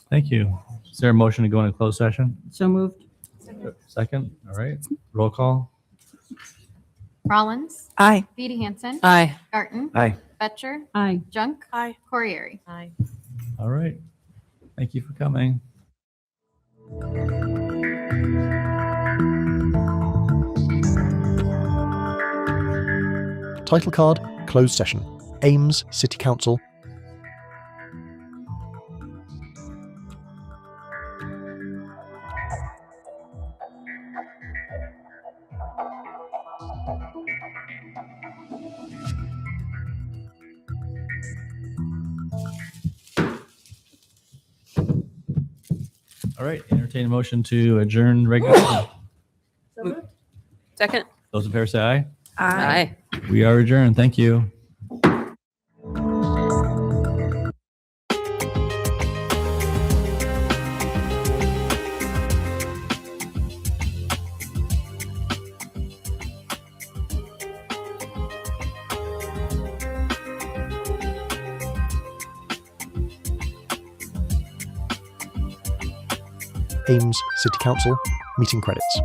Thank you. Is there a motion to go into closed session? So moved. Second? All right. Roll call? Rollins. Aye. Feedy Hansen. Aye. Garten. Aye. Betcher. Aye. Junk. Aye. Corriere. Aye. All right. Thank you for coming. Title card, closed session. Ames City Council. All right. Entertain a motion to adjourn regular. Second? Those in favor say aye. Aye. We are adjourned. Thank you. Ames City Council. Meeting credits.